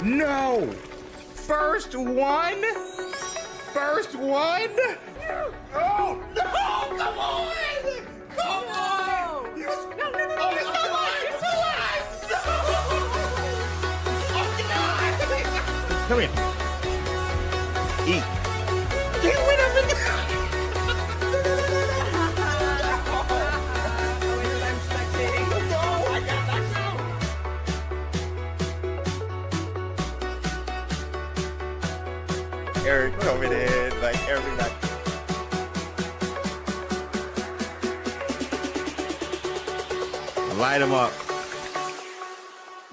No! First one? First one? Oh, no! Come on! Come on! No, no, no, no, oh, it's alive! It's alive! No! Oh, God! Come here. Eat. Get rid of it! Eric coming in like every night. Light him up.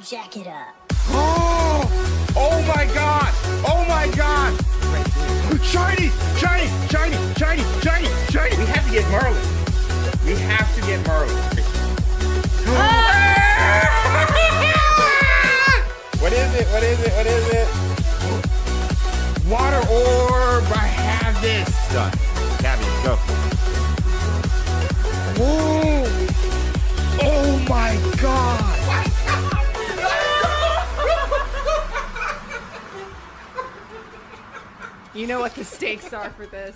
Jack it up. Oh! Oh my God! Oh my God! Shiny! Shiny! Shiny! Shiny! Shiny! Shiny! We have to get Merlin. We have to get Merlin. What is it? What is it? What is it? Water orb, I have this. Done. Gabby, go. Whoa! Oh my God! You know what the stakes are for this.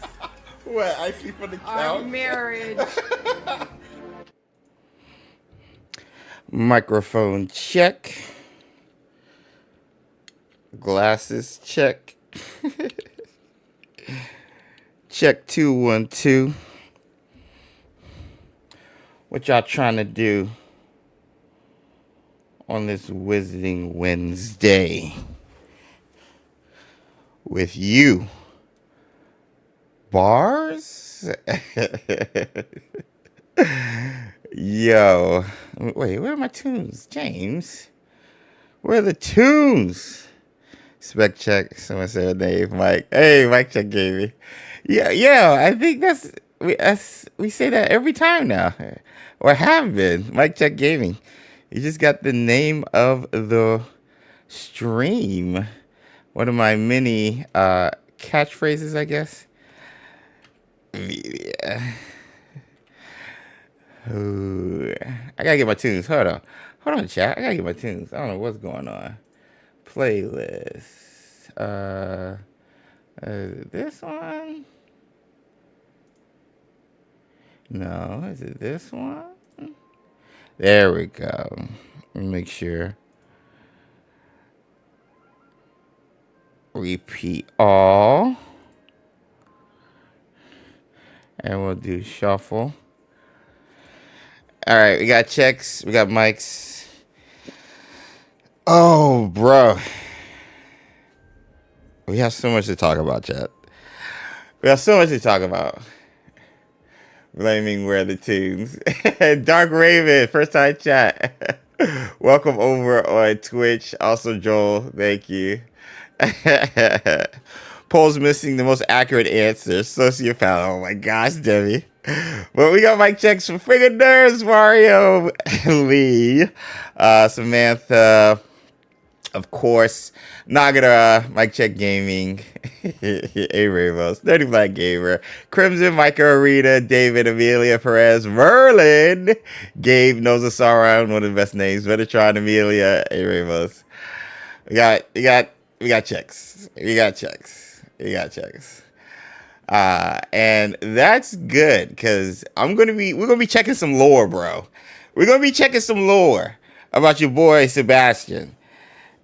What? I see for the count? Our marriage. Microphone check. Glasses check. Check 212. What y'all trying to do on this Wizarding Wednesday with you? Bars? Yo. Wait, where are my tunes? James? Where are the tunes? Spec check. Someone said Dave. Mike. Hey, Mike check gave me. Yeah. I think we say that every time now, or have been. Mike check gaming. You just got the name of the stream. One of my many catchphrases, I guess. Media. Ooh, I gotta get my tunes. Hold on, chat. I gotta get my tunes. I don't know what's going on. Playlist. This one? No, is it this one? There we go. Let me make sure. Repeat all. And we'll do shuffle. All right, we got checks. We got mics. Oh, bro. We have so much to talk about, chat. We have so much to talk about. Blaming where the tunes. Dark Raven, first time chat. Welcome over on Twitch. Also, Joel, thank you. Poll's missing the most accurate answer. Sociopath. Oh my gosh, Debbie. But we got mic checks from friggin' nerds, Mario, Lee, Samantha, of course, Nagara, mic check gaming, A Ramos, Dirty Black Gamer, Crimson, Micah Arita, David, Amelia Perez, Merlin, Gabe, Nose of Sauron, one of the best names, Metatron, Amelia, A Ramos. We got checks. We got checks. And that's good because we're gonna be checking some lore, bro. We're gonna be checking some lore about your boy Sebastian.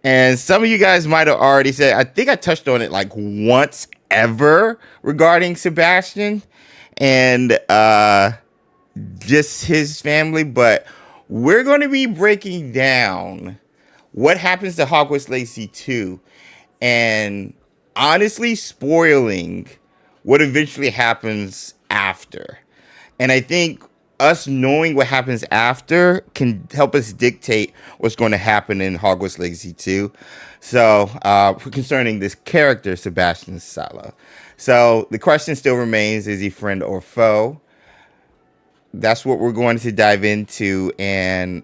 And some of you guys might have already said, I think I touched on it like once ever regarding Sebastian and just his family, but we're gonna be breaking down what happens to Hogwarts Legacy 2 and honestly spoiling what eventually happens after. And I think us knowing what happens after can help us dictate what's going to happen in Hogwarts Legacy 2. So, concerning this character, Sebastian Sallow. So, the question still remains, is he friend or foe? that's what we're going to dive into, and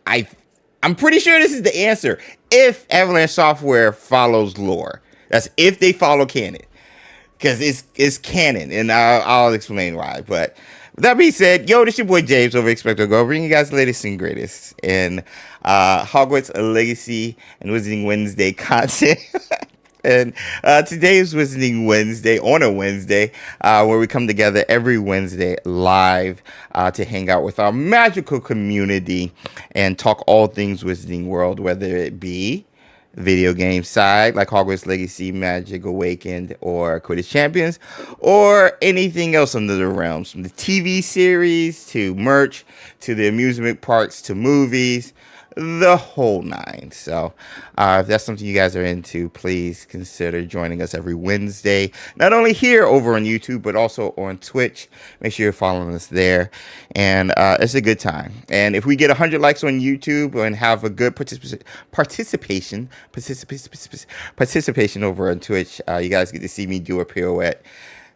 I'm pretty sure this is the answer. If Avalanche Software follows lore, that's if they follow canon, because it's canon, and I'll explain why. But with that being said, yo, this your boy James over XpectoGO, bringing you guys the latest and greatest in Hogwarts Legacy and Wizarding Wednesday content. And today is Wizarding Wednesday, on a Wednesday, where we come together every Wednesday live to hang out with our magical community and talk all things Wizarding World, whether it be video game side like Hogwarts Legacy, Magic Awakened, or Quidditch Champions, or anything else under the realms, from the TV series to merch to the amusement parks to movies, the whole nine. So if that's something you guys are into, please consider joining us every Wednesday, not only here over on YouTube, but also on Twitch. Make sure you're following us there, and it's a good time. And if we get 100 likes on YouTube and have a good participation over on Twitch, you guys get to see me do a pirouette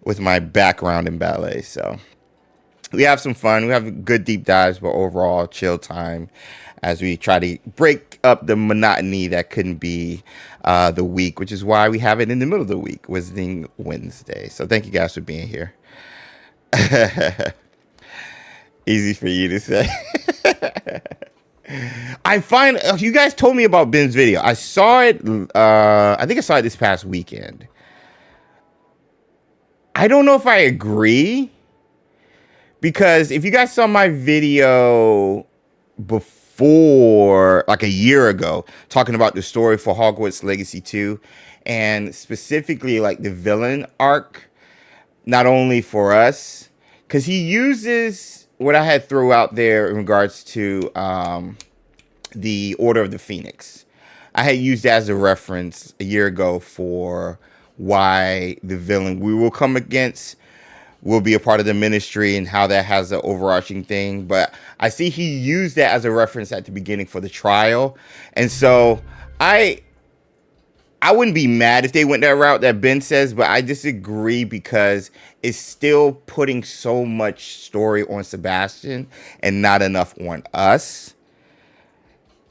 with my background in ballet. So we have some fun. We have good deep dives, but overall chill time as we try to break up the monotony that couldn't be the week, which is why we have it in the middle of the week, Wizarding Wednesday. So thank you guys for being here. Easy for you to say. I find you guys told me about Ben's video. I saw it. I think I saw it this past weekend. I don't know if I agree, because if you guys saw my video before, like a year ago, talking about the story for Hogwarts Legacy 2, and specifically like the villain arc, not only for us, because he uses what I had thrown out there in regards to the Order of the Phoenix. I had used that as a reference a year ago for why the villain we will come against will be a part of the ministry and how that has an overarching thing. But I see he used that as a reference at the beginning for the trial. And so I wouldn't be mad if they went that route that Ben says, but I disagree, because it's still putting so much story on Sebastian and not enough on us.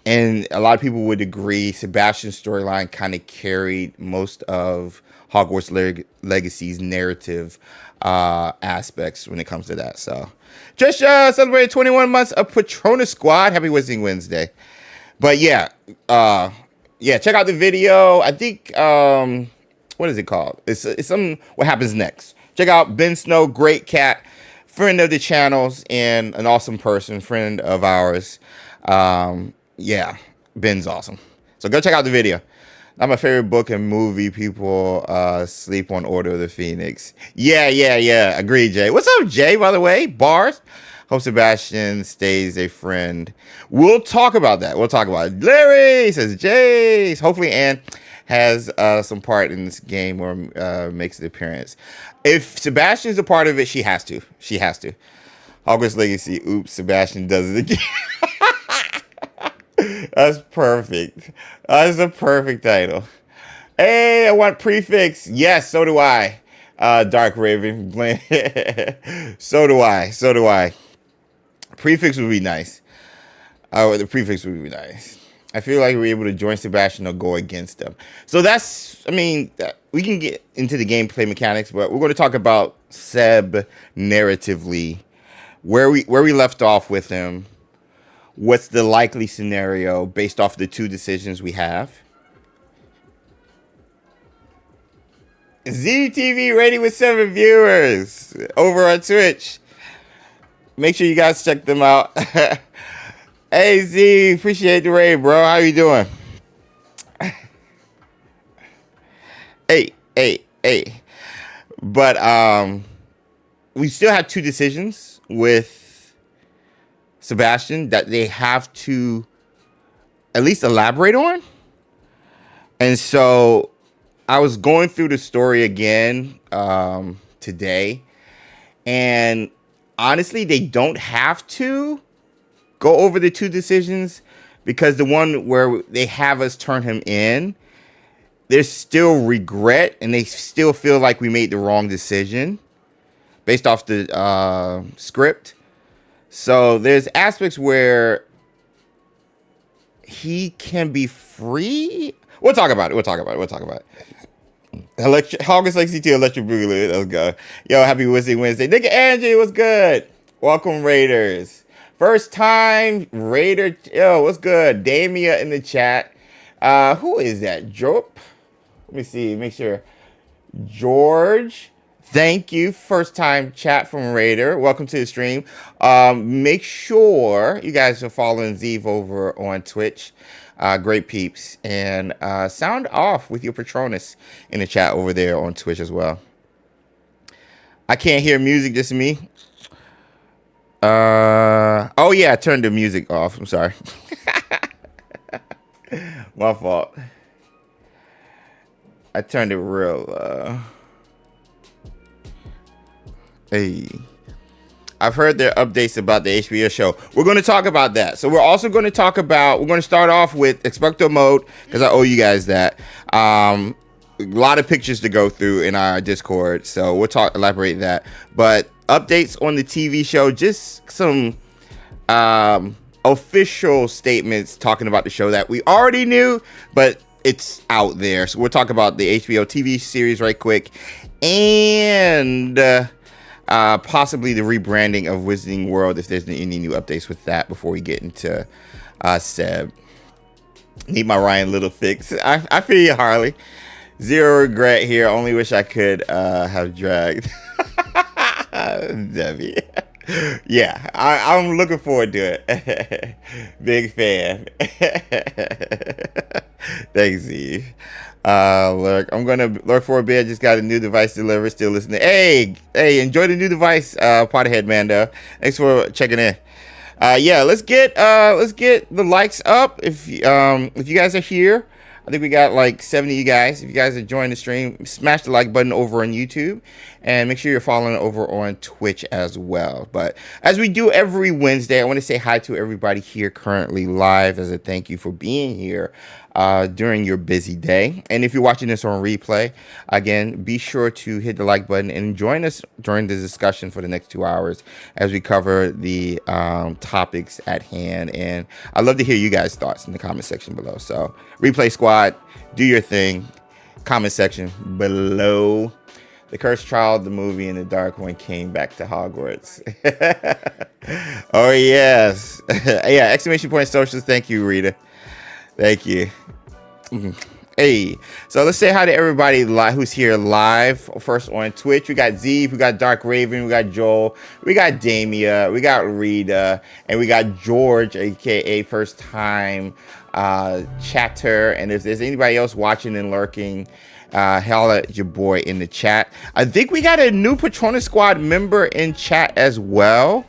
And a lot of people would agree Sebastian's storyline kind of carried most of Hogwarts Legacy's narrative aspects when it comes to that. So just celebrated 21 months of Patronus Squad. Happy Wizarding Wednesday. But yeah, check out the video. I think what is it called? It's some What Happens Next. Check out Ben Snow, great cat, friend of the channels, and an awesome person, friend of ours. Yeah, Ben's awesome. So go check out the video. Not my favorite book and movie. People sleep on Order of the Phoenix. Yeah. Agreed, Jay. What's up, Jay, by the way? Bars. Hope Sebastian stays a friend. We'll talk about that. We'll talk about it. Larry says, Jace. Hopefully Anne has some part in this game or makes an appearance. If Sebastian's a part of it, she has to. She has to. Hogwarts Legacy. Oops, Sebastian does it again. That's perfect. That's a perfect title. Hey, I want prefix. Yes, so do I. Dark Raven. So do I. Prefix would be nice. The prefix would be nice. I feel like we're able to join Sebastian or go against them. So that's, I mean, we can get into the gameplay mechanics, but we're going to talk about Seb narratively, where we left off with him. What's the likely scenario based off the two decisions we have? ZTV rating with 7 viewers over on Twitch. Make sure you guys check them out. Hey Z, appreciate the raid, bro. How you doing? Hey. But we still have two decisions with Sebastian that they have to at least elaborate on. And so I was going through the story again today, and honestly, they don't have to go over the two decisions, because the one where they have us turn him in, there's still regret, and they still feel like we made the wrong decision based off the script. So there's aspects where he can be free. We'll talk about it. Hogwarts Legacy 2 Electric Boogaloo. Let's go. Yo, happy Wednesday. Nick Angie, what's good? Welcome, Raiders. First time Raider. Yo, what's good? Damia in the chat. Who is that? Jope? Let me see. Make sure. George. Thank you. First time chat from Raider. Welcome to the stream. Make sure you guys are following Zeev over on Twitch. Great peeps. And sound off with your Patronus in the chat over there on Twitch as well. I can't hear music, just me. Oh yeah, I turned the music off. I'm sorry. My fault. I turned it real Hey, I've heard there are updates about the HBO show. We're going to talk about that. So we're also going to talk about, we're going to start off with XpectoMODE because I owe you guys that. A lot of pictures to go through in our Discord. So we'll elaborate that. But updates on the TV show, just some official statements talking about the show that we already knew, but it's out there. So we'll talk about the HBO TV series right quick. And possibly the rebranding of Wizarding World, if there's any new updates with that before we get into Seb. Need my Ryan Little fix. I feel you, Harley. Zero regret here. Only wish I could have dragged Debbie. Yeah, I'm looking forward to it. Big fan. Thanks, Eve. Look, I'm gonna lurk for a bit. Just got a new device delivered. Still listening. Hey, enjoy the new device, Potterhead Mando. Thanks for checking in. Yeah, let's get the likes up. If you guys are here, I think we got like 70 of you guys. If you guys are joining the stream, smash the like button over on YouTube, and make sure you're following over on Twitch as well. But as we do every Wednesday, I want to say hi to everybody here currently live as a thank you for being here during your busy day. And if you're watching this on replay, again, be sure to hit the like button and join us during the discussion for the next 2 hours as we cover the topics at hand. And I'd love to hear you guys' thoughts in the comment section below. So replay squad, do your thing. Comment section below. The Cursed Child, the movie, and the Dark One came back to Hogwarts. Oh yes. Yeah, exclamation point socials. Thank you, Rita. Thank you. Hey, so let's say hi to everybody who's here live. First on Twitch, we got Zeev, we got Dark Raven, we got Joel, we got Damia, we got Rita, and we got George, aka first time chatter. And if there's anybody else watching and lurking, holla at your boy in the chat. I think we got a new Patronus Squad member in chat as well.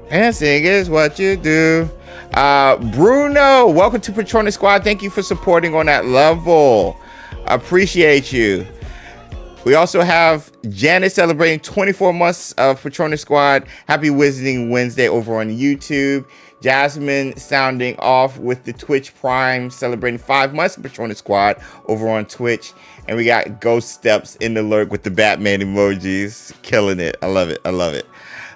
And sing is what you do. Bruno, welcome to Patronus Squad. Thank you for supporting on that level. Appreciate you. We also have Janet celebrating 24 months of Patronus Squad. Happy Wizarding Wednesday over on YouTube. Jasmine sounding off with the Twitch Prime, celebrating 5 months of Patronus Squad over on Twitch. And we got Ghost Steps in the lurk with the Batman emojis. Killing it. I love it.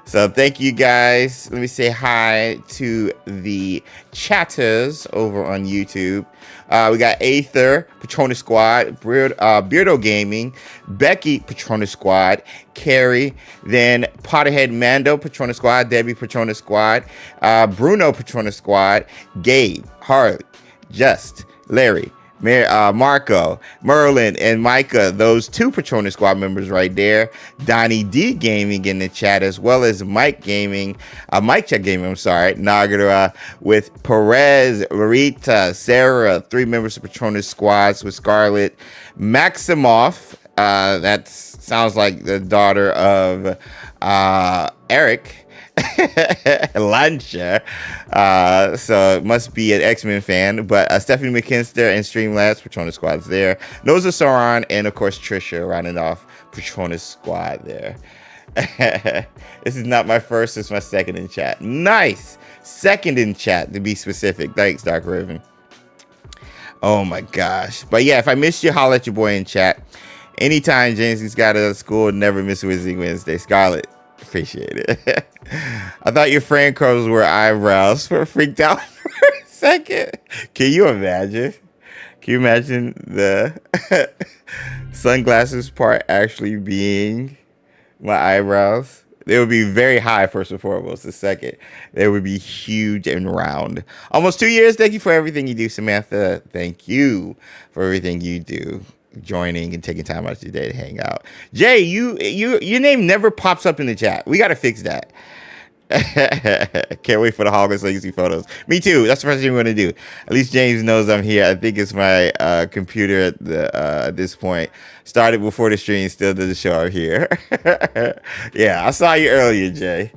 So thank you guys. Let me say hi to the chatters over on YouTube. We got Aether, Patronus Squad, Beardo Gaming, Becky, Patronus Squad, Carrie, then Potterhead Mando, Patronus Squad, Debbie, Patronus Squad, Bruno, Patronus Squad, Gabe, Harley, Just, Larry, Marco, Merlin, and Micah, those 2 Patronus Squad members right there. Donnie D Gaming in the chat, as well as Mike Gaming, Mike Check Gaming, I'm sorry, Nagara, with Perez, Larita, Sarah, 3 members of Patronus Squads with Scarlett, Maximoff, that sounds like the daughter of Eric, Lancia, so it must be an X-Men fan. But Stephanie McKinster and Streamlabs Patronus Squad's there. Noza Sauron, and of course Trisha rounding off Patronus Squad there. This is not my first, it's my second in chat. Nice, second in chat to be specific. Thanks, Dark Raven. Oh my gosh. But yeah, if I missed you, holla at your boy in chat anytime. James has got out of school, never miss Wizarding Wednesday. Scarlett, Appreciate it. I thought your friend curls were eyebrows. Freaked out for a second. Can you imagine? Can you imagine the sunglasses part actually being my eyebrows? They would be very high, first and foremost. The second, they would be huge and round. Almost 2 years. Thank you for everything you do, Samantha. Thank you for everything you do. Joining and taking time out of your day to hang out. Jay, your name never pops up in the chat. We got to fix that. Can't wait for the Hogwarts Legacy photos. Me too. That's the first thing we're gonna do. At least James knows I'm here. I think it's my computer at this point. Started before the stream, still doesn't show I'm here. Yeah, I saw you earlier, Jay.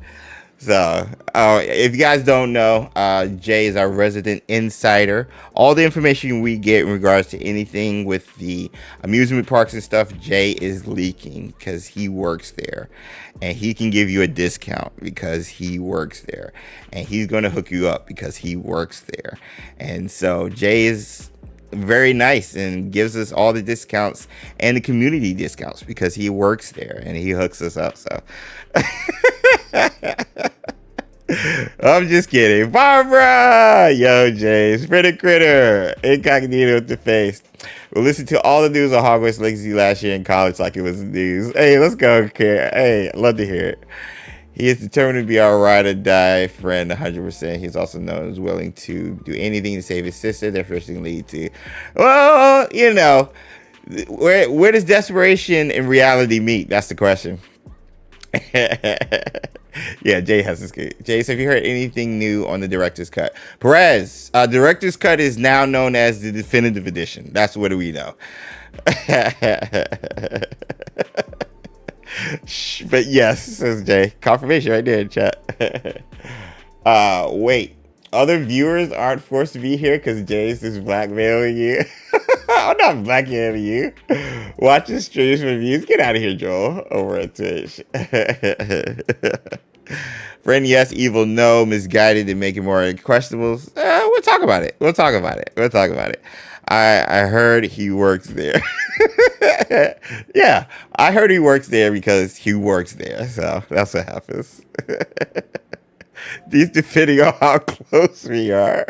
So, if you guys don't know, Jay is our resident insider. All the information we get in regards to anything with the amusement parks and stuff, Jay is leaking because he works there. And he can give you a discount because he works there. And he's going to hook you up because he works there. And so, Jay is very nice and gives us all the discounts and the community discounts because he works there and he hooks us up. So I'm just kidding. Barbara! Yo, Jay. Spreader Critter. Incognito with the face. We'll listen to all the news on Hogwarts Legacy last year in college like it was news. Hey, let's go, kid. Hey, love to hear it. He is determined to be our ride or die friend 100%. He's also known as willing to do anything to save his sister. Their first thing lead to, well, you know, where does desperation and reality meet? That's the question. Yeah, Jay has this good. Jay, so have you heard anything new on the director's cut? Perez, director's cut is now known as the definitive edition. That's what we know. But yes, says Jay. Confirmation right there in chat. Wait. Other viewers aren't forced to be here because Jay's is blackmailing you. I'm not blackmailing you. Watching streams for views. Get out of here, Joel. Over at Twitch. Friend, yes. Evil, no. Misguided and making more questionables. We'll talk about it. We'll talk about it. I heard he works there. Yeah, I heard he works there because he works there. So that's what happens. These depending on how close we are.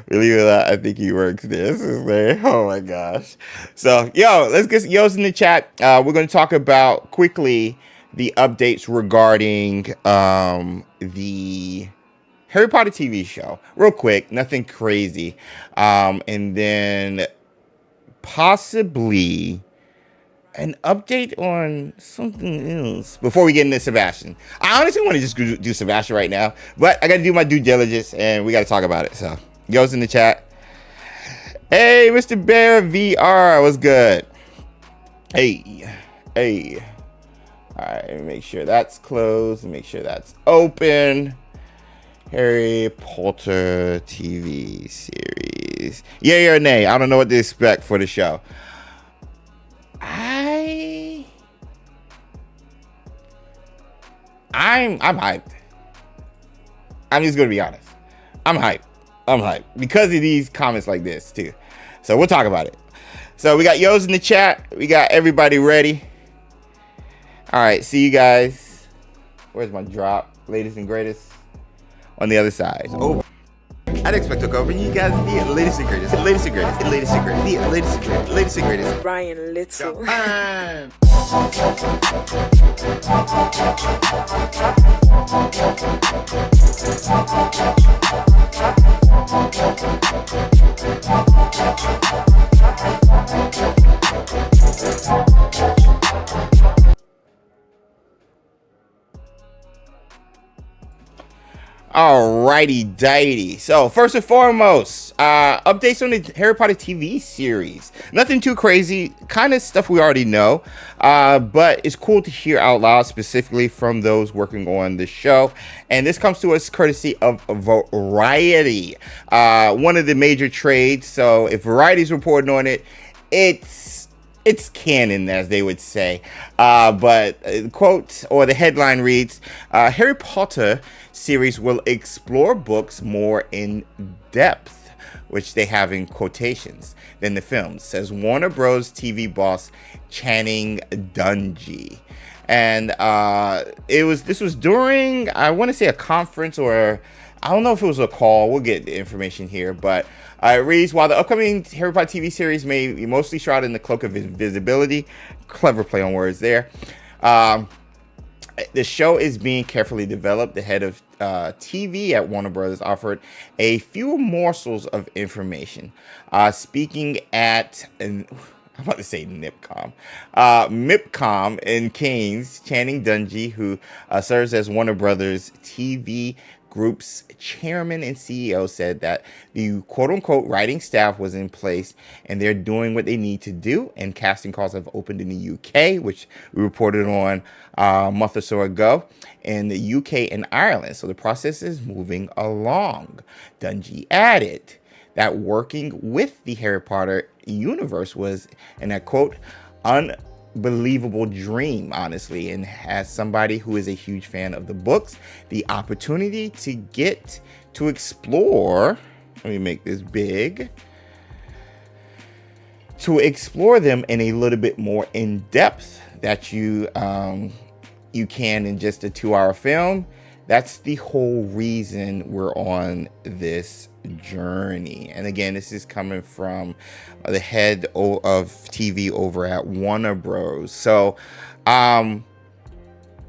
Believe it or not, I think he works there. This is there. Oh my gosh. So, yo, let's get yo's in the chat. We're going to talk about quickly the updates regarding the Harry Potter TV show. Real quick, nothing crazy. And then possibly an update on something else before we get into Sebastian. I honestly want to just do Sebastian right now, but I got to do my due diligence and we got to talk about it. So, yo's in the chat. Hey, Mr. Bear VR, what's good? Hey. All right, let me make sure that's closed and make sure that's open. Harry Potter TV series. Yay or nay? I don't know what to expect for the show. I'm hyped. I'm just gonna be honest. I'm hyped because of these comments like this too. So we'll talk about it. So we got yo's in the chat. We got everybody ready. All right, see you guys. Where's my drop? Latest and greatest on the other side. Over. I'd expect to go bring you guys the latest and greatest, latest and greatest. Ryan Little. Alrighty dighty. So first and foremost, updates on the Harry Potter TV series. Nothing too crazy, kind of stuff we already know, but it's cool to hear out loud specifically from those working on the show. And this comes to us courtesy of Variety, one of the major trades. So if Variety's reporting on it, it's canon, as they would say. But quote, or the headline reads, Harry Potter series will explore books more in depth, which they have in quotations, than the films, says Warner Bros. TV boss Channing Dungey. And this was during, I want to say, a conference, or I don't know if it was a call. We'll get the information here, but it reads, while the upcoming Harry Potter TV series may be mostly shrouded in the cloak of invisibility, clever play on words there, the show is being carefully developed. The head of TV at Warner Brothers offered a few morsels of information. Speaking at, I'm about to say MIPCOM in Keynes, Channing Dungey, who serves as Warner Brothers TV Group's chairman and CEO, said that the quote-unquote writing staff was in place and they're doing what they need to do, and casting calls have opened in the UK, which we reported on a month or so ago, in the UK and Ireland. So the process is moving along. Dungey added that working with the Harry Potter universe was, and I quote, unbelievable dream, honestly. And as somebody who is a huge fan of the books, the opportunity to get to explore, let me make this big, to explore them in a little bit more in depth that you can in just a 2-hour film. That's the whole reason we're on this journey. And again, this is coming from the head of TV over at Warner Bros. So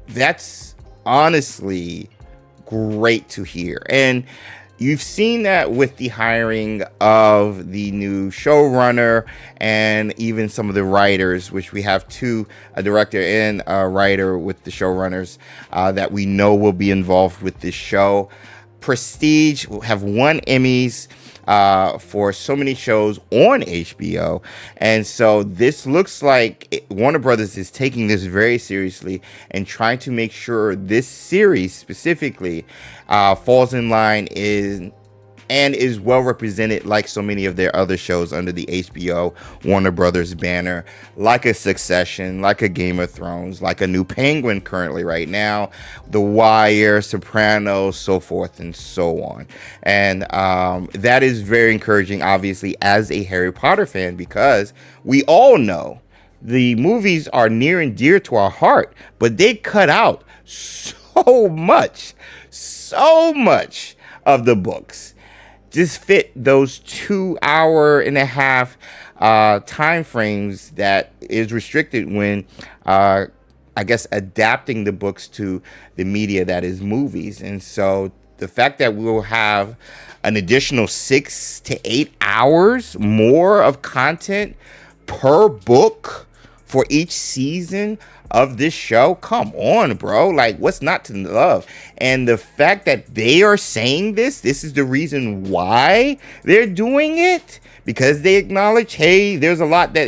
that's honestly great to hear. And you've seen that with the hiring of the new showrunner and even some of the writers, which we have two, a director and a writer with the showrunners that we know will be involved with this show. Prestige have won Emmys for so many shows on HBO. And so this looks like Warner Brothers is taking this very seriously and trying to make sure this series specifically falls in line and is well represented like so many of their other shows under the HBO Warner Brothers banner, like a Succession, like a Game of Thrones, like a New Penguin currently right now, The Wire, Sopranos, so forth and so on. And that is very encouraging, obviously, as a Harry Potter fan, because we all know the movies are near and dear to our heart, but they cut out so much of the books. Just fit those 2.5 time frames that is restricted when I guess adapting the books to the media that is movies. And so the fact that we'll have an additional 6 to 8 hours more of content per book for each season of this show, come on, bro. Like, what's not to love? And the fact that they are saying this is the reason why they're doing it, because they acknowledge, hey, there's a lot that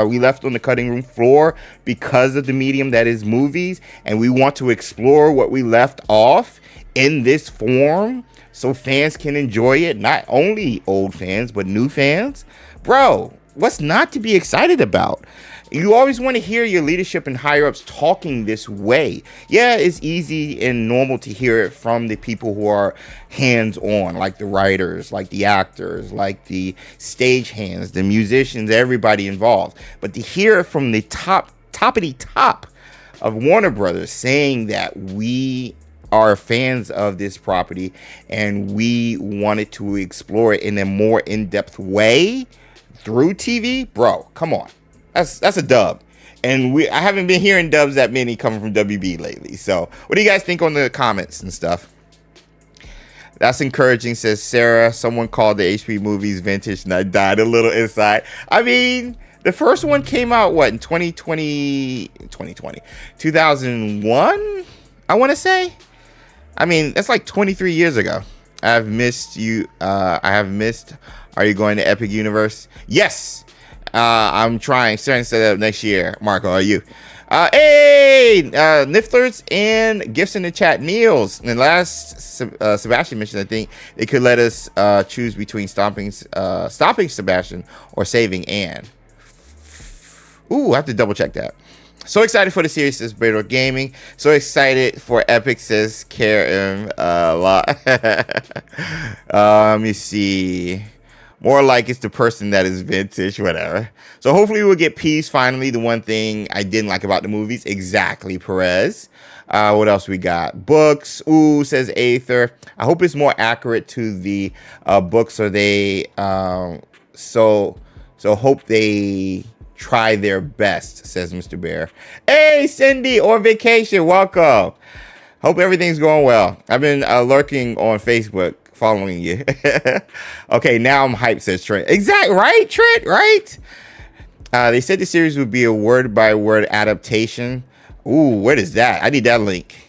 we left on the cutting room floor because of the medium that is movies, and we want to explore what we left off in this form so fans can enjoy it, not only old fans but new fans. Bro, what's not to be excited about? You always want to hear your leadership and higher ups talking this way. Yeah, it's easy and normal to hear it from the people who are hands-on, like the writers, like the actors, like the stage hands, the musicians, everybody involved. But to hear it from the top of Warner Brothers saying that we are fans of this property and we wanted to explore it in a more in-depth way through TV, bro, come on. That's a dub. And I haven't been hearing dubs that many coming from WB lately. So what do you guys think on the comments and stuff? That's encouraging, says Sarah. Someone called the HP movies vintage and I died a little inside. I mean, the first one came out, what, in 2001, I want to say? I mean, that's like 23 years ago. I've missed you. I have missed. Are you going to Epic Universe? Yes. I'm trying. Starting to set up next year. Marco, are you? Hey, Nifflers and gifts in the chat. Niels. And last, Sebastian mentioned, I think they could let us choose between stopping Sebastian or saving Anne. Ooh, I have to double check that. So excited for the series, says Beto Gaming. So excited for Epic, says Karen. Let me see. More like it's the person that is vintage, whatever. So hopefully we'll get peace finally. The one thing I didn't like about the movies. Exactly, Perez. What else we got? Books. Ooh, says Aether. I hope it's more accurate to the books, or they so hope they try their best, says Mr. Bear. Hey, Cindy, or vacation, welcome. Hope everything's going well. I've been lurking on Facebook, following you. Okay, now I'm hyped, says Trent. Exactly, right, Trent, right? They said the series would be a word-by-word adaptation. Ooh, what is that? I need that link.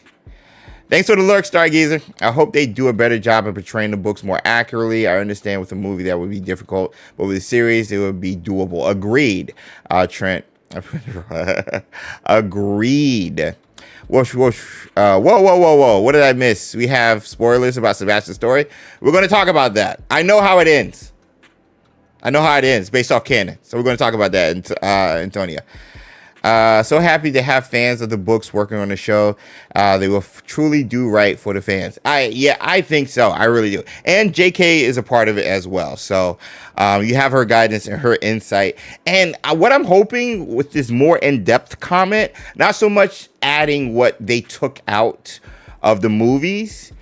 Thanks for the lurk, Stargazer. I hope they do a better job of portraying the books more accurately. I understand with a movie that would be difficult, but with a series, it would be doable. Agreed, Trent. Agreed. Whoosh, whoosh. Whoa. What did I miss? We have spoilers about Sebastian's story. We're going to talk about that. I know how it ends. Based off canon. So we're going to talk about that, Antonia. So happy to have fans of the books working on the show. They will truly do right for the fans. I think so. I really do. And JK is a part of it as well. So you have her guidance and her insight. And what I'm hoping with this more in-depth comment, not so much adding what they took out of the movies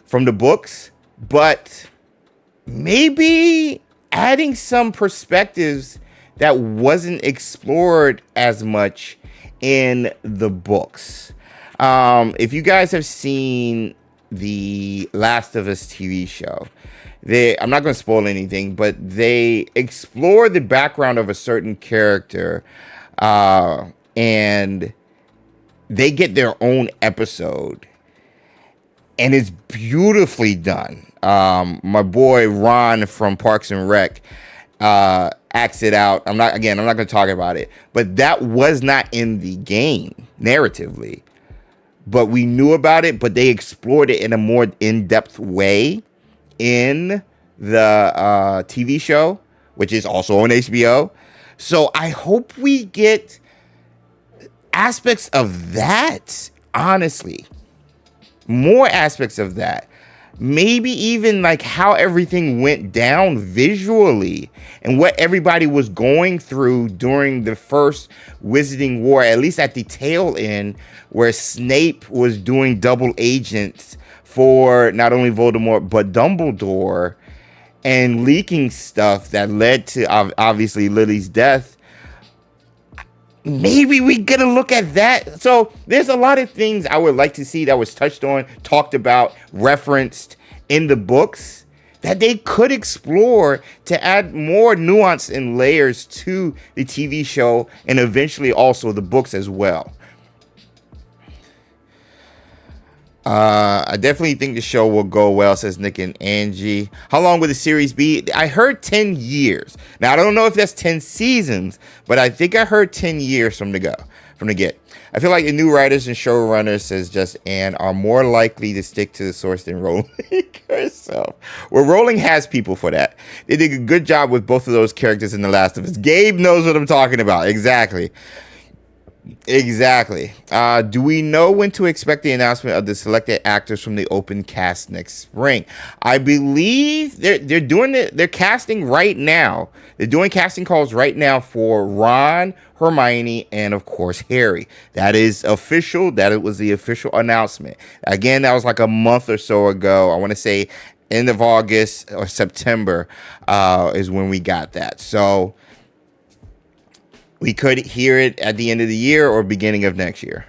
from the books, but maybe adding some perspectives that wasn't explored as much in the books. If you guys have seen the Last of Us TV show, I'm not going to spoil anything, but they explore the background of a certain character, and they get their own episode, and it's beautifully done. My boy Ron from Parks and Rec acts it out. I'm not going to talk about it, but that was not in the game narratively, but we knew about it, but they explored it in a more in-depth way in the TV show, which is also on HBO. So I hope we get aspects of that, honestly, more aspects of that. Maybe even like how everything went down visually and what everybody was going through during the first Wizarding War, at least at the tail end, where Snape was doing double agents for not only Voldemort, but Dumbledore, and leaking stuff that led to obviously Lily's death. Maybe we get a look at that. So there's a lot of things I would like to see that was touched on, talked about, referenced in the books that they could explore to add more nuance and layers to the TV show and eventually also the books as well. I definitely think the show will go well, says Nick and Angie. How long will the series be? I heard 10 years. Now, I don't know if that's 10 seasons, but I think I heard 10 years from the get. I feel like the new writers and showrunners, says Just Ann, are more likely to stick to the source than Rowling herself. Well, Rowling has people for that. They did a good job with both of those characters in The Last of Us. Gabe knows what I'm talking about. Exactly. Do we know when to expect the announcement of the selected actors from the open cast next spring? I believe they're doing it. They're casting right now. They're doing casting calls right now for Ron, Hermione, and of course Harry. That is official. That was the official announcement. Again, that was like a month or so ago. I want to say end of August or September is when we got that. So we could hear it at the end of the year or beginning of next year.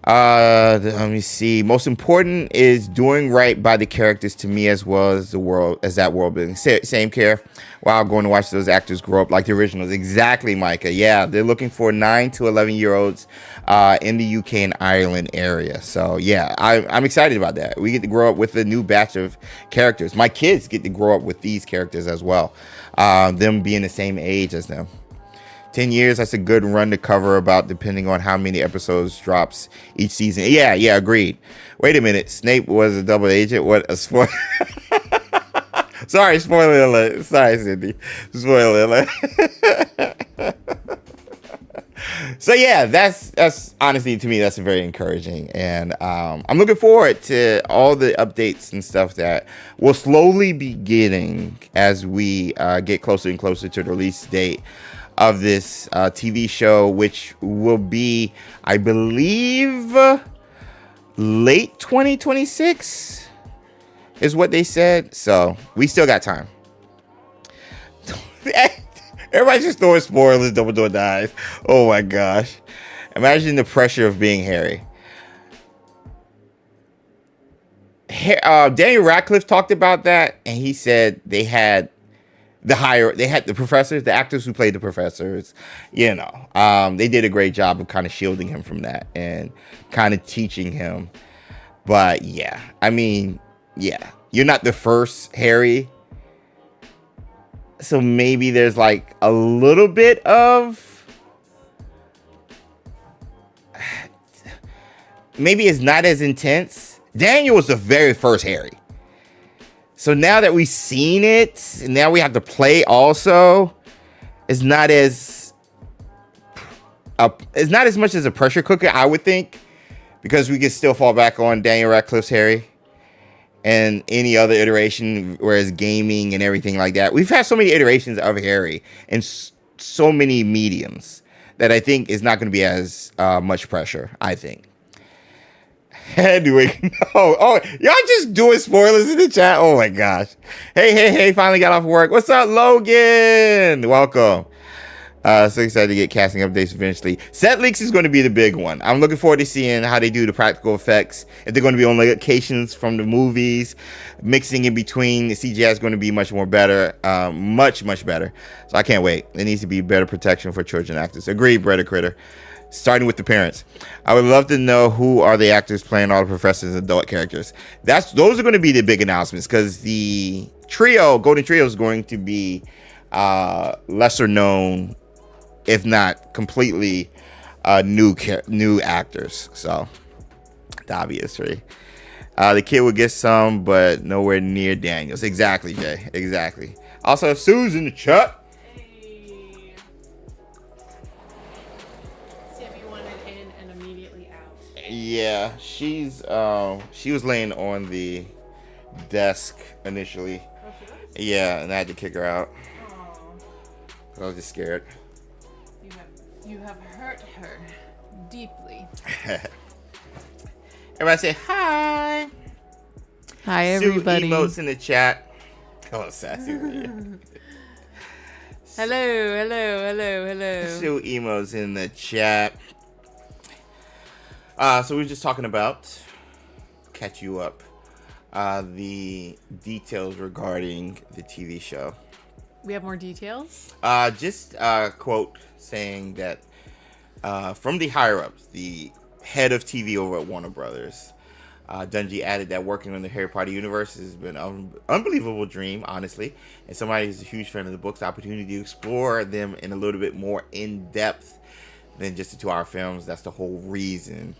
Let me see. Most important is doing right by the characters to me, as well as the world, as that world building. Same care. Wow, going to watch those actors grow up like the originals. Exactly, Micah. Yeah, they're looking for 9 to 11-year-olds in the UK and Ireland area. So yeah, I'm excited about that. We get to grow up with a new batch of characters. My kids get to grow up with these characters as well. Them being the same age as them. 10 years, that's a good run to cover about, depending on how many episodes drops each season. Yeah, agreed. Wait a minute. Snape was a double agent? What a spoiler. Sorry, spoiler alert. Sorry, Cindy. Spoiler alert. So yeah, that's honestly, to me, that's very encouraging, and I'm looking forward to all the updates and stuff that will slowly be getting as we get closer and closer to the release date of this TV show, which will be, I believe, late 2026 is what they said. So we still got time. Everybody's just throwing spoilers. Dumbledore dies. Oh my gosh. Imagine the pressure of being Harry. Daniel Radcliffe talked about that, and he said they had the professors, the actors who played the professors, they did a great job of kind of shielding him from that and kind of teaching him. But yeah, I mean, yeah, you're not the first Harry. So maybe there's like a little bit of, maybe it's not as intense. Daniel was the very first Harry. So now that we've seen it, and now we have to play also, it's not as much as a pressure cooker, I would think, because we can still fall back on Daniel Radcliffe's Harry. And any other iteration, whereas gaming and everything like that, we've had so many iterations of Harry and so many mediums that I think is not going to be as much pressure, I think. Hedwig, no. Oh, y'all just doing spoilers in the chat. Oh my gosh. Hey, finally got off work. What's up, Logan? Welcome. So excited to get casting updates eventually. Set leaks is going to be the big one. I'm looking forward to seeing how they do the practical effects. If they're going to be on locations from the movies, mixing in between, the CGI is going to be much more better, much better. So I can't wait. There needs to be better protection for children actors. Agreed, Brother Critter. Starting with the parents, I would love to know who are the actors playing all the professors and adult characters. Those are going to be the big announcements, because the Golden Trio is going to be lesser known, if not completely new actors. So the obvious three. The kid will get some, but nowhere near Daniels. Exactly, Jay. Exactly. Also, Sue's in the chat. Hey. Sammy wanted in and immediately out. Yeah, she was laying on the desk initially. Oh, she was? Yeah, and I had to kick her out. Aww. I was just scared. You have hurt her deeply. Everybody say hi. Hi, everybody. Sue emotes in the chat. Oh, sassy. Hello. Sue emotes in the chat. So we were just talking about, catch you up, the details regarding the TV show. We have more details? Just a quote saying that from the higher-ups, the head of TV over at Warner Brothers, Dungy added that working on the Harry Potter universe has been an unbelievable dream, honestly. And somebody who's a huge fan of the books, the opportunity to explore them in a little bit more in-depth than just the 2-hour films. That's the whole reason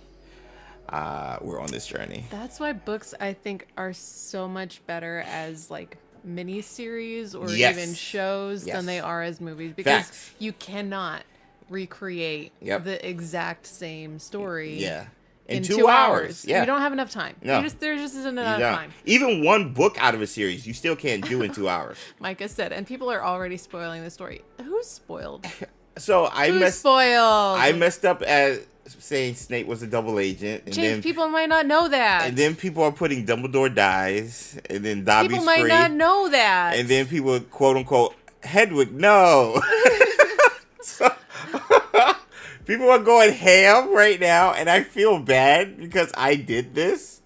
we're on this journey. That's why books, I think, are so much better as, like, miniseries or Yes. even shows Yes. than they are as movies, because Facts. you cannot recreate Yep. the exact same story In in 2 2 hours. Yeah. You don't have enough time. No. There just isn't enough Yeah. time. Even one book out of a series, you still can't do in 2 hours. Micah said, and people are already spoiling the story. Who's spoiled? So Who's spoiled? I messed up at saying Snape was a double agent, and James, then people might not know that. and then people are putting Dumbledore dies, and then Dobby's people might free, not know that. and then people quote unquote Hedwig no. So, people are going ham right now, and I feel bad because I did this.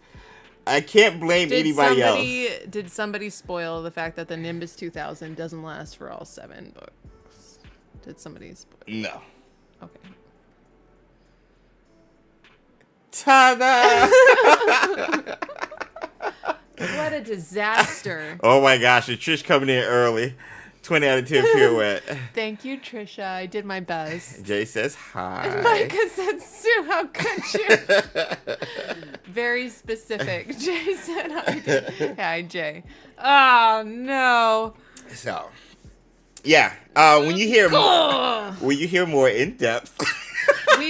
I can't blame anybody else. Did somebody spoil the fact that the Nimbus 2000 doesn't last for all 7 books? Did somebody spoil? No. Okay. Ta-da! What a disaster. Oh my gosh, and Trish coming in early. 20 out of 10 pirouette. Thank you, Trisha. I did my best. Jay says hi. Micah said, Sue, how could you? Very specific. Jay said I did. Hi, Jay. Oh, no. So, yeah. When you hear more in depth.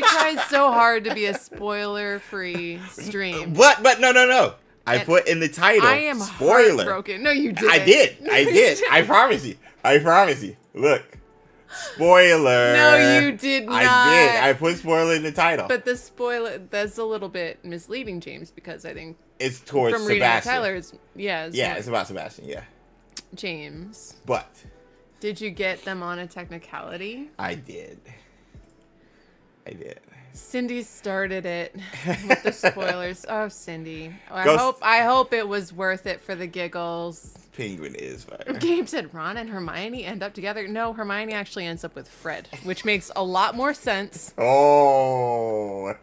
try so hard to be a spoiler-free stream. But no. I put in the title. I am spoiler. Heartbroken. No, you didn't. I did. I promise you. Look. Spoiler. No, you did not. I did. I put spoiler in the title. But the spoiler, that's a little bit misleading, James, because I think it's towards from reading Sebastian. Tyler, it's about Sebastian, yeah. James. But did you get them on a technicality? I did. Cindy started it with the spoilers. Oh, Cindy. I hope it was worth it for the giggles. Penguin is fire. Gabe said Ron and Hermione end up together. No, Hermione actually ends up with Fred, which makes a lot more sense. Oh,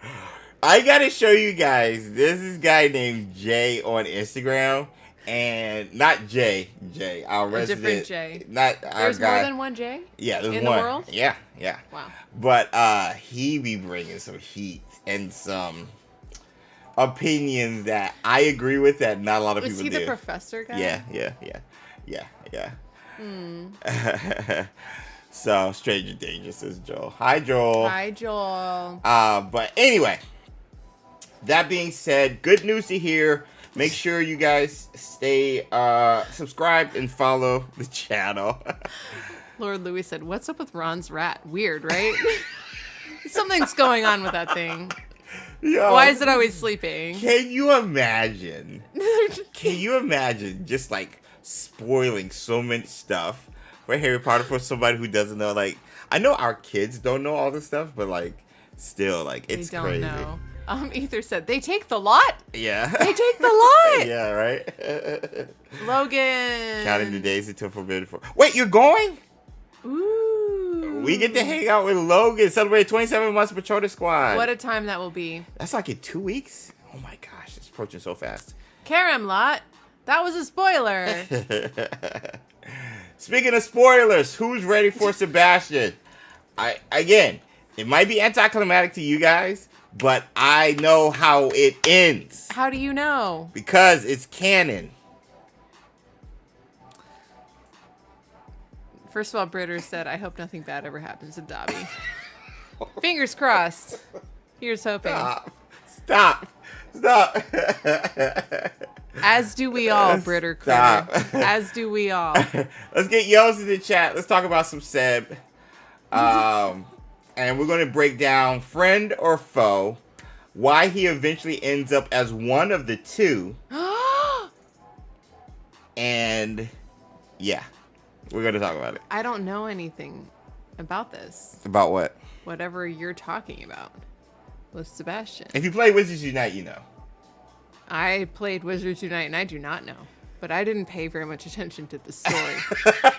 I gotta show you guys. There's this guy named Jay on Instagram, and not Jay. Our resident. Different Jay. There's more than one Jay. Yeah, there's in one. The world. Yeah. Wow. But he be bringing some heat and some opinions that I agree with that not a lot of people do. Was he the professor guy? Yeah. So, Stranger Danger, says Joel. Hi, Joel. But anyway, that being said, good news to hear. Make sure you guys stay subscribed and follow the channel. Lord Louis said, "What's up with Ron's rat? Weird, right? Something's going on with that thing. Yo, why is it always sleeping?" Can you imagine? Just like spoiling so much stuff for Harry Potter for somebody who doesn't know? Like, I know our kids don't know all this stuff, but like, still, like, it's crazy. They don't know. Ether said, they take the lot? Yeah. They take the lot! Yeah, right? Logan. Counting the days until Forbidden Four. Wait, you're going? Ooh. We get to hang out with Logan, celebrate 27 months Patrona Squad. What a time that will be. That's like in 2 weeks? Oh my gosh, it's approaching so fast. Karam lot. That was a spoiler. Speaking of spoilers, who's ready for Sebastian? Again, it might be anticlimactic to you guys, but I know how it ends. How do you know? Because it's canon. First of all, Britter said, I hope nothing bad ever happens to Dobby. Fingers crossed. Here's hoping. Stop. As do we all, Britter Critter. As do we all. Let's get Yos in the chat. Let's talk about some Seb. And we're going to break down friend or foe, why he eventually ends up as one of the two. And yeah, we're going to talk about it. I don't know anything about this. About what? Whatever you're talking about with Sebastian. If you play Wizards Unite, you know. I played Wizards Unite and I do not know. But I didn't pay very much attention to the story.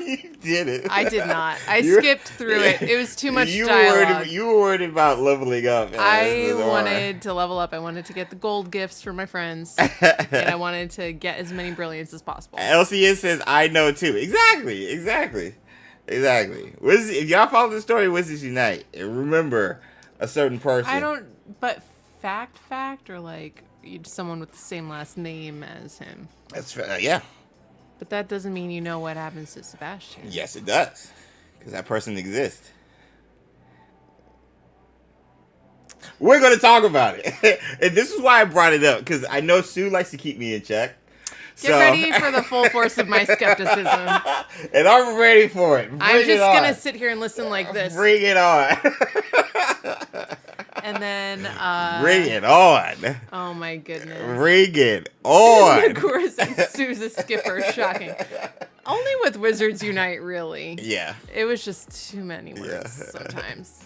You didn't. I did not. I skipped through it. It was too much dialogue. You were worried about leveling up. I wanted to level up. I wanted to get the gold gifts for my friends. And I wanted to get as many brilliants as possible. LCS says, I know too. Exactly. If y'all follow the story of Wizards Unite, remember a certain person. But fact, or like someone with the same last name as him. That's yeah. But that doesn't mean you know what happens to Sebastian. Yes, it does. Because that person exists. We're going to talk about it. And this is why I brought it up. Because I know Sue likes to keep me in check. Get ready for the full force of my skepticism. And I'm ready for it. I'm just going to sit here and listen like this. Bring it on. And then bring it on. Oh my goodness. Bring it on. Of course, Sue's a skipper. Shocking. Only with Wizards Unite, really. Yeah. It was just too many words sometimes.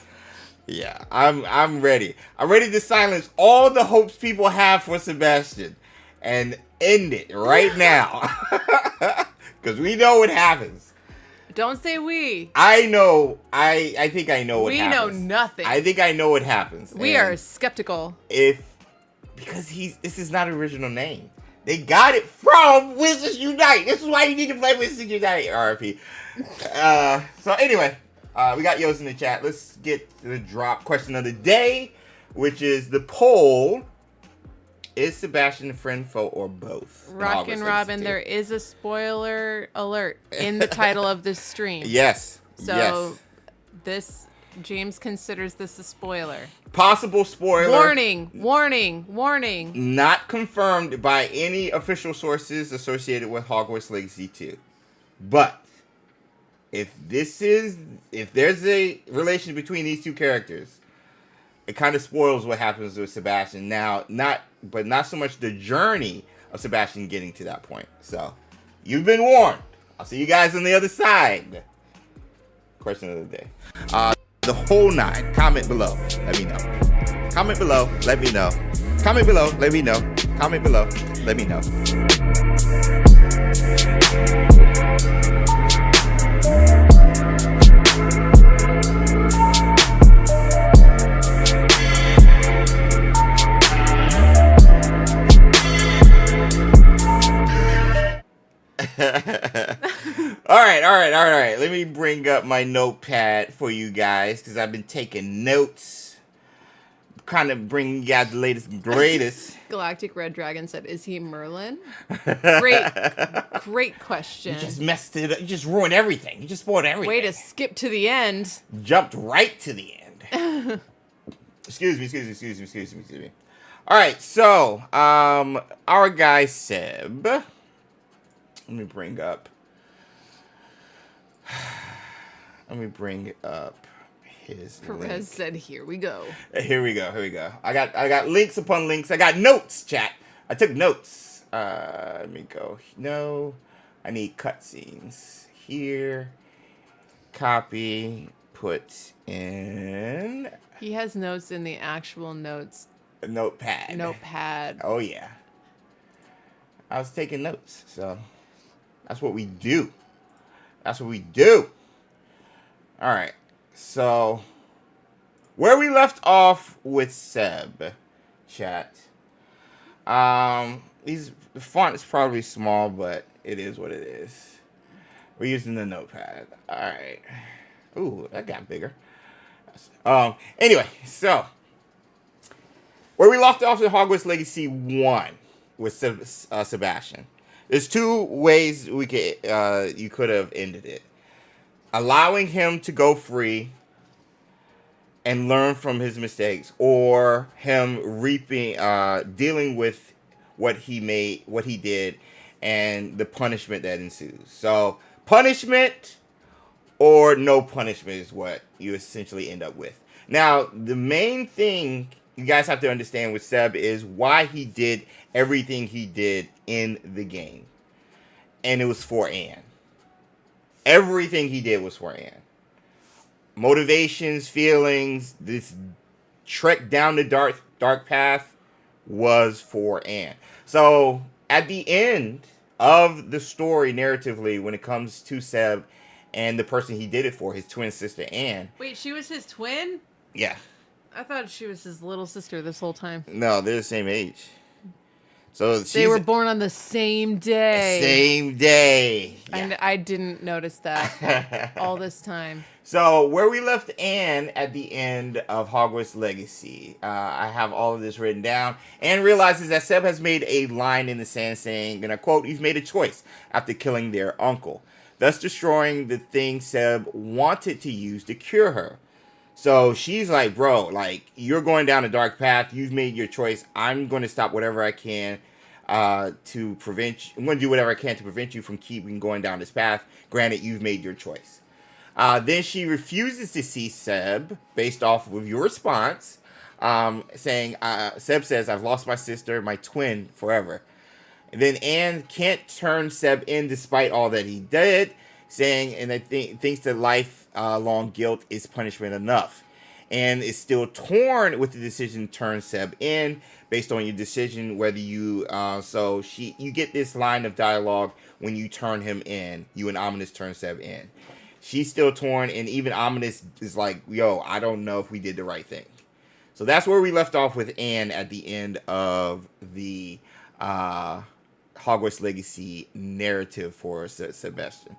Yeah, I'm ready. I'm ready to silence all the hopes people have for Sebastian and end it right now. Because we know what happens. Don't say we. I know. I think I know what happens. We know nothing. I think I know what happens. We are skeptical. Because this is not an original name. They got it from Wizards Unite. This is why you need to play Wizards Unite, RP. So anyway, we got Yos in the chat. Let's get to the drop question of the day, which is the poll. Is Sebastian a friend, foe, or both? Rockin' Robin, there is a spoiler alert in the title of this stream. Yes. So this James considers this a spoiler. Possible spoiler. Warning, warning, warning. Not confirmed by any official sources associated with Hogwarts Legacy 2. But if there's a relation between these two characters, it kind of spoils what happens with Sebastian. Now, not so much the journey of Sebastian getting to that point. So, you've been warned. I'll see you guys on the other side. Question of the day. The whole 9. Comment below. Let me know. Comment below. Let me know. Comment below. Let me know. Comment below. Let me know. All right. Let me bring up my notepad for you guys because I've been taking notes. Kind of bringing you guys the latest and greatest. Galactic Red Dragon said, "Is he Merlin?" Great question. You just messed it up. You just ruined everything. You just spoiled everything. Way to skip to the end. Jumped right to the end. Excuse me. All right, so our guy Seb. Let me bring up his. Perez said, "Here we go." Here we go. I got links upon links. I got notes, chat. I took notes. Let me go. No, I need cutscenes here. Copy. Put in. He has notes in the actual notes. Notepad. Oh yeah. I was taking notes, so that's what we do. All right. So, where we left off with Seb, chat. The font is probably small, but it is what it is. We're using the notepad. All right. Ooh, that got bigger. Anyway, so where we left off in Hogwarts Legacy 1 with Sebastian. There's 2 ways you could have ended it. Allowing him to go free and learn from his mistakes, or him dealing with what he did, and the punishment that ensues. So, punishment or no punishment is what you essentially end up with. Now, the main thing you guys have to understand with Seb is why he did everything he did in the game. And it was for Anne. Everything he did was for Anne. Motivations, feelings, this trek down the dark path was for Anne. So, at the end of the story, narratively, when it comes to Seb and the person he did it for, his twin sister Anne. Wait, she was his twin? Yeah. I thought she was his little sister this whole time. No, they're the same age. So they were born on the same day. Same day. Yeah. I didn't notice that all this time. So where we left Anne at the end of Hogwarts Legacy, I have all of this written down. Anne realizes that Seb has made a line in the sand saying, and I quote, "He's made a choice after killing their uncle, thus destroying the thing Seb wanted to use to cure her." So she's like, bro, like, you're going down a dark path. You've made your choice. I'm going to stop whatever I can to prevent you. I'm going to do whatever I can to prevent you from keeping going down this path. Granted, you've made your choice. Then she refuses to see Seb based off of your response, saying, Seb says, "I've lost my sister, my twin, forever." And then Anne can't turn Seb in despite all that he did, saying, and I thinks that lifelong guilt is punishment enough, and is still torn with the decision to turn Seb in based on your decision whether you you get this line of dialogue when you turn him in. You and Ominous turn Seb in. She's still torn, and even Ominous is like, yo, I don't know if we did the right thing. So that's where we left off with Anne at the end of the Hogwarts Legacy narrative for Sebastian.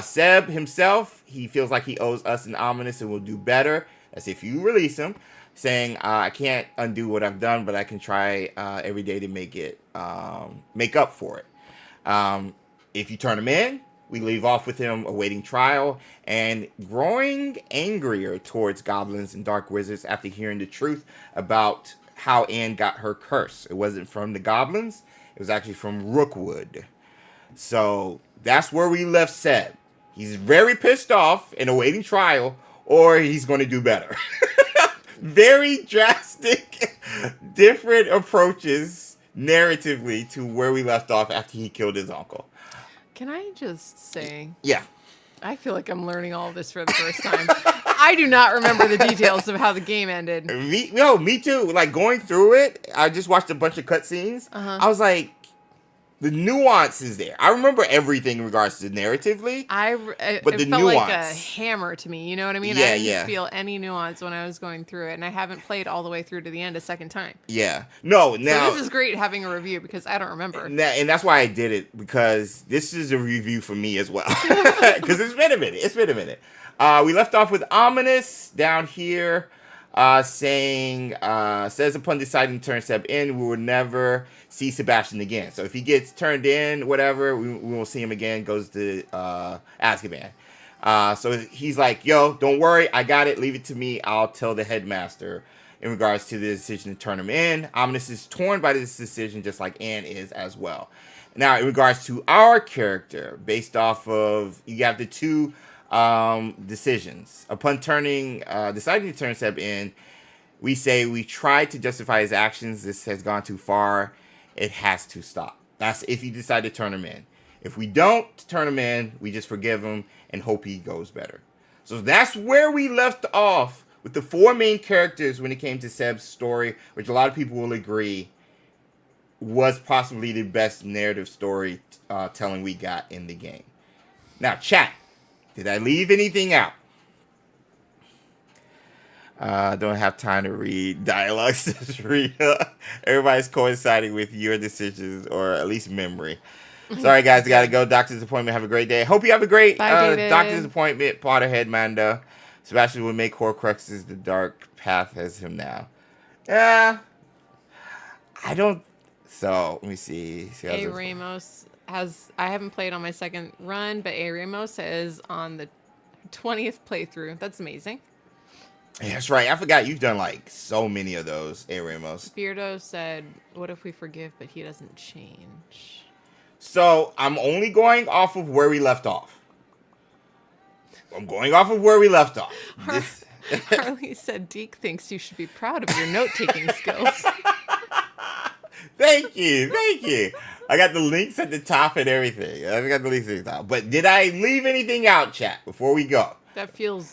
Seb himself, he feels like he owes us an Ominous and will do better, as if you release him, saying, I can't undo what I've done, but I can try every day to make up for it. If you turn him in, We leave off with him awaiting trial and growing angrier towards goblins and dark wizards after hearing the truth about how Anne got her curse. It wasn't from the goblins. It was actually from Rookwood. So that's where we left Seb. He's very pissed off and awaiting trial, or he's going to do better. Very drastic, different approaches narratively to where we left off after he killed his uncle. Can I just say? Yeah. I feel like I'm learning all of this for the first time. I do not remember the details of how the game ended. Me too. Like, going through it, I just watched a bunch of cutscenes. I was like, the nuance is there. I remember everything in regards to narratively. But it felt like a hammer to me. You know what I mean? Yeah, I didn't feel any nuance when I was going through it, and I haven't played all the way through to the end a second time. Yeah. No, now... So this is great having a review because I don't remember. And that's why I did it, because this is a review for me as well. Because it's been a minute. We left off with Ominous down here. Saying, says upon deciding to turn Seb in, we will never see Sebastian again. So if he gets turned in, whatever, we won't see him again, goes to Azkaban. So he's like, yo, don't worry, I got it, leave it to me, I'll tell the headmaster in regards to the decision to turn him in. Ominous is torn by this decision, just like Anne is as well. Now, in regards to our character, based off of, you have the two decisions. Upon deciding to turn Seb in, we say we tried to justify his actions. This has gone too far. It has to stop. That's if you decide to turn him in. If we don't turn him in, we just forgive him and hope he goes better. So that's where we left off with the four main characters when it came to Seb's story, which a lot of people will agree was possibly the best narrative story telling we got in the game. Now, chat. Did I leave anything out? Don't have time to read dialogues. Just read. Everybody's coinciding with your decisions, or at least memory. Sorry, guys. I got to go. Doctor's appointment. Have a great day. Hope you have a great doctor's appointment. Potterhead, Mando. Sebastian will make Horcruxes the dark path as him now. Yeah. I don't. So, let me see. A. Ramos I haven't played on my second run, but A. Ramos is on the 20th playthrough. That's amazing. Yeah, that's right. I forgot you've done like so many of those, A. Ramos. Beardo said, what if we forgive, but he doesn't change? So, I'm only going off of where we left off. Harley said, Deke thinks you should be proud of your note-taking skills. Thank you. I got the links at the top and everything. But did I leave anything out, chat, before we go? It feels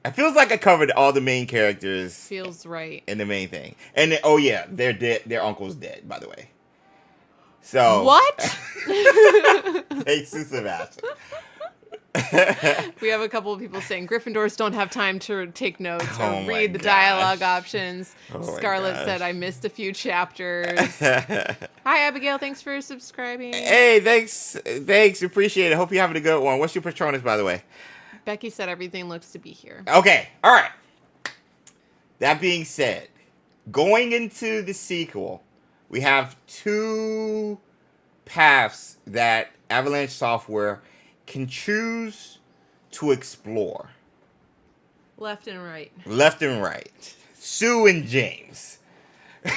like I covered all the main characters. Feels right. And the main thing. And oh yeah, they're dead. Their uncle's dead, by the way. So what? Thanks to Sebastian. We have a couple of people saying Gryffindors don't have time to take notes or read the gosh. dialogue options. Oh Scarlett said, I missed a few chapters. Hi, Abigail. Thanks for subscribing. Hey, thanks. Appreciate it. Hope you're having a good one. What's your Patronus, by the way? Becky said everything looks to be here. Okay. All right. That being said, going into the sequel, we have two paths that Avalanche Software can choose to explore. Left and right. Sue and James. Ooh,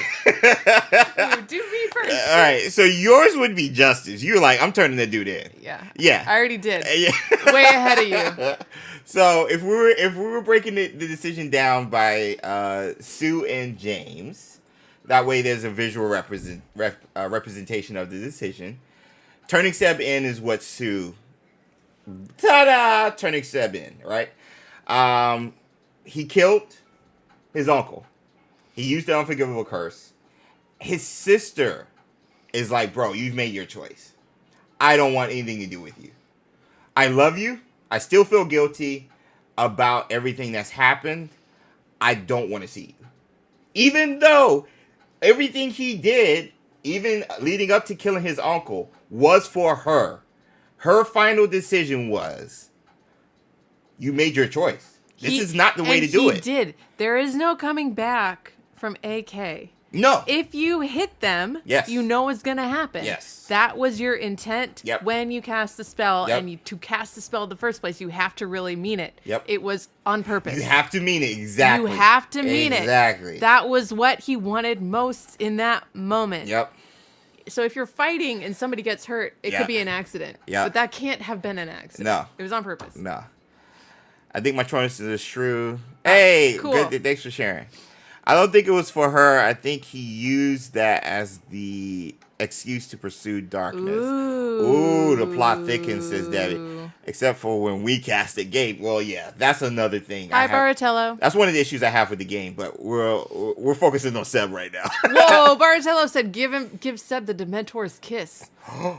do me first. All right, so yours would be Justice. You're like, I'm turning that dude in. Yeah. I already did. Yeah. Way ahead of you. So if we were breaking the decision down by Sue and James, that way there's a visual representation of the decision. Turning Seb in is what Sue. Ta-da! Turning Seb in, right? He killed his uncle. He used the unforgivable curse. His sister is like, bro, you've made your choice. I don't want anything to do with you. I love you. I still feel guilty about everything that's happened. I don't want to see you. Even though everything he did, even leading up to killing his uncle, was for her. Her final decision was, you made your choice. This is not the way to do it. He did. There is no coming back from AK. No. If you hit them, Yes. you know what's going to happen. Yes. That was your intent Yep. when you cast the spell. Yep. And to cast the spell in the first place, you have to really mean it. Yep. It was on purpose. You have to mean it. Exactly. You have to mean it. Exactly. That was what he wanted most in that moment. Yep. So if you're fighting and somebody gets hurt, it Yeah. could be an accident. Yeah. But that can't have been an accident. No. It was on purpose. No. I think my choice is a shrew. Hey, cool. Good. Thanks for sharing. I don't think it was for her. I think he used that as the excuse to pursue darkness. Ooh, the plot thickens, says Debbie. Except for when we cast it, Gabe. Well, yeah, that's another thing. Hi, Baratello. That's one of the issues I have with the game, but we're focusing on Seb right now. Whoa, Baratello said give Seb the Dementor's kiss.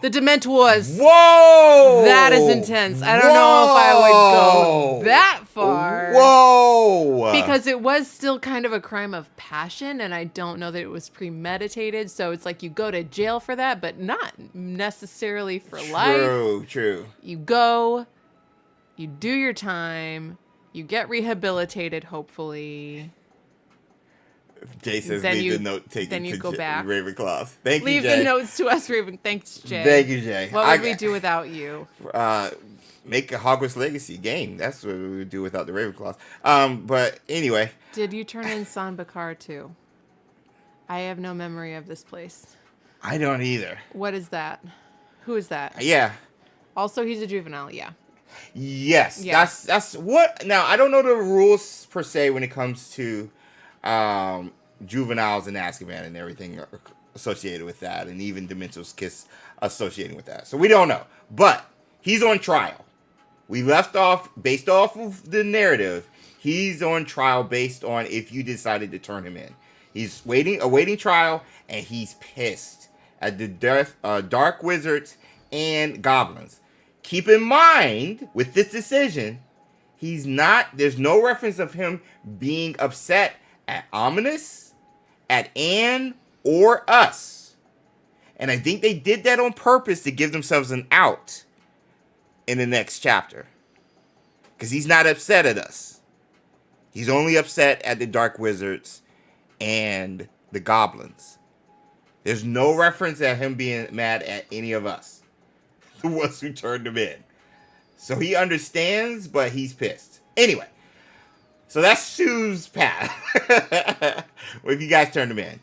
The Dementors. Whoa! That is intense. I don't know if I would go that far. Whoa! Because it was still kind of a crime of passion, and I don't know that it was premeditated. So it's like you go to jail for that, but not necessarily for life. True. You go, you do your time, you get rehabilitated, hopefully. Jay says Then leave you- the note taken then you to go back. Ravenclaw. Thank Leave you, Jay. the notes to us, Raven. Thanks, Jay. Thank you, Jay. What would we do without you? Make a Hogwarts Legacy game. That's what we would do without the Ravenclaws. But anyway. Did you turn in San Bakar too? I have no memory of this place. I don't either. What is that? Who is that? Yeah. Also, he's a juvenile. Yeah. Yes. Yeah. That's what. Now, I don't know the rules per se when it comes to juveniles in Azkaban and everything associated with that, and even Dementor's Kiss associating with that. So we don't know. But he's on trial. We left off, based off of the narrative, he's on trial based on if you decided to turn him in. He's awaiting trial, and he's pissed at the dark wizards and goblins. Keep in mind, with this decision, there's no reference of him being upset at Ominous, at Anne, or us. And I think they did that on purpose to give themselves an out in the next chapter. Because he's not upset at us. He's only upset at the dark wizards and the goblins. There's no reference at him being mad at any of us. The ones who turned him in. So he understands, but he's pissed. Anyway. So that's Sue's path. If you guys turned him in.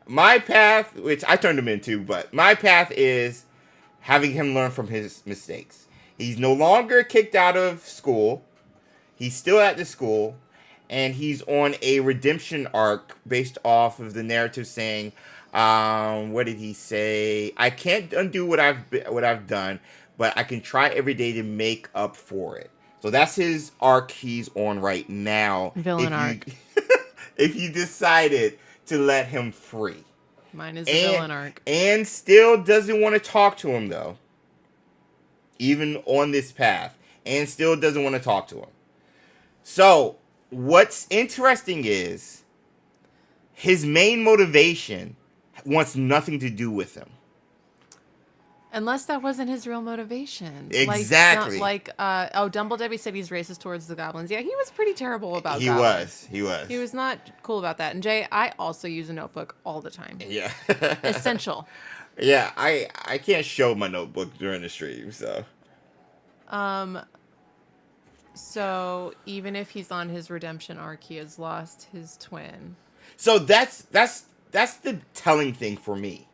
My path, which I turned him into, but my path is having him learn from his mistakes. He's no longer kicked out of school. He's still at the school. And he's on a redemption arc based off of the narrative saying, what did he say? I can't undo what I've done, but I can try every day to make up for it. So that's his arc he's on right now. Villain arc. If you decided to let him free. Mine is the villain arc. And still doesn't want to talk to him, though. Even on this path. And still doesn't want to talk to him. So, what's interesting is his main motivation wants nothing to do with him. Unless that wasn't his real motivation. Exactly. Dumbledore said he's racist towards the goblins. Yeah, he was pretty terrible about goblins. He was. He was not cool about that. And Jay, I also use a notebook all the time. Yeah. Essential. Yeah, I can't show my notebook during the stream, so. So even if he's on his redemption arc, he has lost his twin. So that's the telling thing for me.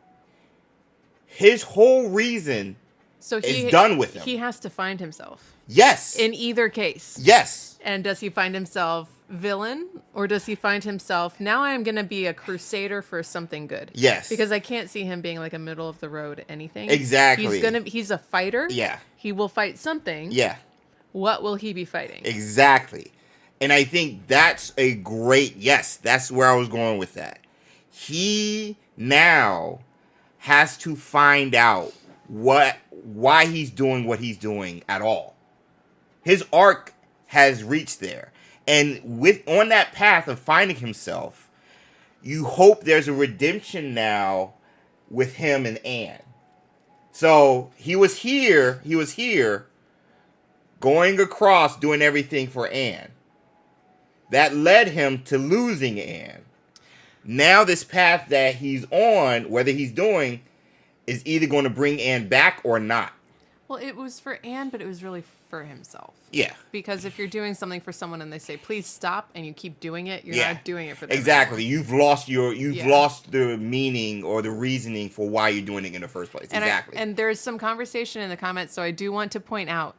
His whole reason is done with him. He has to find himself. Yes. In either case. Yes. And does he find himself villain, or does he find himself, now I am going to be a crusader for something good? Yes. Because I can't see him being like a middle of the road anything. Exactly. He's a fighter. Yeah. He will fight something. Yeah. What will he be fighting? Exactly. And I think that's a great, yes, that's where I was going with that. He now has to find out why he's doing what he's doing at all. His arc has reached there. And on that path of finding himself, you hope there's a redemption now with him and Anne. So he was here going across, doing everything for Anne. That led him to losing Anne. Now this path that he's on, whether he's doing, is either going to bring Anne back or not. Well, it was for Anne, but it was really for himself. Yeah. Because if you're doing something for someone and they say, please stop, and you keep doing it, you're Yeah. not doing it for them. Exactly. Anymore. You've lost the meaning or the reasoning for why you're doing it in the first place. And exactly. And there's some conversation in the comments, so I do want to point out,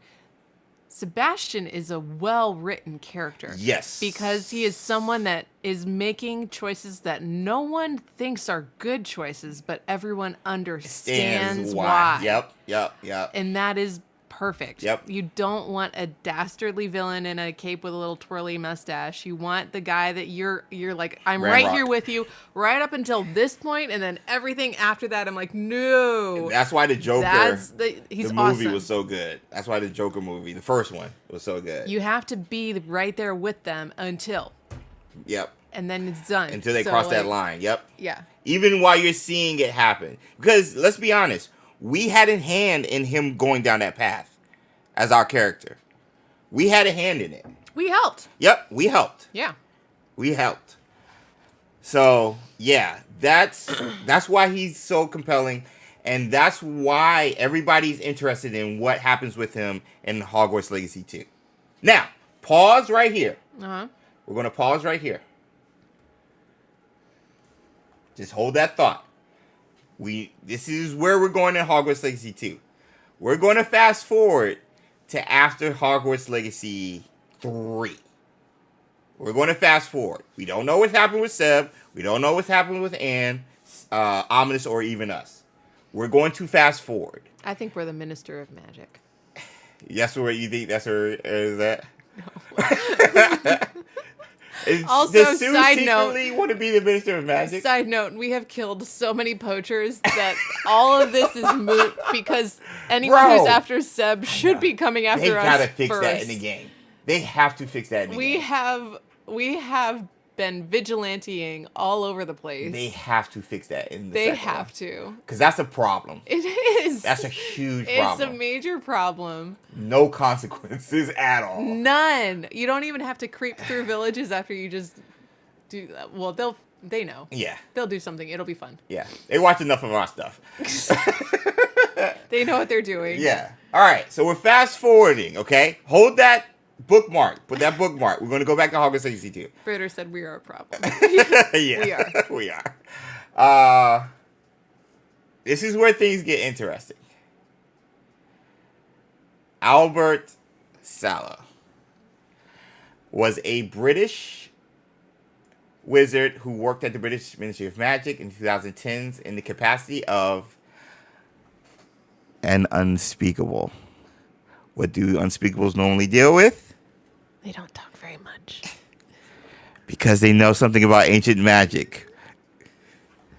Sebastian is a well-written character. Yes. Because he is someone that is making choices that no one thinks are good choices, but everyone understands why. Yep. And that is perfect. Yep. You don't want a dastardly villain in a cape with a little twirly mustache. You want the guy that you're like, I'm right Ramrock. here with you, right up until this point, and then everything after that, I'm like, no. And that's why the Joker, he's the movie awesome. was so good. That's why the Joker movie, the first one, was so good. You have to be right there with them until. Yep. And then it's done. Until they cross that line. Yep. Yeah. Even while you're seeing it happen. Because, let's be honest, we had a hand in him going down that path as our character. We had a hand in it. We helped. Yep, we helped. Yeah. We helped. So, yeah, that's why he's so compelling. And that's why everybody's interested in what happens with him in Hogwarts Legacy 2. Now, pause right here. Uh-huh. We're going to pause right here. Just hold that thought. This is where we're going in Hogwarts Legacy 2. We're going to fast forward to after Hogwarts Legacy 3. We're going to fast forward. We don't know what's happened with Seb. We don't know what's happened with Anne, Ominous, or even us. We're going to fast forward. I think we're the Minister of Magic. That's where you think that's where is that? No. Also, does Sue side note, secretly want to be the Minister of Magic? Side note, we have killed so many poachers that all of this is moot because anyone who's after Seb should be coming after us. They gotta fix first. that in the game. They have to fix that in the game. We have been vigilanteing all over the place. They have to fix that in the They second have one. to. Because that's a problem. It is. That's a huge problem. It's a major problem. No consequences at all. None. You don't even have to creep through villages after you just do that. Well, they know. Yeah. They'll do something. It'll be fun. Yeah. They watch enough of our stuff. They know what they're doing. Yeah. All right. So we're fast forwarding, okay? Hold that bookmark. Put that bookmark. We're going to go back to Hogwarts Legacy 2. Fritter said we are a problem. Yeah. We are. This is where things get interesting. Albert Sallow was a British wizard who worked at the British Ministry of Magic in the 2010s in the capacity of an unspeakable. What do unspeakables normally deal with? They don't talk very much. Because they know something about ancient magic.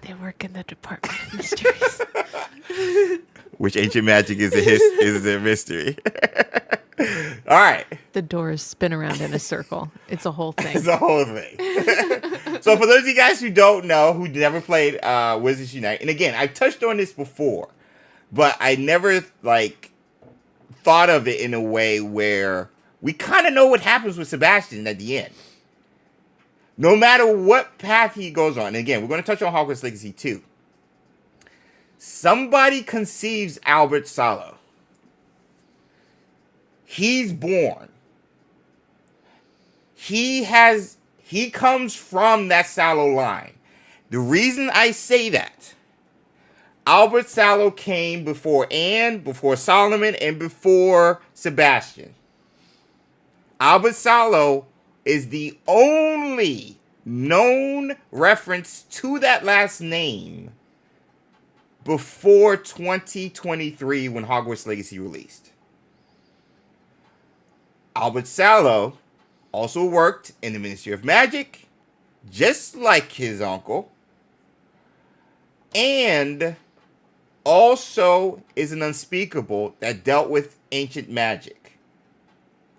They work in the Department of Mysteries. Which ancient magic is a mystery. All right. The doors spin around in a circle. It's a whole thing. It's a whole thing. So for those of you guys who don't know, who never played Wizards Unite, and again, I touched on this before, but I never thought of it in a way where we kind of know what happens with Sebastian at the end. No matter what path he goes on, and again, we're going to touch on Hogwarts Legacy 2. Somebody conceives Albert Sallow. He's born. He comes from that Sallow line. The reason I say that, Albert Sallow came before Anne, before Solomon, and before Sebastian. Albert Sallow is the only known reference to that last name before 2023 when Hogwarts Legacy released. Albert Sallow also worked in the Ministry of Magic, just like his uncle, and also is an unspeakable that dealt with ancient magic.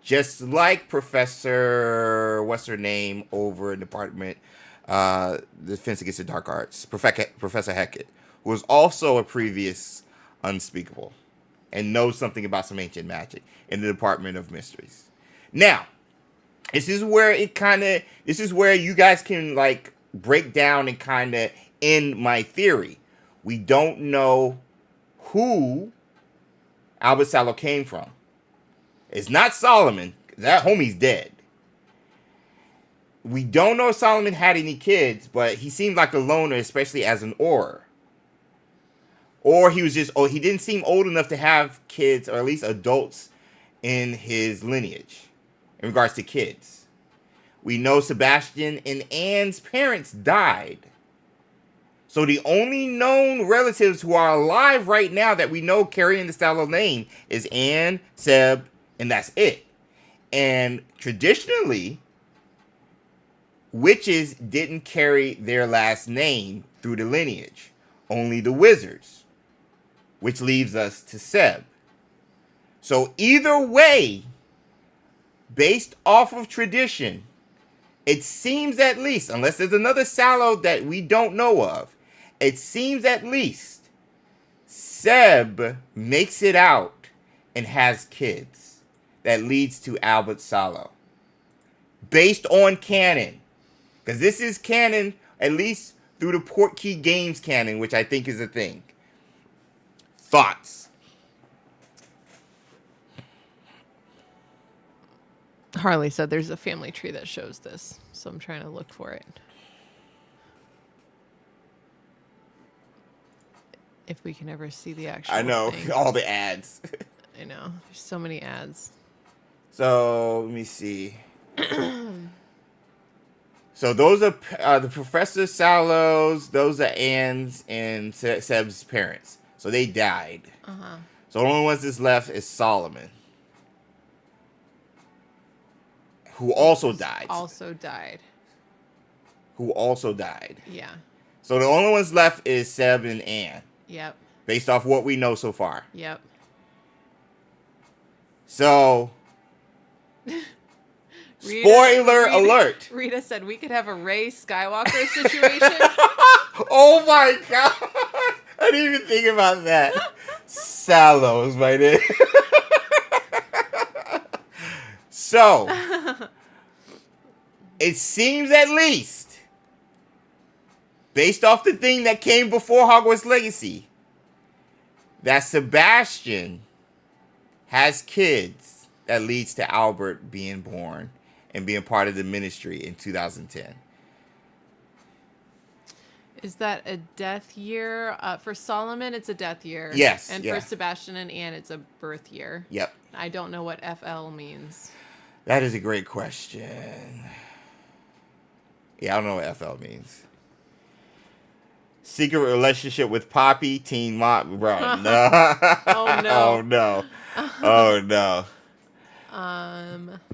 Just like Professor, what's her name, over in the Department, Defense Against the Dark Arts, Professor Hecat, who was also a previous unspeakable and knows something about some ancient magic in the Department of Mysteries. Now, this is where you guys can break down and kind of end my theory. We don't know who Albert Sallow came from. It's not Solomon. That homie's dead. We don't know if Solomon had any kids, but he seemed like a loner, especially as an Auror. Or he was just, he didn't seem old enough to have kids, or at least adults in his lineage in regards to kids. We know Sebastian and Anne's parents died. So the only known relatives who are alive right now that we know carrying the Sallow name is Anne, Seb, and that's it. And traditionally, witches didn't carry their last name through the lineage. Only the wizards. Which leaves us to Seb. So either way, based off of tradition, it seems at least, unless there's another Sallow that we don't know of, it seems at least Seb makes it out and has kids. That leads to Albert Sallow. Based on canon. Because this is canon, at least through the Portkey Games canon, which I think is a thing. Thoughts? Harley said there's a family tree that shows this, so I'm trying to look for it. If we can ever see the actual I know, thing. all the ads. I know, there's so many ads. So, let me see. So, those are the Professor Sallows, those are Anne's and Seb's parents. So, they died. Uh-huh. So, the only ones that's left is Solomon. Who also died. Who also died. Yeah. So, the only ones left is Seb and Anne. Yep. Based off what we know so far. Yep. So, spoiler alert. Rita said we could have a Rey Skywalker situation. Oh my god. I didn't even think about that. Sallows, my name. So, it seems at least, based off the thing that came before Hogwarts Legacy, that Sebastian has kids that leads to Albert being born and being part of the ministry in 2010. Is that a death year? For Solomon, it's a death year. Yes. And for Sebastian and Anne, it's a birth year. Yep. I don't know what FL means. That is a great question. Yeah, I don't know what FL means. Secret relationship with Poppy, Teen Mom, bro. No. Oh no. Oh no.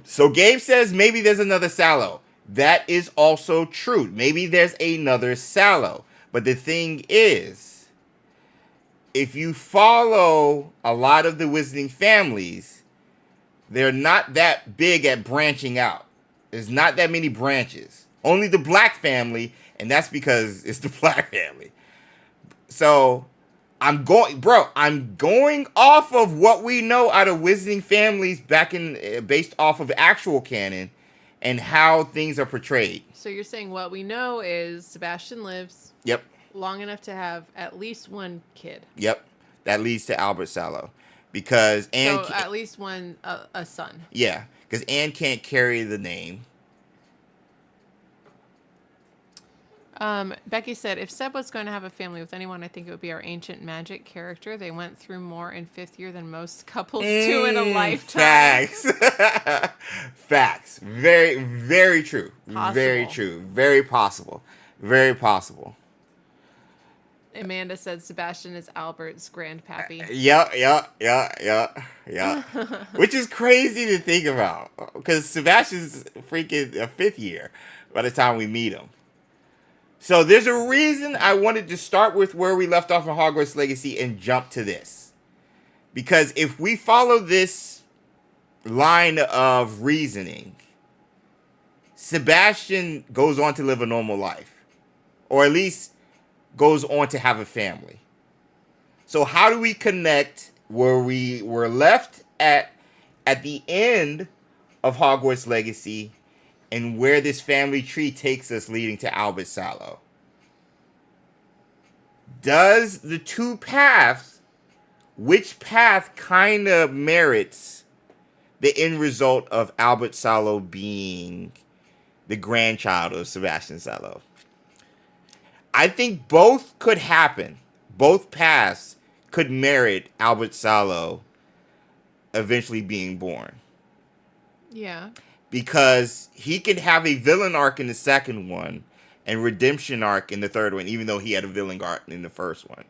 So Gabe says maybe there's another Sallow. That is also true. Maybe there's another Sallow. But the thing is, if you follow a lot of the Wizarding families, they're not that big at branching out. There's not that many branches. Only the Black family, and that's because it's the Black family. So I'm going off of what we know out of Wizarding families back in based off of actual canon and how things are portrayed. So you're saying what we know is Sebastian lives. Yep. Long enough to have at least one kid. Yep. That leads to Albert Sallow. Because Anne... So at least one, a son. Yeah. Because Anne can't carry the name. Becky said, if Seb was going to have a family with anyone, I think it would be our ancient magic character. They went through more in 5th year than most couples do in a lifetime. Facts. Facts. Very, very true. Possible. Very true. Very possible. Very possible. Amanda said Sebastian is Albert's grandpappy. Yeah. Which is crazy to think about. Because Sebastian's freaking a 5th year by the time we meet him. So there's a reason I wanted to start with where we left off in Hogwarts Legacy and jump to this. Because if we follow this line of reasoning, Sebastian goes on to live a normal life. Or at least goes on to have a family. So how do we connect where we were left at the end of Hogwarts Legacy and where this family tree takes us leading to Albert Sallow. Does the two paths, which path kind of merits the end result of Albert Sallow being the grandchild of Sebastian Sallow? I think both could happen. Both paths could merit Albert Sallow eventually being born. Yeah. Because he could have a villain arc in the second one and redemption arc in the third one, even though he had a villain arc in the first one.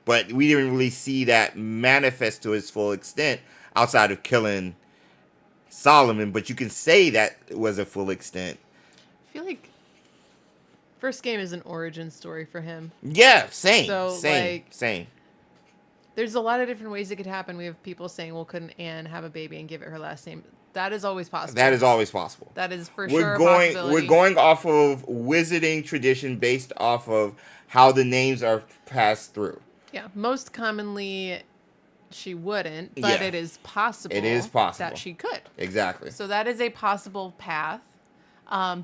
But we didn't really see that manifest to its full extent outside of killing Solomon. But you can say that was a full extent. I feel like first game is an origin story for him. Yeah, same. So, Same. There's a lot of different ways it could happen. We have people saying, well, couldn't Anne have a baby and give it her last name? That is always possible. That is always possible. That is for sure a possibility. We're going off of wizarding tradition based off of how the names are passed through. Yeah, most commonly she wouldn't, but Yeah. it is possible. It is possible that she could. Exactly. So that is a possible path.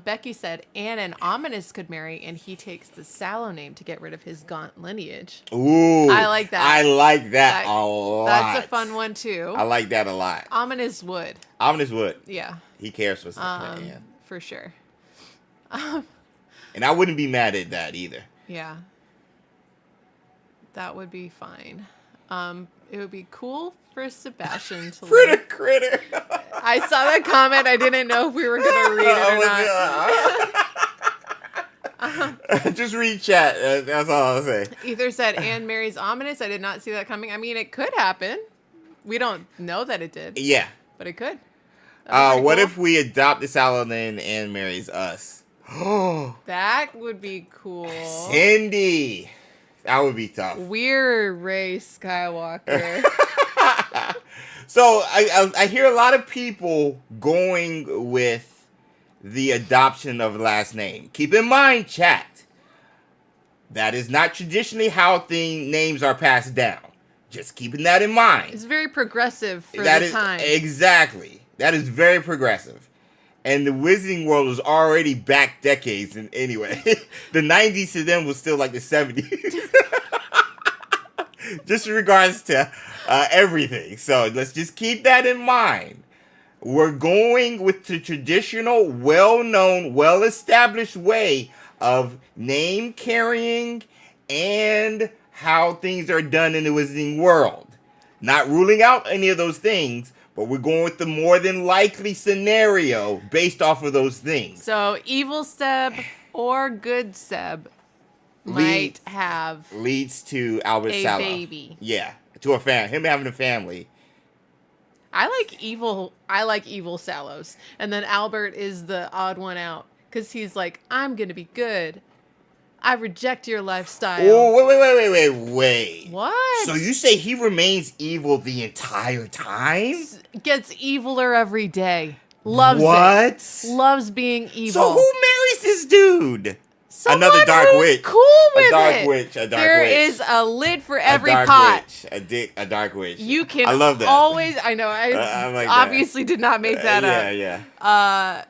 Becky said Anne and Ominous could marry, and he takes the Sallow name to get rid of his gaunt lineage. Ooh, I like that. I like that a lot. That's a fun one too. I like that a lot. Ominous would. Ominous would. Yeah. He cares for something. Yeah. For sure. And I wouldn't be mad at that either. Yeah. That would be fine. It would be cool for Sebastian to Critter. I saw that comment. I didn't know if we were going to read it or not. Just read chat. That's all I'll say. Ether said Anne marries Ominous. I did not see that coming. I mean, it could happen. We don't know that it did. Yeah. But it could. What cool. if we adopt the Sallow name and marries us? That would be cool. Cindy. That would be tough. We're Rey Skywalker. So I hear a lot of people going with the adoption of last name. Keep in mind, chat, that is not traditionally how names are passed down. Just keeping that in mind. It's very progressive for the time. Exactly. That is very progressive. And the wizarding world was already back decades anyway. The 90s to them was still like the 70s. Just in regards to everything. So let's just keep that in mind. We're going with the traditional, well-known, well-established way of name carrying and how things are done in the wizarding world. Not ruling out any of those things, but we're going with the more than likely scenario based off of those things. So evil Seb or good Seb might have leads to Albert Sallow. Baby. Yeah, to a him having a family. I like evil Sallows. And then Albert is the odd one out because he's like, I'm going to be good. I reject your lifestyle. Oh, wait. What? So you say he remains evil the entire time? Gets eviler every day. Loves it. Loves being evil. So who marries this dude? Someone Another dark who's witch. Cool with a dark it. witch. A dark there witch. There is a lid for every a dark pot. Witch. A dark witch. You can I love that. always. I know. I like obviously did not make that up. Yeah.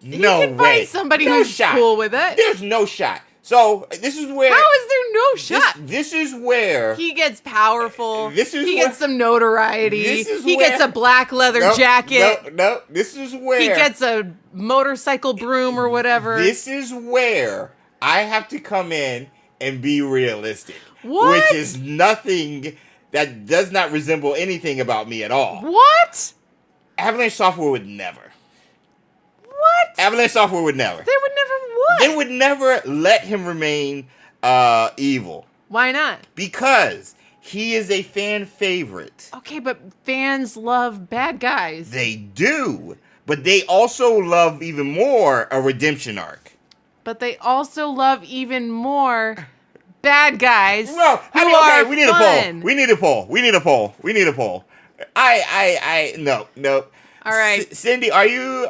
You can find somebody who's cool with it. There's no shot. So this is where. How is there no shot? This is where he gets powerful. He gets some notoriety. He gets a black leather jacket. No. This is where he gets a motorcycle broom or whatever. This is where I have to come in and be realistic. What? Which is nothing that does not resemble anything about me at all. What? Avalanche Software would never. What? Avalanche Software would never. They would never what? They would never let him remain evil. Why not? Because he is a fan favorite. Okay, but fans love bad guys. They do. But they also love even more a redemption arc. But they also love even more bad guys. No, we need fun. We need a poll. No. All right. Cindy, are you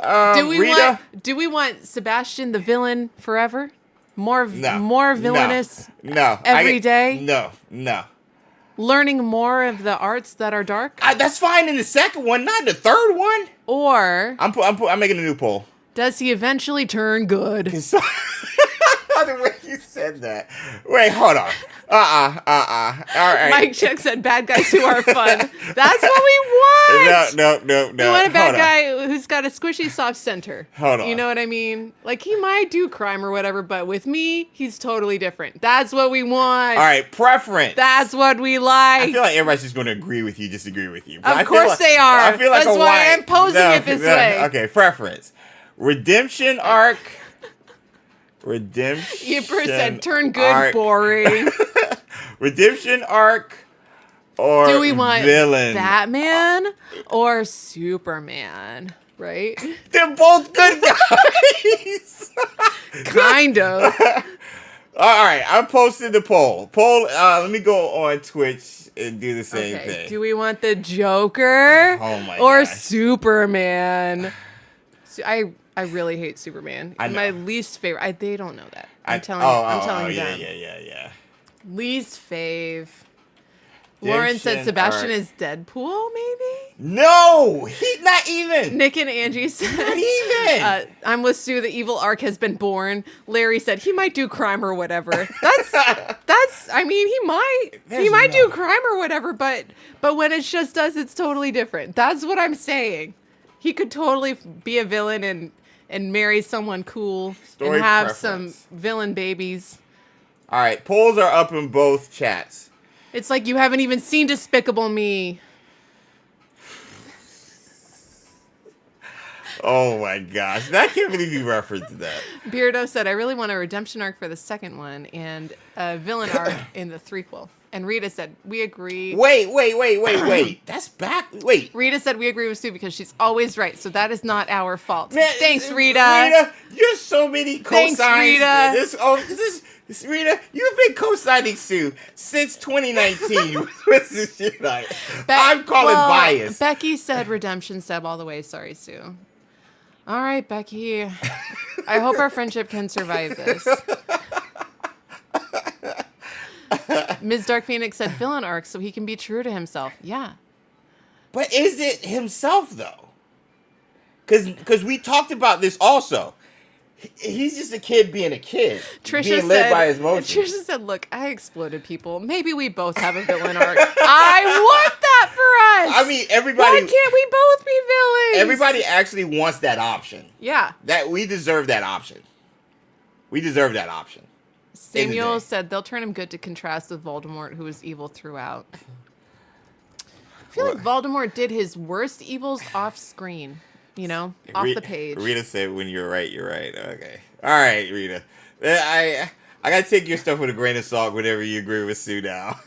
Rita? Do we want Sebastian the villain forever? More villainous every day? No. Learning more of the arts that are dark? That's fine in the second one, not in the third one. Or I'm making a new poll. Does he eventually turn good? So, the way you said that. Wait, hold on. All right. Mike Check said bad guys who are fun. That's what we want. No. We want a bad Hold on. guy who's got a squishy soft center. Hold on. You know what I mean? Like, he might do crime or whatever, but with me, he's totally different. That's what we want. All right, preference. That's what we like. I feel like everybody's just going to agree with you, disagree with you. But Of course they are. I feel like That's a why I'm posing it this way. Okay, preference. Redemption arc. Redemption. You said turn good, arc. boring. Redemption arc or Do we want villain? Batman or Superman? Right? They're both good guys. Kind of. All right, I posted the poll. Let me go on Twitch and do the same thing. Do we want the Joker Oh my or gosh. Superman? I really hate Superman. I know. My least favorite. They don't know that. I'm telling them. Yeah. Least fave. Lauren said Redemption Sebastian arc. is Deadpool, maybe? No, he not even. Nick and Angie said, Not even. I'm with Sue, the evil arc has been born. Larry said he might do crime or whatever. I mean, he might do crime or whatever, but when it's just us, it's totally different. That's what I'm saying. He could totally be a villain and marry someone cool Story and have preference. some villain babies. All right, polls are up in both chats. It's like you haven't even seen Despicable Me. Oh my gosh, I can't believe you referenced that. Beardo said, I really want a redemption arc for the second one and a villain arc in the threequel. And Rita said, we agree. Wait. That's back. Wait. Rita said, we agree with Sue because she's always right. So that is not our fault. Man, Thanks, Rita. Rita, you're so many cosigns. Thanks, Rita. Rita, you've been co-signing Sue since 2019. What's this shit like? I'm calling bias. Becky said redemption, Seb, all the way. Sorry, Sue. All right, Becky. I hope our friendship can survive this. Ms. Dark Phoenix said villain arc so he can be true to himself. Yeah. But is it himself, though? Because we talked about this also. He's just a kid being a kid. Being led by his emotions. Trisha said, look, I exploded people. Maybe we both have a villain arc. I want that for us. I mean, everybody... Why can't we both be villains? Everybody actually wants that option. Yeah. That we deserve that option. We deserve that option. Samuel said they'll turn him good to contrast with Voldemort, who was evil throughout. I feel like Voldemort did his worst evils off screen. You know, off the page. Rita said, when you're right, you're right. Okay. All right, Rita. I got to take your stuff with a grain of salt whenever you agree with Sue now.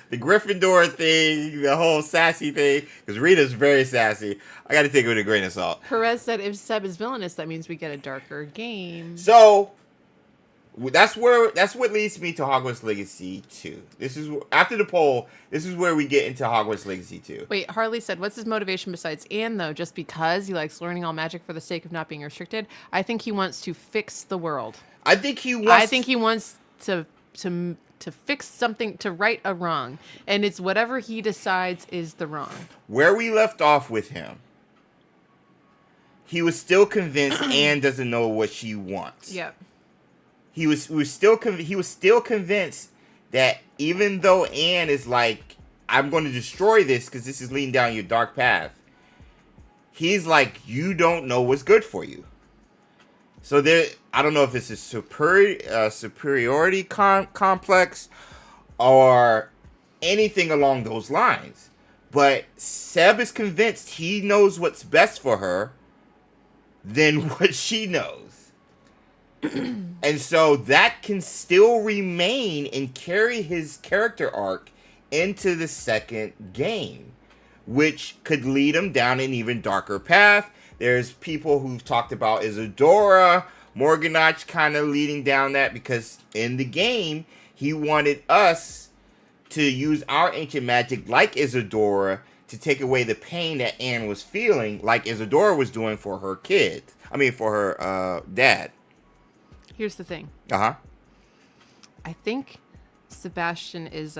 The Gryffindor thing, the whole sassy thing, because Rita's very sassy. I got to take it with a grain of salt. Perez said, if Seb is villainous, that means we get a darker game. So, that's what leads me to Hogwarts Legacy 2. This is after the poll. This is where we get into Hogwarts Legacy 2. Wait, Harley said, what's his motivation besides Anne, though? Just because he likes learning all magic for the sake of not being restricted? I think he wants to fix the world. I think he wants to fix something, to right a wrong. And it's whatever he decides is the wrong. Where we left off with him, he was still convinced Anne doesn't know what she wants. Yep. He was still convinced that even though Anne is like, I'm going to destroy this because this is leading down your dark path, he's like, you don't know what's good for you. So I don't know if it's a superiority complex or anything along those lines. But Seb is convinced he knows what's best for her than what she knows. And so that can still remain and carry his character arc into the second game, which could lead him down an even darker path. There's people who've talked about Isadora, Morganach kind of leading down that, because in the game, he wanted us to use our ancient magic like Isadora to take away the pain that Anne was feeling, like Isadora was doing for her for her dad. Here's the thing. Uh-huh. I think Sebastian is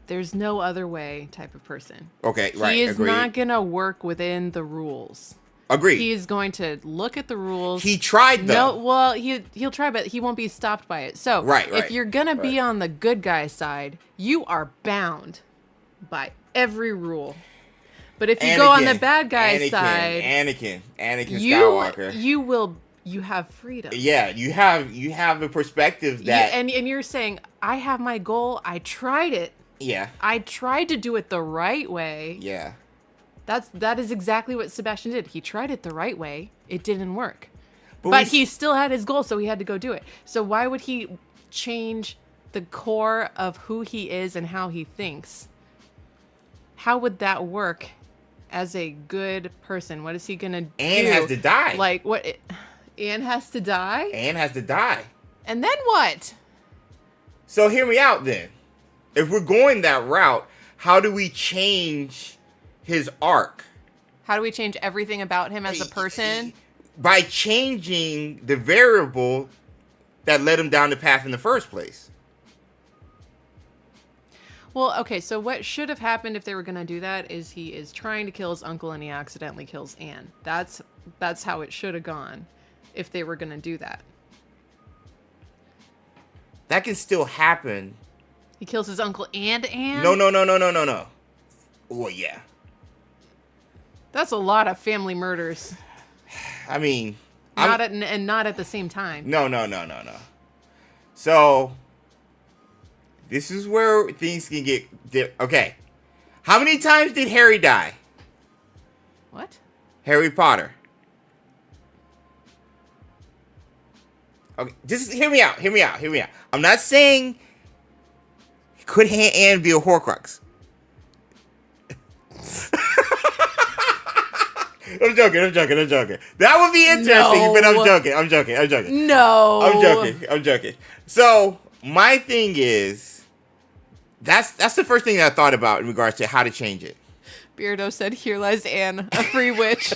there's no other way type of person. Okay, right. He is agreed. not going to work within the rules. Agreed. He's going to look at the rules. He tried, though. No, well, he'll try, but he won't be stopped by it. So, right. if you're going to be on the good guy side, you are bound by every rule. But if you go on the bad guy side, Anakin Skywalker, you have freedom. Yeah, you have a perspective that, and you're saying, I have my goal. I tried it. Yeah. I tried to do it the right way. Yeah. That is exactly what Sebastian did. He tried it the right way. It didn't work. But he still had his goal, so he had to go do it. So why would he change the core of who he is and how he thinks? How would that work as a good person? What is he going to do? Anne has to die. Like, what? Anne has to die? Anne has to die. And then what? So hear me out then. If we're going that route, how do we change his arc? How do we change everything about him as a person? By changing the variable that led him down the path in the first place. Well, okay, so what should have happened if they were going to do that is he is trying to kill his uncle and he accidentally kills Anne. That's how it should have gone if they were going to do that. That can still happen. He kills his uncle and Anne? No. Well, yeah. That's a lot of family murders. I mean... not at the same time. No. So... This is where things can get... Okay. How many times did Harry die? What? Harry Potter. Okay, just hear me out. I'm not saying... Could Anne be a Horcrux? I'm joking. That would be interesting, but I'm joking. No. I'm joking. So, my thing is, that's the first thing that I thought about in regards to how to change it. Beardo said, "Here lies Anne, a free witch."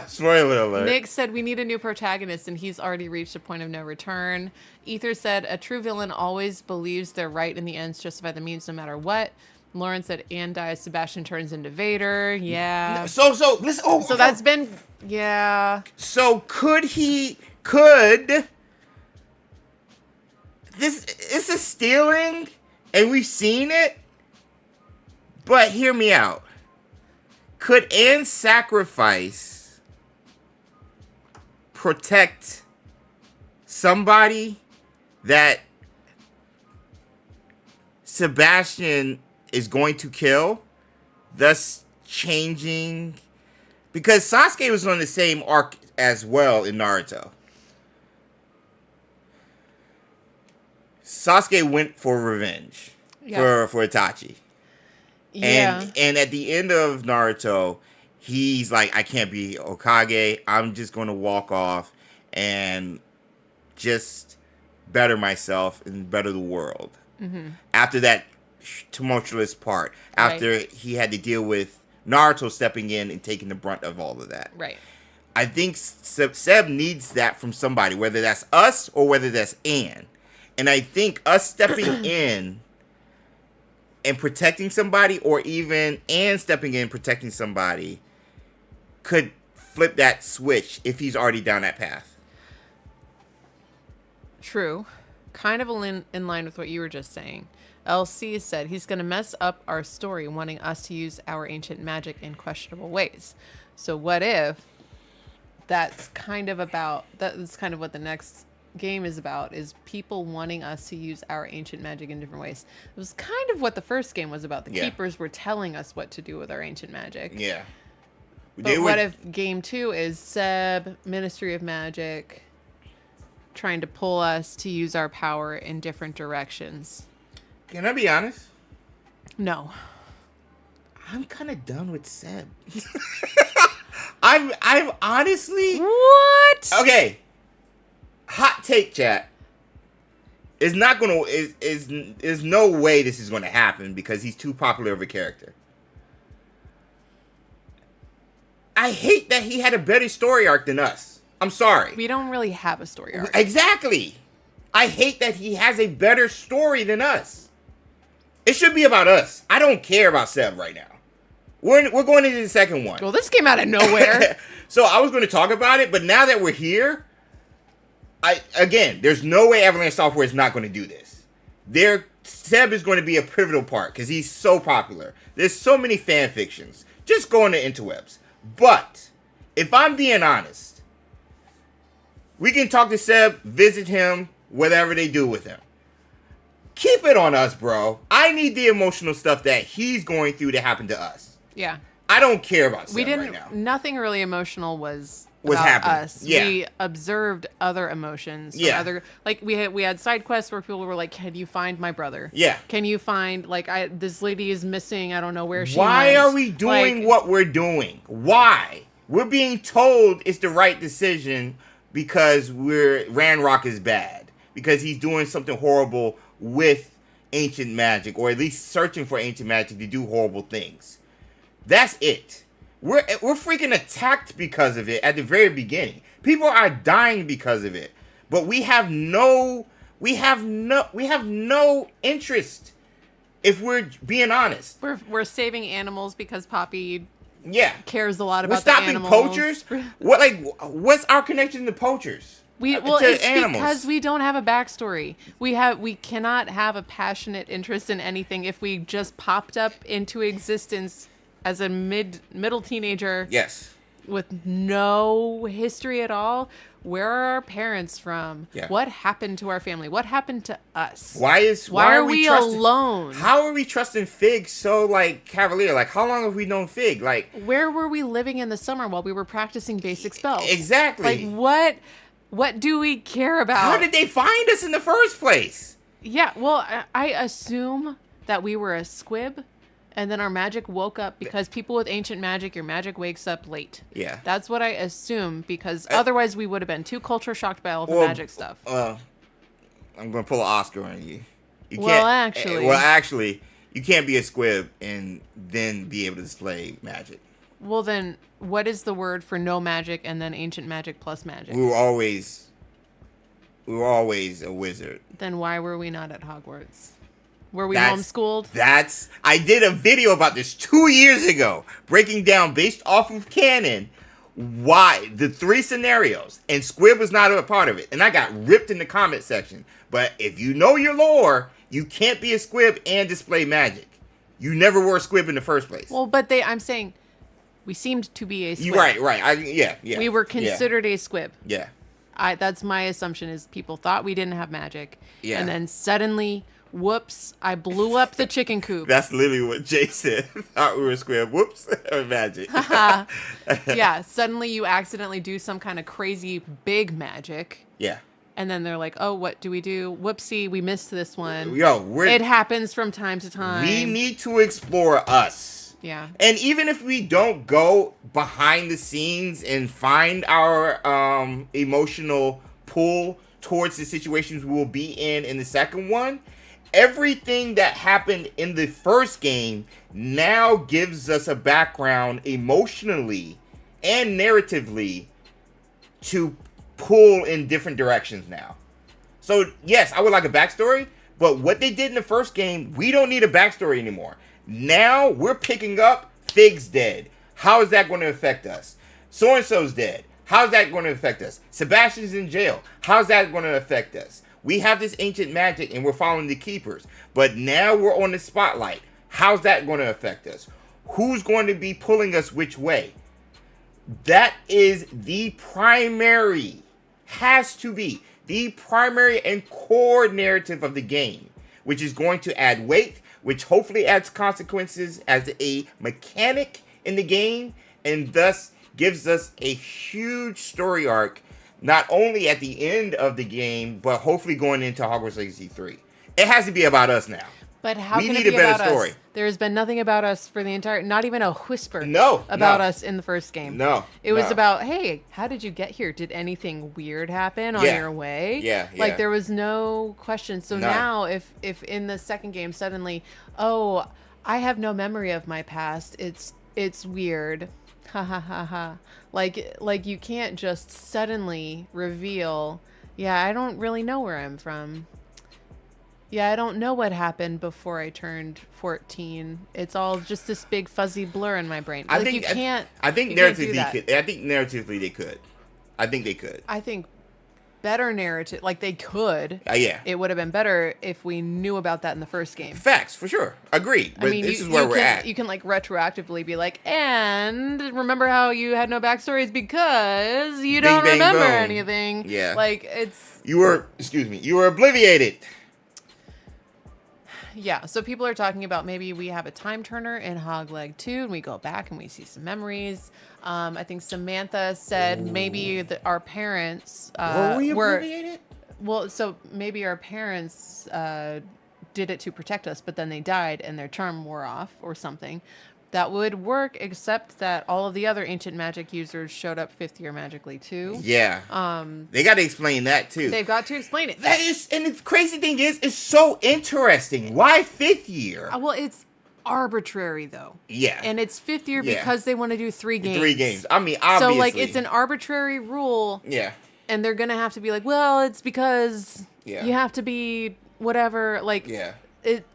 Spoiler alert. Nick said, "We need a new protagonist, and he's already reached a point of no return." Ether said, "A true villain always believes they're right in the ends, justify the means no matter what." Lauren said, "Anne dies, Sebastian turns into Vader." Yeah. So listen. So that's been, yeah. So could this is stealing, and we've seen it. But hear me out. Could Anne sacrifice, protect somebody that Sebastian is going to kill, thus changing? Because Sasuke was on the same arc as well in Naruto. Sasuke went for revenge for Itachi. Yeah. And at the end of Naruto, he's like, I can't be Hokage. I'm just going to walk off and just better myself and better the world. Mm-hmm. After that tumultuous part, after he had to deal with Naruto stepping in and taking the brunt of all of that. Right. I think Seb needs that from somebody, whether that's us or whether that's Anne. And I think us stepping in and protecting somebody, or even Anne stepping in and protecting somebody, could flip that switch if he's already down that path. True. Kind of in line with what you were just saying. LC said he's going to mess up our story, wanting us to use our ancient magic in questionable ways. So what if that's kind of what the next game is about, is people wanting us to use our ancient magic in different ways. It was kind of what the first game was about. The keepers were telling us what to do with our ancient magic. Yeah. But what if game 2 is Seb, Ministry of Magic, trying to pull us to use our power in different directions? Can I be honest? No. I'm kind of done with Seb. I'm honestly... What? Okay. Hot take, chat. Is not gonna is no way this is gonna happen because he's too popular of a character. I hate that he had a better story arc than us. I'm sorry. We don't really have a story arc. Exactly. I hate that he has a better story than us. It should be about us. I don't care about Seb right now. We're going into the second one. Well, this came out of nowhere. So I was going to talk about it, but now that we're here, there's no way Avalanche Software is not going to do this. Seb is going to be a pivotal part because he's so popular. There's so many fan fictions. Just go on the interwebs. But if I'm being honest, we can talk to Seb, visit him, whatever they do with him. Keep it on us, bro. I need the emotional stuff that he's going through to happen to us. Yeah. I don't care about Seb right now. Nothing really emotional was about happening. Us. Yeah. We observed other emotions. From we had side quests where people were like, "Can you find my brother? Yeah. Can you find this lady is missing? I don't know where she Why went." are we doing what we're doing? Why? We're being told it's the right decision because Ranrock is bad. Because he's doing something horrible with ancient magic, or at least searching for ancient magic to do horrible things. That's it. We're freaking attacked because of it at the very beginning. People are dying because of it. But we have no interest, if we're being honest. We're saving animals because Poppy cares a lot we're about the animals. We're stopping poachers? What's our connection to poachers? It's animals? Because we don't have a backstory. We cannot have a passionate interest in anything if we just popped up into existence as a middle teenager. Yes. With no history at all. Where are our parents from? Yeah. What happened to our family? What happened to us? Why are we alone? How are we trusting Fig so cavalier? How long have we known Fig? Where were we living in the summer while we were practicing basic spells? Exactly. What do we care about? How did they find us in the first place? Yeah, well, I assume that we were a squib, and then our magic woke up because people with ancient magic, your magic wakes up late. Yeah. That's what I assume, because otherwise we would have been too culture shocked by all the magic stuff. I'm going to pull an Oscar on you. Actually, you can't be a squib and then be able to display magic. Well, then, what is the word for no magic and then ancient magic plus magic? We were always a wizard. Then why were we not at Hogwarts? Were we homeschooled? I did a video about this 2 years ago, breaking down based off of canon why the 3 scenarios, and Squib was not a part of it, and I got ripped in the comment section. But if you know your lore, you can't be a Squib and display magic. You never were a Squib in the first place. Well, but I'm saying we seemed to be a squib. Right. We were considered a squib. Yeah. That's my assumption, is people thought we didn't have magic. Yeah. And then suddenly, whoops, I blew up the chicken coop. That's literally what Jay said. Thought we were a squib. Whoops. Magic. Yeah. Suddenly you accidentally do some kind of crazy big magic. Yeah. And then they're like, oh, what do we do? Whoopsie, we missed this one. It happens from time to time. We need to explore us. Yeah. And even if we don't go behind the scenes and find our emotional pull towards the situations we will be in the second one, everything that happened in the first game now gives us a background emotionally and narratively to pull in different directions now. So, yes, I would like a backstory, but what they did in the first game, we don't need a backstory anymore. Now we're picking up Fig's dead. How is that going to affect us? So-and-so's dead. How's that going to affect us? Sebastian's in jail. How's that going to affect us? We have this ancient magic and we're following the keepers. But now we're on the spotlight. How's that going to affect us? Who's going to be pulling us which way? That is the primary, has to be the primary and core narrative of the game, which is going to add weight, which hopefully adds consequences as a mechanic in the game, and thus gives us a huge story arc, not only at the end of the game, but hopefully going into Hogwarts Legacy 3. It has to be about us now. But how can it be about us? There has been nothing about us for the entire, not even a whisper about us in the first game. No. It was about, hey, how did you get here? Did anything weird happen on your way? Yeah. There was no question. So now if in the second game suddenly, oh, I have no memory of my past, it's weird. Ha ha ha ha. Like you can't just suddenly reveal, yeah, I don't really know where I'm from. Yeah, I don't know what happened before I turned 14. It's all just this big fuzzy blur in my brain. I Like, think you can't. I think you can't do narratively that. could. I think narratively they could. I think they could. I think better narrative, like they could. Yeah. It would have been better if we knew about that in the first game. Facts for sure. Agreed. But I mean, this is where we're at. You can like retroactively be like, and remember how you had no backstories because you don't bang, remember boom. anything. Yeah. Like it's. You were obliviated. Yeah, so people are talking about maybe we have a time turner in Hogleg 2 and we go back and we see some memories. I think Samantha said maybe that our parents Were we obliviated? Well, so maybe our parents did it to protect us, but then they died and their charm wore off or something. That would work, except that all of the other ancient magic users showed up 5th year magically too. Yeah. They got to explain that too. They've got to explain it. That is, and the crazy thing is, it's so interesting. Why 5th year? Well, it's arbitrary though. Yeah. And it's 5th year Yeah. because they want to do 3 games. 3 games. I mean, obviously. So like it's an arbitrary rule. Yeah. And they're gonna have to be like, well, it's because Yeah. you have to be whatever. Like, Yeah.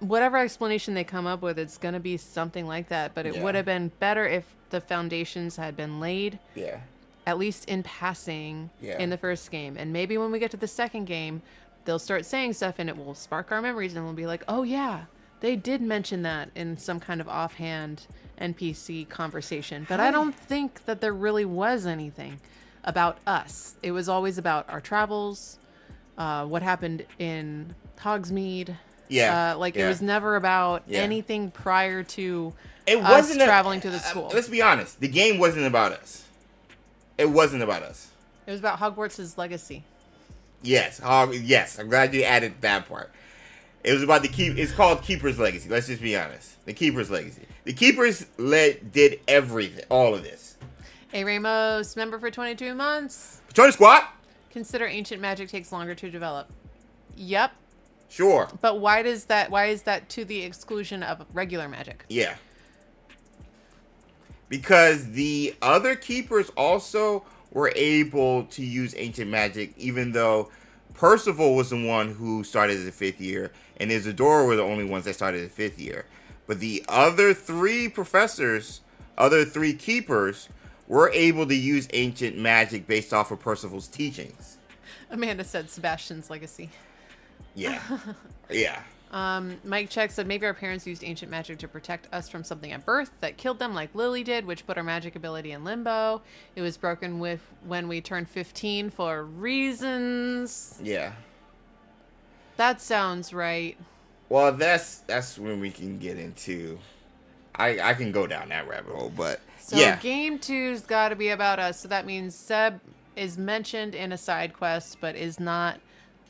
whatever explanation they come up with, it's gonna be something like that. But it Yeah. would have been better if the foundations had been laid, Yeah. at least in passing, Yeah. in the first game. And maybe when we get to the second game, they'll start saying stuff, and it will spark our memories, and we'll be like, oh yeah, they did mention that in some kind of offhand NPC conversation. But I don't think that there really was anything about us. It was always about our travels, what happened in Hogsmeade. Yeah. Like Yeah. it was never about Yeah. anything prior to It us wasn't traveling to the school. Let's be honest. The game wasn't about us. It wasn't about us. It was about Hogwarts' legacy. Yes. Yes. I'm glad you added that part. It was about It's called Keeper's Legacy. Let's just be honest. The Keeper's Legacy. The Keepers did everything. All of this. A Ramos, member for 22 months. Join the squad. Consider ancient magic takes longer to develop. Yep. Sure. But why is that to the exclusion of regular magic? Yeah. Because the other keepers also were able to use ancient magic, even though Percival was the one who started as a 5th year, and Isadora were the only ones that started as a 5th year. But the other 3 professors, other 3 keepers, were able to use ancient magic based off of Percival's teachings. Amanda said Sebastian's legacy. Yeah. Yeah. Mike Check said maybe our parents used ancient magic to protect us from something at birth that killed them like Lily did, which put our magic ability in limbo. It was broken when we turned 15 for reasons. Yeah. That sounds right. Well, that's when we can get into... I can go down that rabbit hole, but So yeah. game 2's got to be about us. So that means Seb is mentioned in a side quest, but is not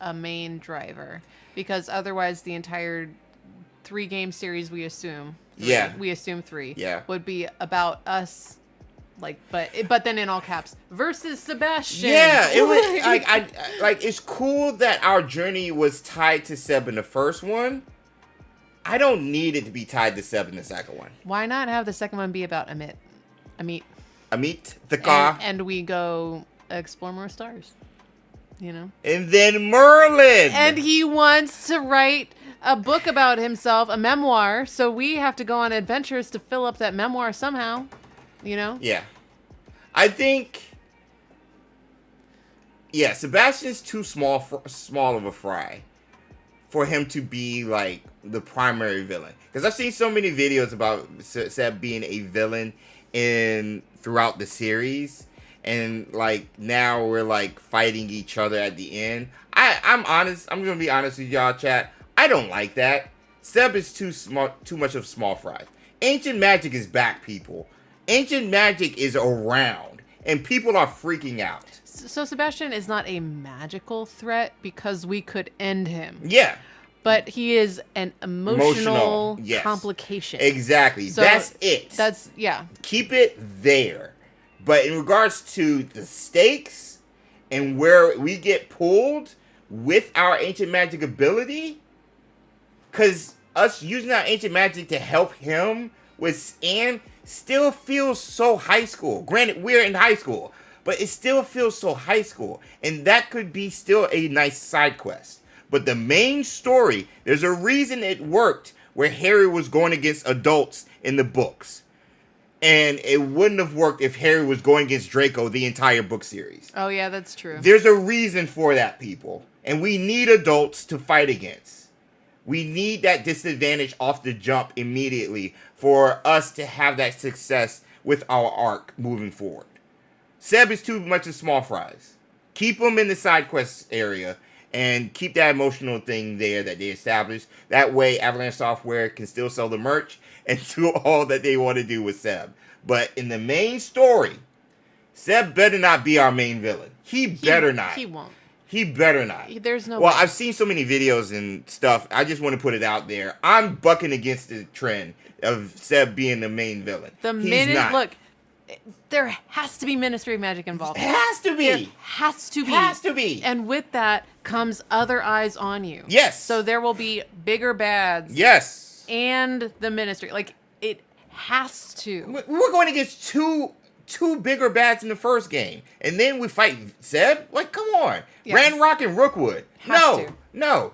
a main driver. Because otherwise the entire 3-game series we assume... We assume 3. Yeah. Would be about us... Like, but then in all caps, versus Sebastian. Yeah, it was like it's cool that our journey was tied to Seb in the first one. I don't need it to be tied to Seb in the second one. Why not have the second one be about Amit, the car, and we go explore more stars, you know? And then Merlin, And he wants to write a book about himself, a memoir. So we have to go on adventures to fill up that memoir somehow. You know? Yeah. I think... Yeah, Sebastian's too small of a fry for him to be, like, the primary villain. Because I've seen so many videos about Seb being a villain throughout the series. And, like, now we're, like, fighting each other at the end. I'm honest. I'm going to be honest with y'all, chat. I don't like that. Seb is too much of a small fry. Ancient magic is back, people. Ancient magic is around, and people are freaking out. So Sebastian is not a magical threat because we could end him. Yeah. But he is an emotional yes. complication. Exactly. So that's it. Yeah. Keep it there. But in regards to the stakes and where we get pulled with our ancient magic ability, because us using our ancient magic to help him with Anne still feels so high school. Granted, we're in high school, but it still feels so high school. And that could be still a nice side quest. But the main story, there's a reason it worked where Harry was going against adults in the books. And it wouldn't have worked if Harry was going against Draco the entire book series. Oh, yeah, that's true. There's a reason for that, people. And we need adults to fight against. We need that disadvantage off the jump immediately for us to have that success with our arc moving forward. Seb is too much of small fries. Keep him in the side quest area and keep that emotional thing there that they established. That way, Avalanche Software can still sell the merch and do all that they want to do with Seb. But in the main story, Seb better not be our main villain. He better not. He won't. He better not. There's no Well, way. I've seen so many videos and stuff. I just want to put it out there. I'm bucking against the trend of Seb being the main villain. Look, there has to be Ministry of Magic involved. It has to be. It has to be. Has to be. And with that comes other eyes on you. Yes. So there will be bigger bads. Yes. And the Ministry. Like, it has to. We're going against two bigger bats in the first game. And then we fight Seb? Like, come on. Yeah. Ranrock and Rookwood. No.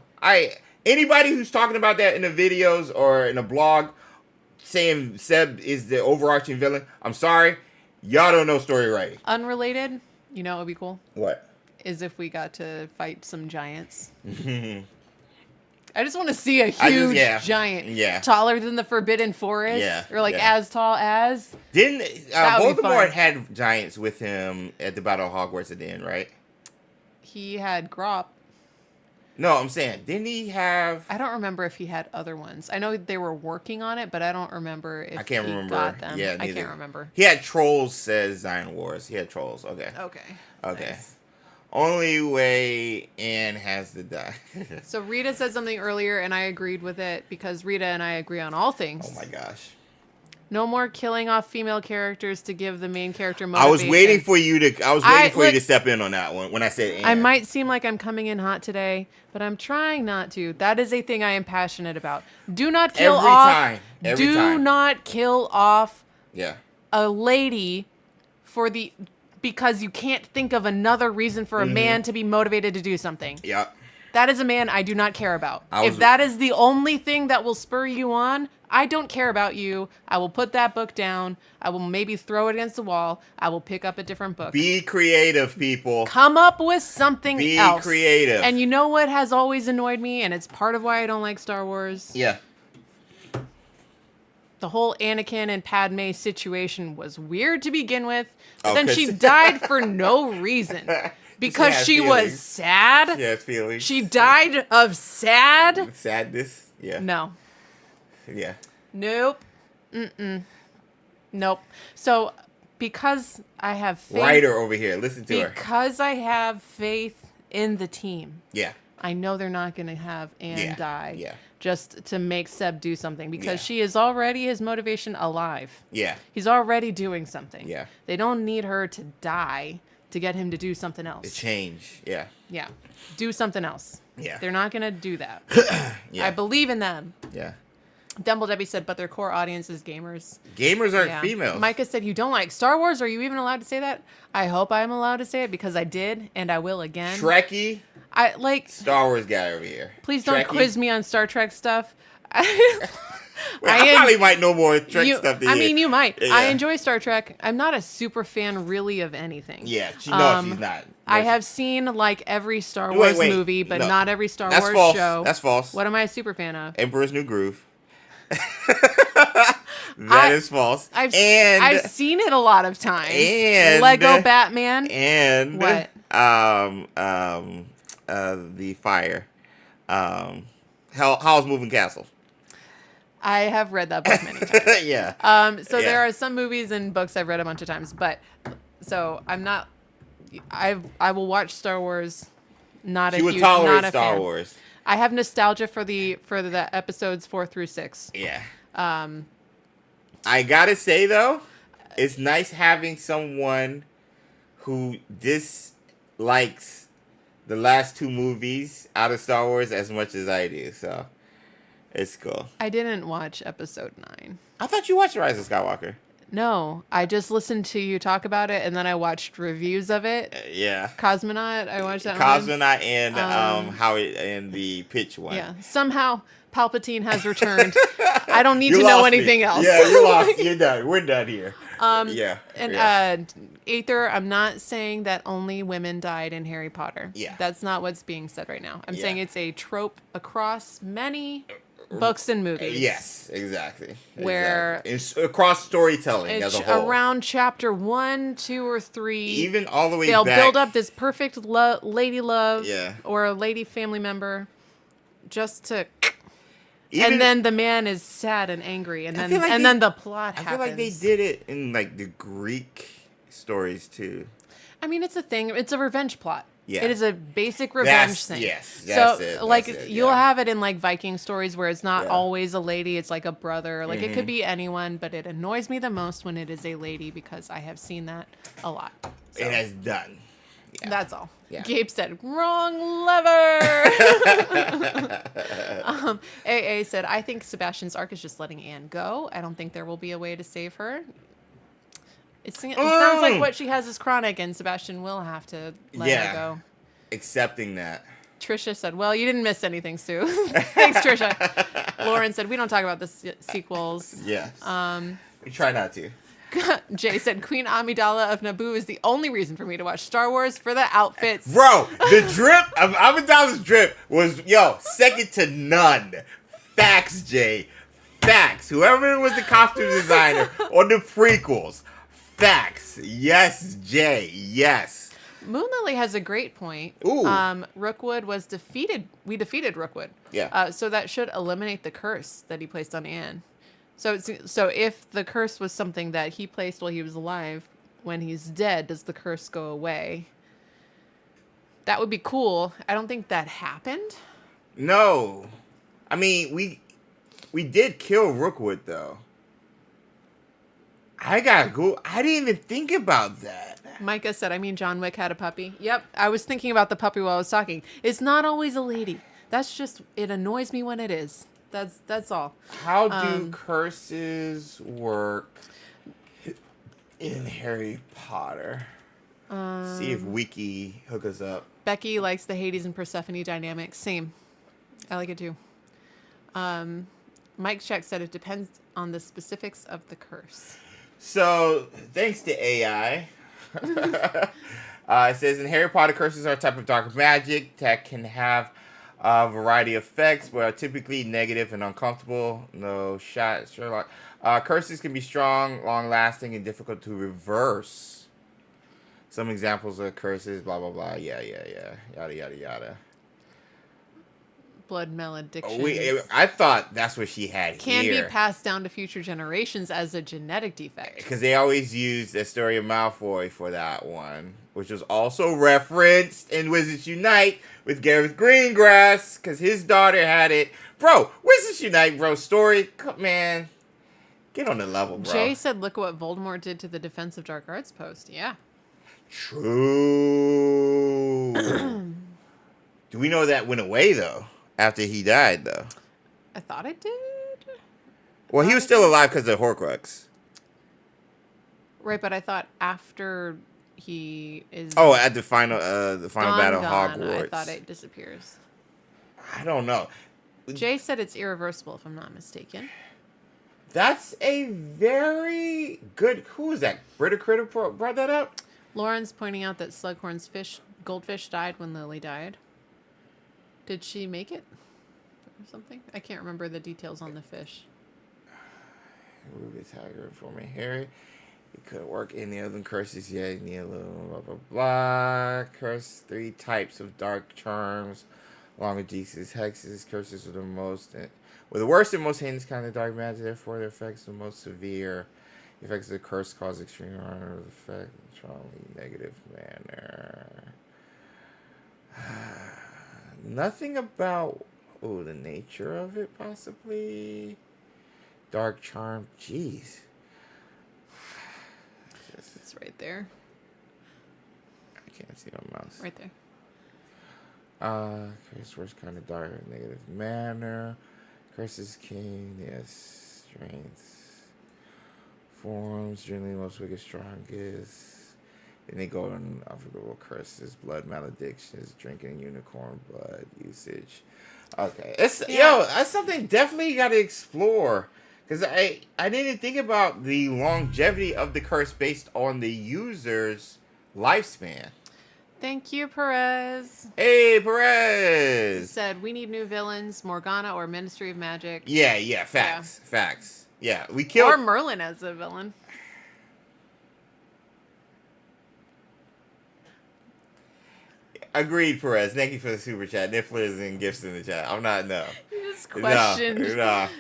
Anybody who's talking about that in the videos or in a blog saying Seb is the overarching villain, I'm sorry. Y'all don't know story writing. Unrelated, you know what would be cool? What? Is if we got to fight some giants. I just want to see a huge giant. Taller than the Forbidden Forest. Yeah. Or like as tall as. Didn't That would be Voldemort fun. had giants with him at the Battle of Hogwarts at the end, right? He had Grop. No, I'm saying, didn't he have... I don't remember if he had other ones. I know they were working on it, but I don't remember if he got them. Yeah, I can't remember. He had trolls, says Zion Wars. He had trolls. Okay. Okay. Nice. Only way Anne has to die. So Rita said something earlier, and I agreed with it because Rita and I agree on all things. Oh my gosh. No more killing off female characters to give the main character motivation. I was waiting for you to step in on that one when I said Anne. I might seem like I'm coming in hot today, but I'm trying not to. That is a thing I am passionate about. Do not kill off. Every time. Not kill off Yeah. a lady because you can't think of another reason for a man to be motivated to do something. Yep. That is a man I do not care about. If that is the only thing that will spur you on, I don't care about you. I will put that book down. I will maybe throw it against the wall. I will pick up a different book. Be creative, people. Come up with something else. Be creative. And you know what has always annoyed me, and it's part of why I don't like Star Wars? Yeah. The whole Anakin and Padme situation was weird to begin with, but Oh, then she died for no reason. Because she was sad? She has feelings. She died of sad? Sadness? Yeah. No. Yeah. Nope. Nope. So, because I have faith... Writer over here. Listen to her. Because I have faith in the team. Yeah. I know they're not going to have Anne die. Yeah. Just to make Seb do something. Because she is already his motivation alive. Yeah. He's already doing something. Yeah. They don't need her to die to get him to do something else. To change. Yeah. Yeah. Do something else. Yeah. They're not going to do that. Yeah. I believe in them. Yeah. Dumble Debbie said, but their core audience is gamers. Gamers aren't females. Micah said, you don't like Star Wars? Are you even allowed to say that? I hope I'm allowed to say it because I did, and I will again. Trekkie. I like Star Wars guy over here. Please don't quiz me on Star Trek stuff. Well, I probably might know more Trek stuff than you. I mean, you might. Yeah. I enjoy Star Trek. I'm not a super fan, really, of anything. Yeah, she's not. I have seen like every Star Wars movie, but not every Star Wars false. show. That's false. What am I a super fan of? Emperor's New Groove. That is false. I've seen it a lot of times. And Lego Batman. And what? The Fire. Howl's Moving Castle. I have read that book many times. Yeah. So there are some movies and books I've read a bunch of times, but so I'm not. I will watch Star Wars. Not she a would huge. tolerate Not a Star fan. Wars. I have nostalgia for the episodes 4 through 6. Yeah. I gotta say though, it's nice having someone who dislikes the last 2 movies out of Star Wars as much as I do. So it's cool. I didn't watch episode 9. I thought you watched Rise of Skywalker. No, I just listened to you talk about it, and then I watched reviews of it. Yeah. Cosmonaut, I watched that one. Cosmonaut and Um, how it and the pitch one. Yeah, somehow Palpatine has returned. I don't need You to know lost me. anything else. Yeah, you lost. You're done. We're done here. Yeah. And yeah. Aether, I'm not saying that only women died in Harry Potter. Yeah. That's not what's being said right now. I'm Yeah. saying it's a trope across many books and movies. Yes, exactly. Where it's across storytelling as a whole. Around chapter 1, 2, or 3, even all the way they'll back, build up this perfect lady love, Yeah. or a lady family member, just to. even, and then the man is sad and angry, and then like then the plot I happens. feel like they did it in like the Greek stories too. I mean, it's a thing. It's a revenge plot. Yeah. It is a basic revenge thing. Yes, so, it, like, it, you'll yeah. have it in, like, Viking stories where it's not Yeah. always a lady. It's, like, a brother. Like, it Mhm. could be anyone, but it annoys me the most when it is a lady because I have seen that a lot. So, It has done. Yeah. that's all. Yeah. Gabe said, wrong lever. AA said, I think Sebastian's arc is just letting Anne go. I don't think there will be a way to save her. It sounds like what she has is chronic, and Sebastian will have to let her go. Accepting that. Trisha said, well, you didn't miss anything, Sue. Thanks, Trisha. Lauren said, we don't talk about the sequels. Yes. We try not to. Jay said, Queen Amidala of Naboo is the only reason for me to watch Star Wars for the outfits. Bro, the drip of Amidala's drip was, second to none. Facts, Jay. Facts. Whoever was the costume designer on the prequels. Facts. Yes, Jay. Yes. Moon Lily has a great point. Ooh. Rookwood was defeated. We defeated Rookwood. Yeah. So that should eliminate the curse that he placed on Anne. So if the curse was something that he placed while he was alive, when he's dead, does the curse go away? That would be cool. I don't think that happened. No. I mean, we did kill Rookwood, though. I didn't even think about that. Micah said, I mean, John Wick had a puppy. Yep. I was thinking about the puppy while I was talking. It's not always a lady. That's just, it annoys me when it is. That's all. How do curses work in Harry Potter? See if Wiki hook us up. Becky likes the Hades and Persephone dynamic. Same. I like it too. Mike Check said it depends on the specifics of the curse. So, thanks to AI, it says in Harry Potter, curses are a type of dark magic that can have a variety of effects, but are typically negative and uncomfortable. No shot, Sherlock. Curses can be strong, long-lasting, and difficult to reverse. Some examples of curses, blah, blah, blah. Yeah. Yada, yada, yada. Blood malediction. I thought that's what she had Can here. be passed down to future generations as a genetic defect. Because they always use the story of Malfoy for that one, which was also referenced in Wizards Unite with Gareth Greengrass, because his daughter had it. Bro, Wizards Unite, bro, story, man, get on the level, bro. Jay said, look what Voldemort did to the Defense of Dark Arts post. Yeah. True. Do we know that went away, though, after he died, though? I thought it did. Well, he was still alive because of Horcrux. Right, but I thought after he is... Oh, at the final battle of Hogwarts. I thought it disappears. I don't know. Jay said it's irreversible, if I'm not mistaken. That's a very good... Who was that? Britta Critter brought that up? Lauren's pointing out that Slughorn's goldfish died when Lily died. Did she make it? Or something? I can't remember the details on the fish. Ruby Tiger for me. Harry. It could work any other curses yet. Blah, blah, blah, blah. Curse 3 types of dark charms. Along with Jesus, hexes, curses are the worst and most heinous kind of dark magic. Therefore, their effects are the most severe. The effects of the curse cause extreme harm or effect in a strongly negative manner. Nothing about the nature of it, possibly. Dark charm. Jeez. It's right there. I can't see my mouse. Right there. Curse works kind of dark in a negative manner. Curses king, yes. Strength. Forms, generally most wicked, strongest. And they go on unforgivable curses, blood maledictions, drinking unicorn blood usage. Okay, that's something definitely you got to explore. Because I didn't think about the longevity of the curse based on the user's lifespan. Thank you, Perez. Hey, Perez! Said, we need new villains, Morgana or Ministry of Magic. Yeah, facts. Yeah, we killed... Or Merlin as a villain. Agreed, Perez. Thank you for the super chat. Nifflers and gifts in the chat. I'm not, no. You just questioned.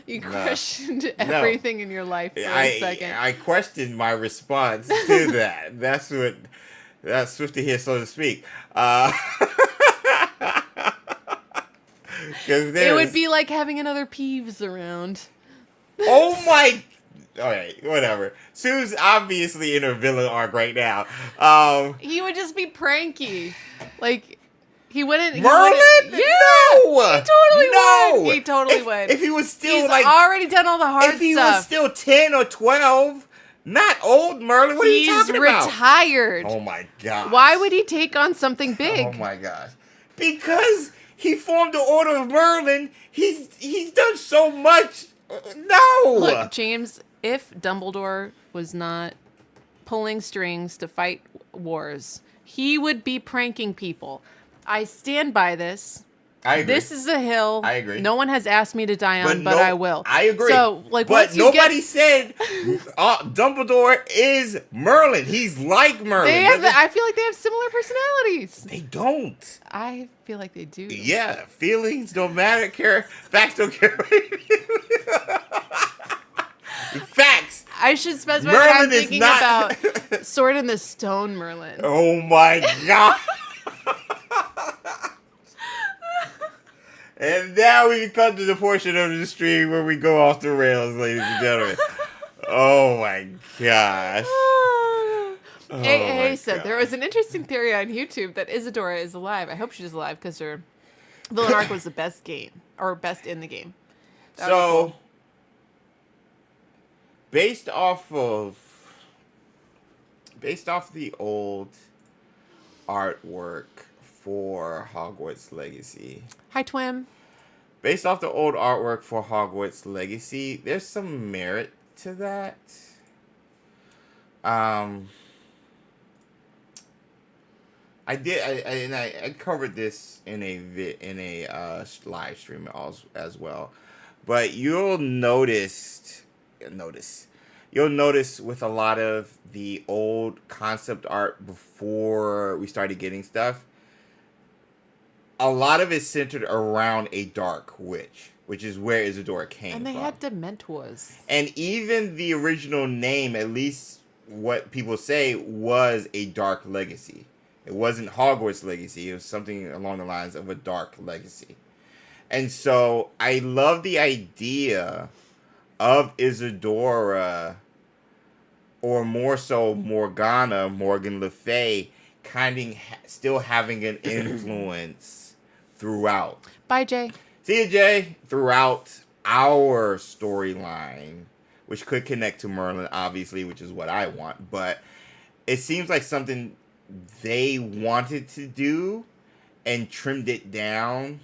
You questioned everything in your life for a second. I questioned my response to that. That's Swifty here, so to speak. It would be like having another Peeves around. Oh my... Alright, whatever. Sue's obviously in a villain arc right now. He would just be pranky. Like, he wouldn't... Merlin? Yeah! No! He totally would. If he was still He's already done all the hard stuff. If he was still 10 or 12, not old Merlin, what are you talking about? He's retired. Oh my gosh. Why would he take on something big? Oh my gosh. Because he formed the Order of Merlin. He's done so much. No! Look, James, if Dumbledore was not pulling strings to fight wars, he would be pranking people. I stand by this. I agree. This is a hill. I agree. No one has asked me to die on, but I will. I agree. So, like, but nobody said Dumbledore is Merlin. He's like Merlin. I feel like they have similar personalities. They don't. I feel like they do. Yeah, feelings don't matter. Facts don't care. Facts. I should specify that I'm thinking about Sword in the Stone Merlin. Oh my god. And now we come to the portion of the stream where we go off the rails, ladies and gentlemen. Oh my gosh. AA said there was an interesting theory on YouTube that Isadora is alive. I hope she's alive because her villain arc was the best game or best in the game. So, based off the old artwork for Hogwarts Legacy. Hi, Twim. Based off the old artwork for Hogwarts Legacy, there's some merit to that. I covered this in a live stream as well, but you'll notice with a lot of the old concept art before we started getting stuff, a lot of it centered around a dark witch, which is where Isadora came from. And they had Dementors. And even the original name, at least what people say, was a dark legacy. It wasn't Hogwarts Legacy. It was something along the lines of a dark legacy. And so I love the idea of Isadora, or more so Morgan Le Fay, still having an influence throughout. Bye, Jay. See you, Jay. Throughout our storyline, which could connect to Merlin, obviously, which is what I want. But it seems like something they wanted to do and trimmed it down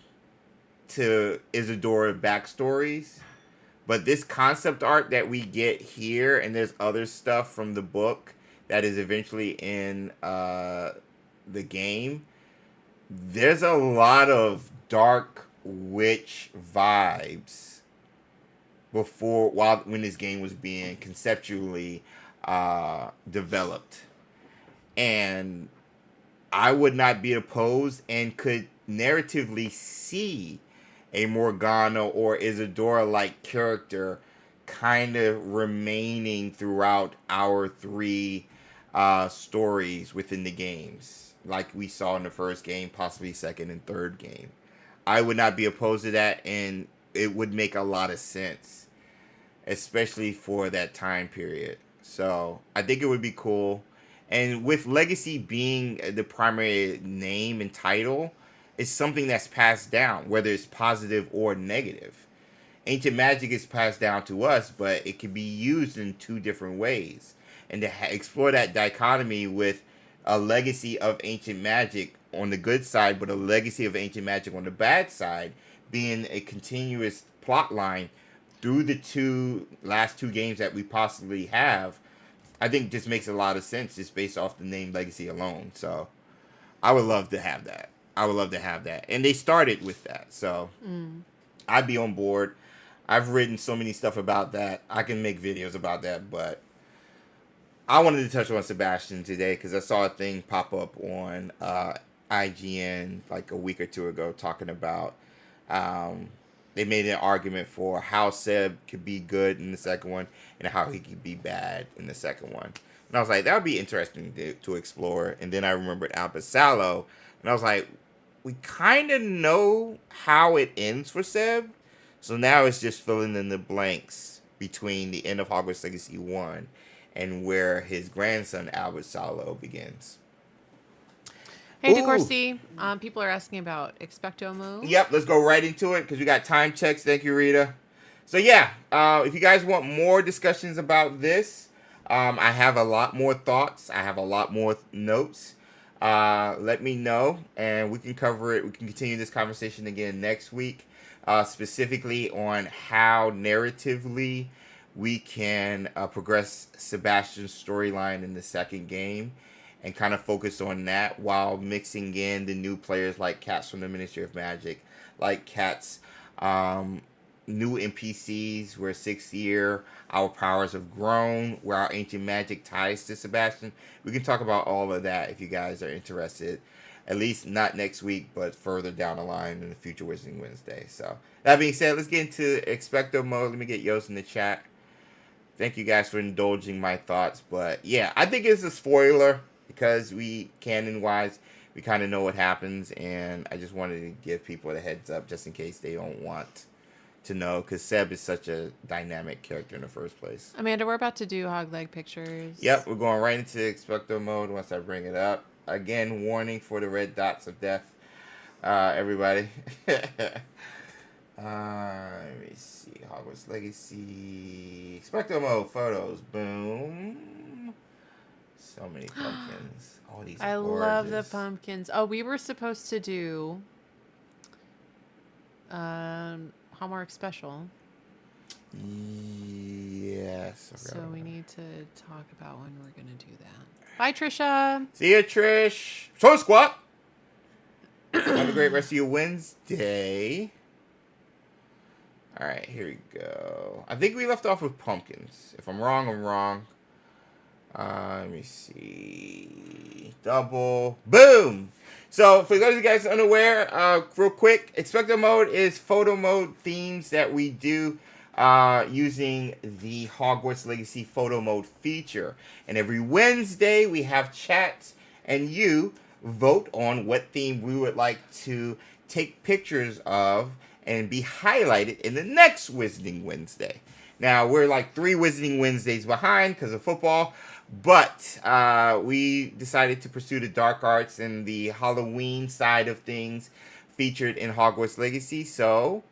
to Isadora backstories. But this concept art that we get here, and there's other stuff from the book that is eventually in the game, there's a lot of dark witch vibes when this game was being conceptually developed. And I would not be opposed and could narratively see a Morgana or Isadora-like character kind of remaining throughout our three stories within the games, like we saw in the first game, possibly second and third game. I would not be opposed to that, and it would make a lot of sense, especially for that time period. So I think it would be cool. And with Legacy being the primary name and title, it's something that's passed down, whether it's positive or negative. ancient magic is passed down to us, but it can be used in two different ways. And to explore that dichotomy with a legacy of ancient magic on the good side, but a legacy of ancient magic on the bad side, being a continuous plot line through the last two games that we possibly have, I think just makes a lot of sense just based off the name legacy alone. So I would love to have that. I would love to have that. And they started with that. So I'd be on board. I've written so many stuff about that. I can make videos about that, but I wanted to touch on Sebastian today because I saw a thing pop up on IGN like a week or two ago talking about they made an argument for how Seb could be good in the second one and how he could be bad in the second one. And I was like, that would be interesting to explore. And then I remembered Albert Sallow, and I was like, we kind of know how it ends for Seb. So now it's just filling in the blanks between the end of Hogwarts Legacy 1 and where his grandson, Albert Sallow, begins. Hey, DeCourcy, people are asking about XpectoMODE. Yep, let's go right into it because we got time checks. Thank you, Rita. So yeah, if you guys want more discussions about this, I have a lot more thoughts. I have a lot more notes. Let me know, and we can cover it. We can continue this conversation again next week, specifically on how narratively we can progress Sebastian's storyline in the second game and kind of focus on that while mixing in the new players like Cats from the Ministry of Magic, like Cats' new NPCs where 6th year, our powers have grown, where our ancient magic ties to Sebastian. We can talk about all of that if you guys are interested. At least not next week, but further down the line in the future Wizarding Wednesday. So that being said, let's get into XpectoMODE. Let me get Yost in the chat. Thank you guys for indulging my thoughts. But yeah, I think it's a spoiler because we, canon-wise, we kind of know what happens. And I just wanted to give people a heads up just in case they don't want to know. Because Seb is such a dynamic character in the first place. Amanda, we're about to do hog leg pictures. Yep, we're going right into XpectoMODE once I bring it up. Again, warning for the red dots of death, everybody. Let me see. Hogwarts Legacy. XpectoMODE photos. Boom. So many pumpkins. All these I gorgeous. love the pumpkins. Oh, we were supposed to do Hallmark special. Yes. So we need to talk about when we're going to do that. Bye, Trisha. See ya, Trish. Show squat. Have a great rest of your Wednesday. All right, here we go. I think we left off with pumpkins. If I'm wrong, I'm wrong. Let me see. Double. Boom. So, for those of you guys unaware, real quick, XpectoMODE is photo mode themes that we do using the Hogwarts Legacy photo mode feature. And every Wednesday, we have chats, and you vote on what theme we would like to take pictures of and be highlighted in the next Wizarding Wednesday. Now, we're like 3 Wizarding Wednesdays behind because of football, but we decided to pursue the dark arts and the Halloween side of things featured in Hogwarts Legacy, so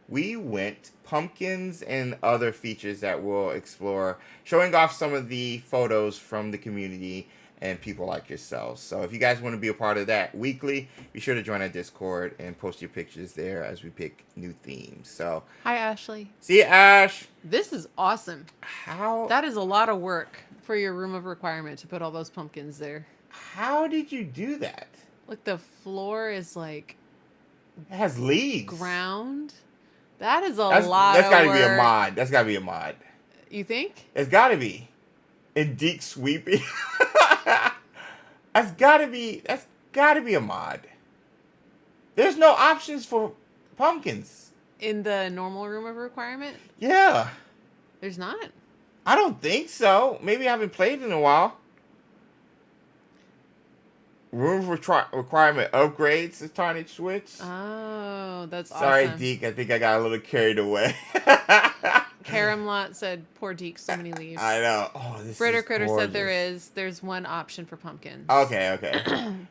we went pumpkins and other features that we'll explore, showing off some of the photos from the community and people like yourselves. So if you guys want to be a part of that weekly, be sure to join our Discord and post your pictures there as we pick new themes. So hi, Ashley. See you, Ash. This is awesome. How? That is a lot of work for your room of requirement to put all those pumpkins there. How did you do that? Look, the floor is like... It has leaves. Ground. That is a lot of work. That's got to be a mod. That's got to be a mod. You think? It's got to be. And Deek Sweepy. That's got to be a mod. There's no options for pumpkins. In the normal room of requirement? Yeah. There's not? I don't think so. Maybe I haven't played in a while. Room requirement upgrades the Tarnished Switch. Oh, that's Sorry, awesome. Deke. I think I got a little carried away. Karamlot said, "Poor Deke, so many leaves." I know. Oh, this Fritter is Critter gorgeous. said there's one option for pumpkins. Okay.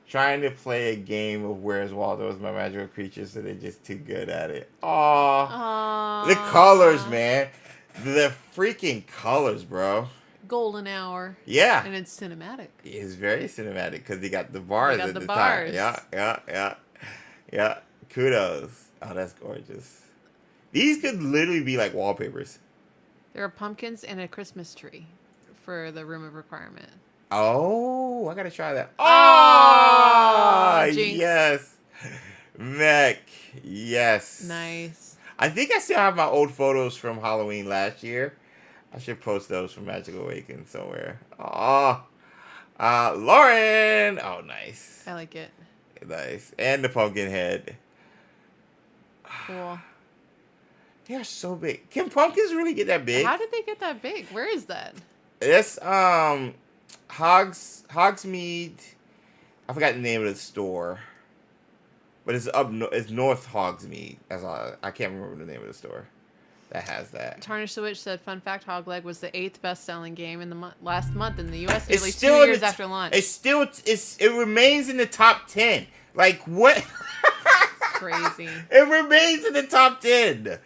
Trying to play a game of Where's Waldo with my magical creatures, so they're just too good at it. Aww. The colors, man. The freaking colors, bro. Golden hour. Yeah. And it's cinematic. It's very cinematic because they got the bars They got at the the bars. time. Yeah. Kudos. Oh, that's gorgeous. These could literally be like wallpapers. There are pumpkins and a Christmas tree for the room of requirement. Oh, I gotta try that. Oh, Jinx. yes. Mech. Yes. Nice. I think I still have my old photos from Halloween last year. I should post those from Magic Awaken somewhere. Oh, Lauren. Oh, nice. I like it. Nice. And the pumpkin head. Cool. They are so big. Can pumpkins really get that big? How did they get that big? Where is that? It's Hogsmeade. I forgot the name of the store, but it's it's North Hogsmeade. That's all. I can't remember the name of the store that has that. Tarnish the Witch said, "Fun fact: Hogleg was the 8th best-selling game in the last month in the U.S. Nearly It's 2 still years after launch." It remains in the top 10. Like what? Crazy. It remains in the top 10.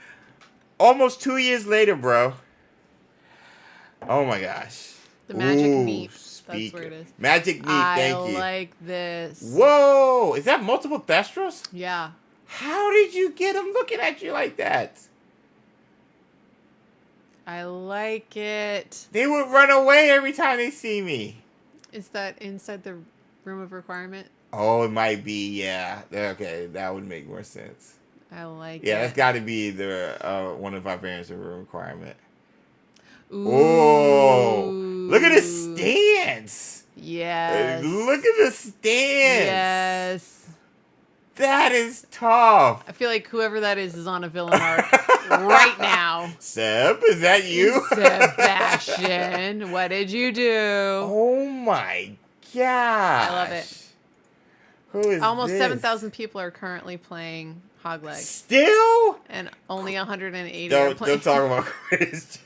Almost 2 years later, bro. Oh my gosh. The Magic Meat. Speak. That's where it is. Magic Meat, thank you. I like this. Whoa! Is that multiple Thestros? Yeah. How did you get them looking at you like that? I like it. They would run away every time they see me. Is that inside the room of requirement? Oh, it might be, yeah. Okay, that would make more sense. I like it. Yeah, that's got to be the one of our variants of room requirement. Ooh. Oh, look at the stance. Yes. Look at the stance. Yes. That is tough. I feel like whoever that is on a villain arc right now. Seb, is that you? Sebastian, what did you do? Oh my god. I love it. Who is Almost this? 7,000 people are currently playing Hogleg. Still? And only 180 are Don't playing. talk about Quidditch.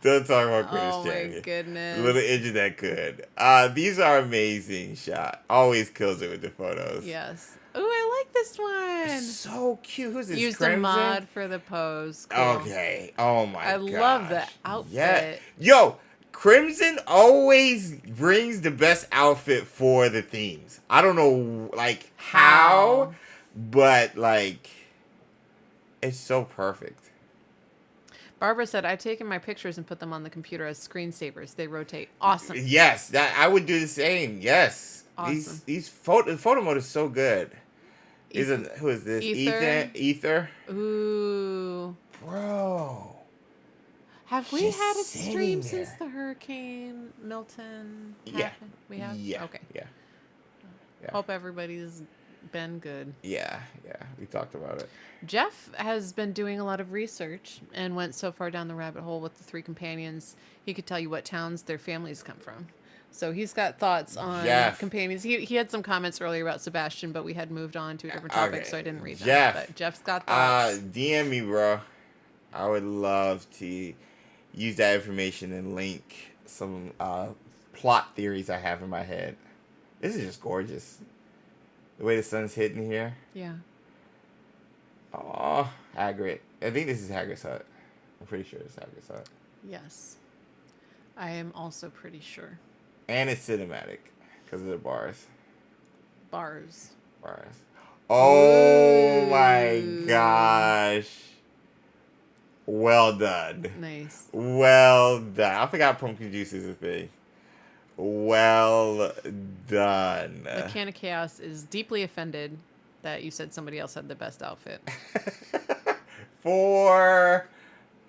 don't talk about Quidditch. Oh my Jamie. goodness. A little internet could. These are amazing shot. Always kills it with the photos. Yes. Ooh, I like this one. So cute. Who's this? Used Crimson? a mod for the pose. Cool. Okay. Oh my god. I love the outfit. Yeah. Yo, Crimson always brings the best outfit for the themes. I don't know like how, but like it's so perfect. Barbara said, "I've taken my pictures and put them on the computer as screensavers. They rotate. Awesome." Yes, that I would do the same. Yes. Awesome. These photo mode is so good. Who is this? Ether. Ether? Ooh. Bro. Have we Just had a sitting stream there. since the Hurricane Milton happened? Yeah. We have? Yeah. Okay. Yeah. Hope everybody's been good. Yeah. We talked about it. Jeff has been doing a lot of research and went so far down the rabbit hole with the 3 companions, he could tell you what towns their families come from. So he's got thoughts on companions. He had some comments earlier about Sebastian, but we had moved on to a different topic, so I didn't read that. But Jeff's got thoughts. DM me, bro. I would love to use that information and link some plot theories I have in my head. This is just gorgeous. The way the sun's hitting here. Yeah. Oh, Hagrid. I think this is Hagrid's hut. I'm pretty sure it's Hagrid's hut. Yes. I am also pretty sure. And it's cinematic because of the bars. Bars. Oh my gosh. Well done. Nice. Well done. I forgot pumpkin juice is a thing. Well done. Mechanic Chaos is deeply offended that you said somebody else had the best outfit. For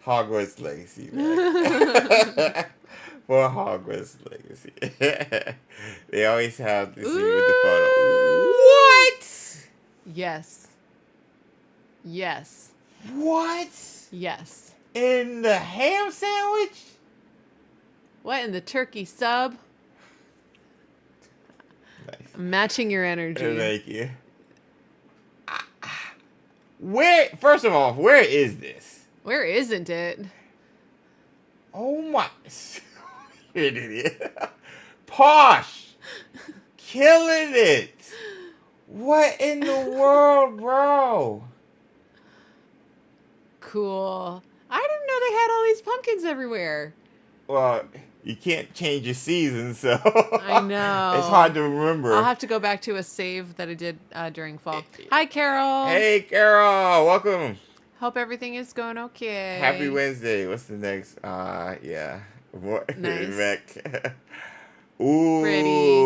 Hogwarts Legacy, man. For Hogwarts Legacy. They always have to see with the photo. What? Yes. Yes. What? Yes. In the ham sandwich? What, in the turkey sub? Nice. Matching your energy. Thank you. Where? First of all, where is this? Where isn't it? Oh my. You're an idiot. Posh. Killing it. What in the world, bro? Cool. I didn't know they had all these pumpkins everywhere. Well, you can't change your season, so I know. It's hard to remember. I'll have to go back to a save that I did during fall. Hi, Carol. Hey, Carol. Welcome. Hope everything is going okay. Happy Wednesday. What's the next? Yeah. Nice. Rec. Ooh. Pretty.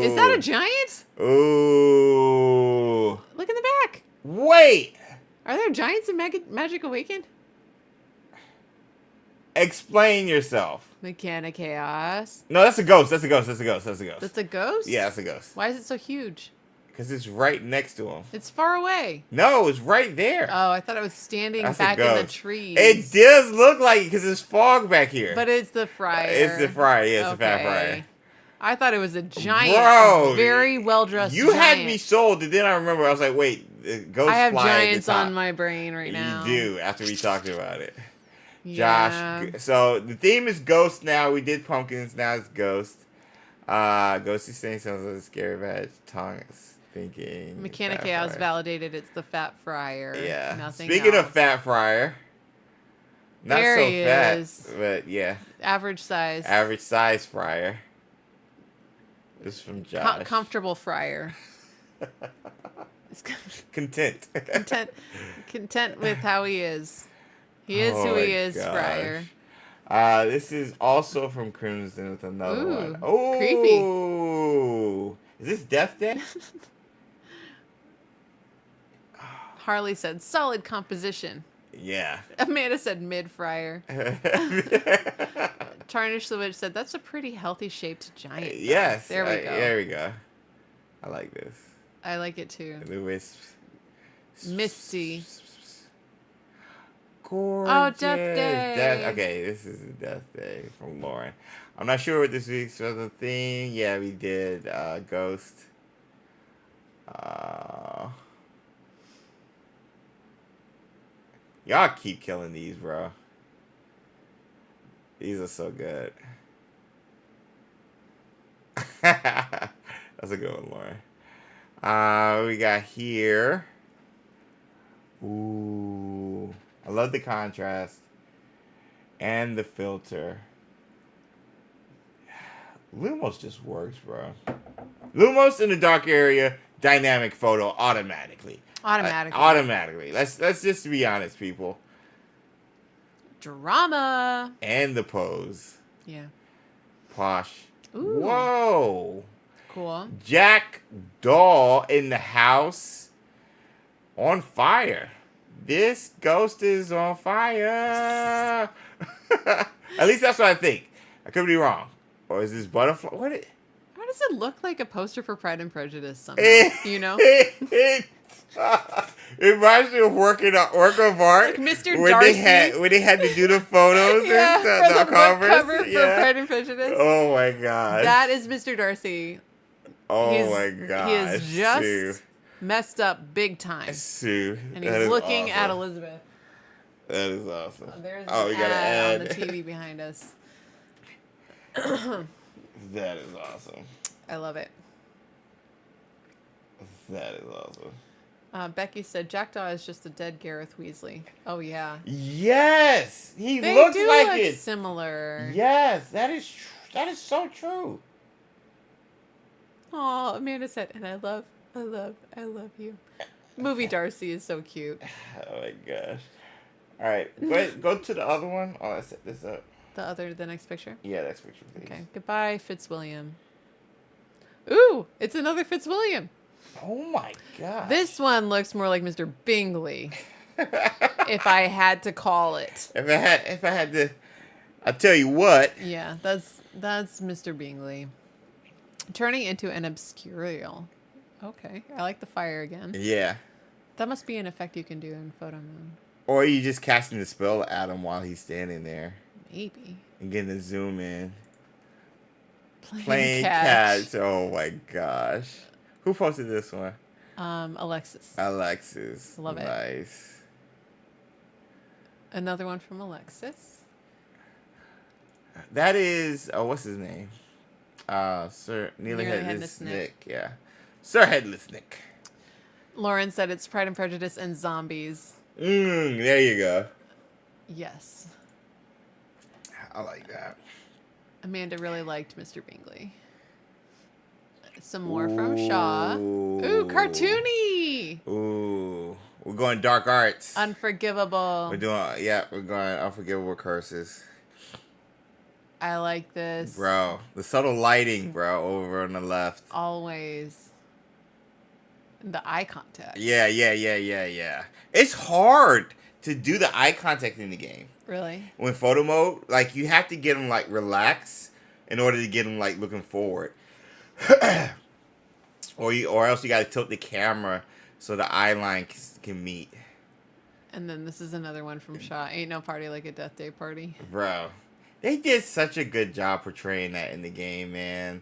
Is that a giant? Ooh. Look in the back. Wait. Are there giants in Magic Awakened? Explain yourself. Mechanic Chaos. No, that's a ghost. That's a ghost. That's a ghost. That's a ghost. That's a ghost? Yeah, that's a ghost. Why is it so huge? Because it's right next to him. It's far away. No, it's right there. Oh, I thought it was standing That's back a in the ghost. trees. It does look like it because there's fog back here. But it's the friar. It's the friar. Yeah, it's the fat Okay. friar. I thought it was a giant, Bro, very well-dressed You had giant. me sold, and then I remember I was like, wait, the ghost I have fly at the giants top. on my brain right now. You do, after we talked about it. Yeah. Josh, so the theme is ghost now. We did pumpkins, now it's ghost. Ghosty saying sounds like a scary badge. Tongue is thinking. Mechanic fat Chaos friar. validated it's the fat friar. Yeah. Nothing Speaking else. of fat friar. Not There so he fat, is. but yeah. Average size. Average size friar. This is from Josh. Comfortable friar. Content. Content with how he is. He is Oh who my he is, gosh. friar. This is also from Crimson with another Ooh, one. Oh, creepy. Is this Death Day? Harley said, solid composition. Yeah. Amanda said, mid-friar. Tarnish the Witch said, that's a pretty healthy shaped giant. though." Yes. There we go. There we go. I like this. I like it too. The wisps. Misty. Gorgeous. Oh, Death Day. Okay, this is a Death Day from Lauren. I'm not sure what this week's other thing. Yeah, we did Ghost. Y'all keep killing these, bro. These are so good. That's a good one, Lauren. We got here. Ooh. I love the contrast. And the filter. Lumos just works, bro. Lumos in the dark area, dynamic photo automatically. Automatically. Let's just be honest, people. Drama. And the pose. Yeah. Posh. Ooh. Whoa. Cool. Jack Doll in the house. On fire. This ghost is on fire. At least that's what I think. I could be wrong. Or is this butterfly? Why does it look like a poster for Pride and Prejudice somehow? You know? It reminds me of work of art. Like Mr. When Darcy. they had to do the photos Yeah, and for the book covers. cover for Yeah. Pride and Prejudice. Oh my god. That is Mr. Darcy. Oh my god. He is just messed up big time. Sue. And he's looking at Elizabeth. That is awesome. There's we an got to ad on add. the TV behind us. That is awesome. I love it. That is awesome. Becky said Jackdaw is just a dead Gareth Weasley. Oh yeah. Yes, he They looks do like look it. similar. Yes, that is so true. Oh, Amanda said, and I love you. Movie Darcy is so cute. Oh my gosh. All right, go to the other one. Oh, let's set this up. The next picture? Yeah, next picture, please. Okay. Goodbye, Fitzwilliam. Ooh, it's another Fitzwilliam. Oh my god. This one looks more like Mr. Bingley. If I had to call it. If I had to, I'll tell you what. Yeah, that's Mr. Bingley. Turning into an obscurial. Okay, I like the fire again. Yeah. That must be an effect you can do in photo mode. Or you just casting the spell at him while he's standing there. Maybe. And getting the zoom in. Playing catch. Oh my gosh. Who posted this one? Alexis. Alexis. Love it. Nice. Another one from Alexis. That is, oh, what's his name? Sir Nearly Headless Nick. Yeah. Sir Headless Nick. Lauren said it's Pride and Prejudice and zombies. There you go. Yes. I like that. Amanda really liked Mr. Bingley. Some more from Shaw. Ooh, cartoony. Ooh. We're going dark arts. Unforgivable. We're going Unforgivable Curses. I like this. Bro, the subtle lighting, bro, over on the left. Always. The eye contact. Yeah. It's hard to do the eye contact in the game. Really? When photo mode, like, you have to get them, like, relaxed in order to get them, like, looking forward. or else you got to tilt the camera so the eye line can meet. And then this is another one from Shaw. Ain't no party like a death day party. Bro, they did such a good job portraying that in the game, man.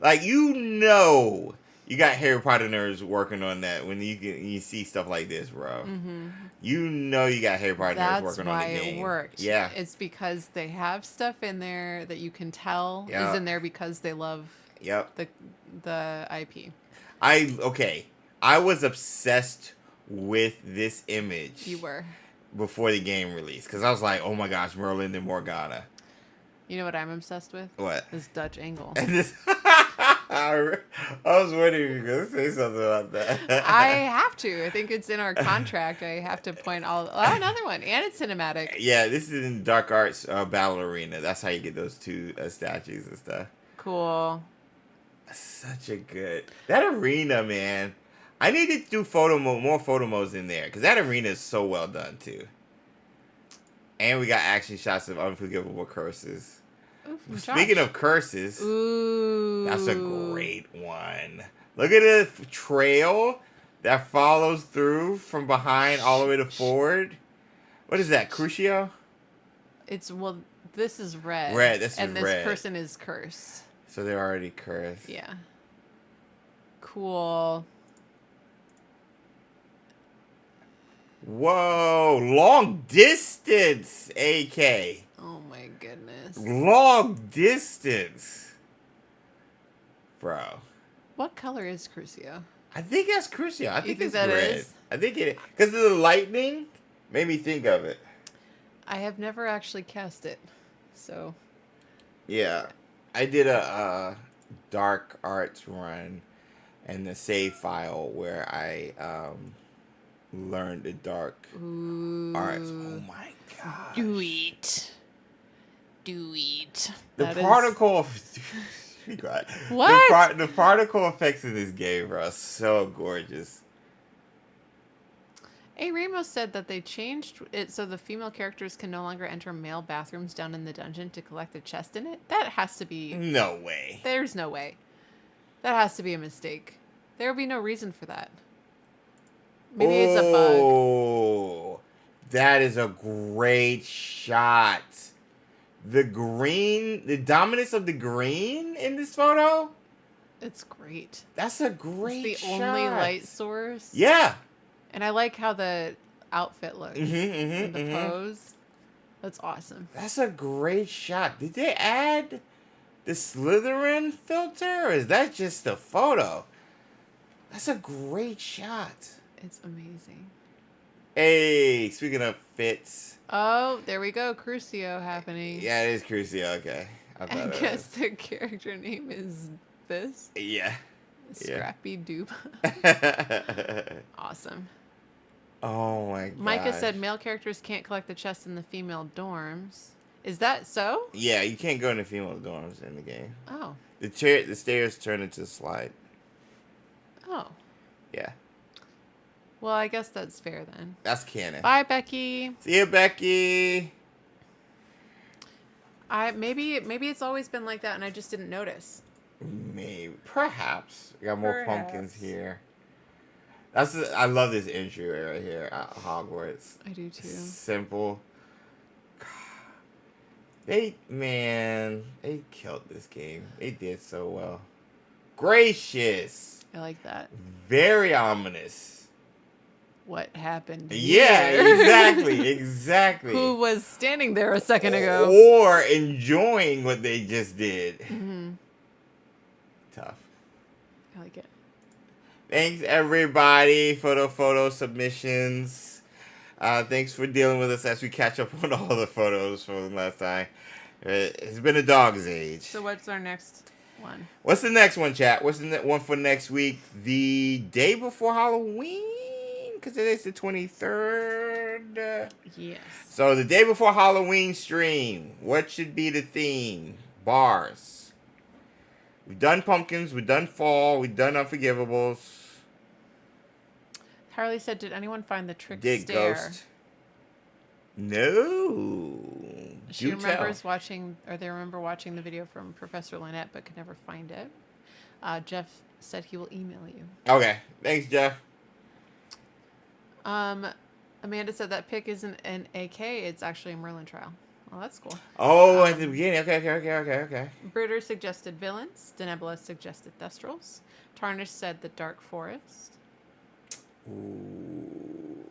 Like, you got Harry Potter nerds working on that when you see stuff like this, bro. Mm-hmm. You got Harry Potter nerds working on the game. That's why it worked. Yeah. It's because they have stuff in there that you can tell Yeah. is in there because they love the IP. I was obsessed with this image. You were. Before the game release. Because I was like, oh my gosh, Merlin and Morgana. You know what I'm obsessed with? What? This Dutch angle. I was wondering if you were going to say something about that. I have to. I think it's in our contract. I have to point another one. And it's cinematic. Yeah, this is in Dark Arts Battle Arena. That's how you get those two statues and stuff. Cool. Such a good... That arena, man. I need to do more photo modes in there. Because that arena is so well done, too. And we got action shots of Unforgivable Curses. Ooh, Speaking of curses, ooh, that's a great one. Look at the trail that follows through from behind all the way to forward. What is that, Crucio? This is red. Red, this is and this red. person is cursed. So they're already cursed. Yeah. Cool. Whoa, long distance, AK. Oh my goodness. Long distance. Bro. What color is Crucio? I think that's Crucio. I think it's that red. is? I think it, because of the lightning, made me think of it. I have never actually cast it, so. Yeah. I did a dark arts run and the save file where I learned the dark arts. Oh my god. Do it. The particle What? The particle effects in this game, bro, are so gorgeous. A. Ramos said that they changed it so the female characters can no longer enter male bathrooms down in the dungeon to collect the chest in it. That has to be... No way. There's no way. That has to be a mistake. There would be no reason for that. Maybe it's a bug. Oh, that is a great shot. The green, the dominance of the green in this photo. It's great. That's a great It's the shot. only light source. Yeah. And I like how the outfit looks. And the pose. That's awesome. That's a great shot. Did they add the Slytherin filter, or is that just a photo? That's a great shot. It's amazing. Hey, speaking of fits. Oh, there we go. Crucio happening. Yeah, it is Crucio. Okay. I guess the character name is this. Yeah. Scrappy Dupe. Awesome. Oh my god. Micah said male characters can't collect the chest in the female dorms. Is that so? Yeah, you can't go in the female dorms in the game. Oh. The stairs turn into a slide. Oh. Yeah. Well, I guess that's fair then. That's canon. Bye, Becky. See you, Becky. Maybe it's always been like that and I just didn't notice. Maybe. Perhaps. We got more pumpkins here. I love this entry right here at Hogwarts. I do too. It's simple. They killed this game. They did so well. Gracious. I like that. Very ominous. what happened Yeah, here? exactly. Who was standing there a second ago. Or enjoying what they just did. Mm-hmm. Tough. I like it. Thanks, everybody, for the photo submissions. Thanks for dealing with us as we catch up on all the photos from last time. It's been a dog's age. So what's our next one? What's the next one, chat? What's the one for next week? The day before Halloween? Because today's the 23rd. Yes. So the day before Halloween stream. What should be the theme? Bars. We've done pumpkins. We've done fall. We've done unforgivables. Harley said, did anyone find the trick Did stare? Ghost? No. She remembers watching, or they remember watching the video from Professor Lynette, but could never find it. Jeff said he will email you. Okay. Thanks, Jeff. Amanda said that pick isn't an AK, it's actually a Merlin trial. Well, that's cool. Oh, at the beginning. Okay. Britter suggested villains. Denebula suggested Thestrals. Tarnish said the Dark Forest. Ooh.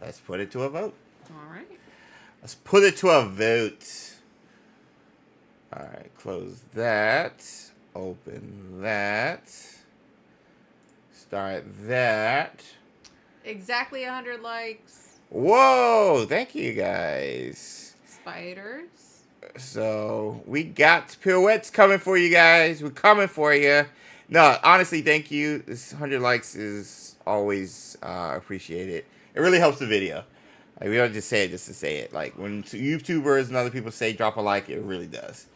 Let's put it to a vote. All right. Let's put it to a vote. All right, close that. Open that. Start that. Exactly 100 likes. Whoa, thank you guys. Spiders. So we got pirouettes coming for you guys. We're coming for you. No, honestly, thank you. This 100 likes is always appreciated. It really helps the video. Like, we don't just say it just to say it. Like, when YouTubers and other people say drop a like, it really does.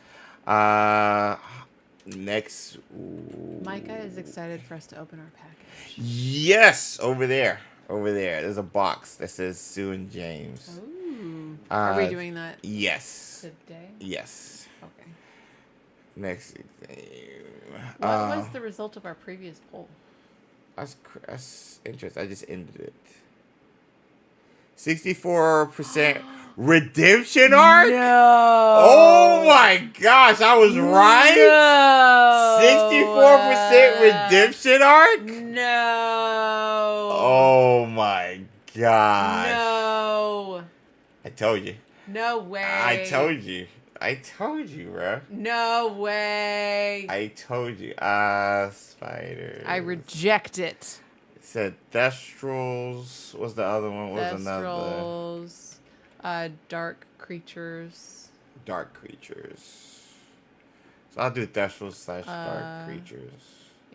Next. Micah is excited for us to open our package. Yes, over there. Over there. There's a box that says Sue and James. Ooh. Are we doing that Yes. today? Yes. Okay. Next thing. What was the result of our previous poll? That's interesting. I just ended it. 64% redemption arc? No. Oh my gosh, I was right? No. 64% redemption arc? No. Oh my gosh. No. I told you. No way. I told you, bro. No way. I told you. Spiders. I reject it. It said Thestrals. What's the other one? What was another? Thestrals. Dark creatures. Dark creatures. So I'll do Thestrals / dark creatures.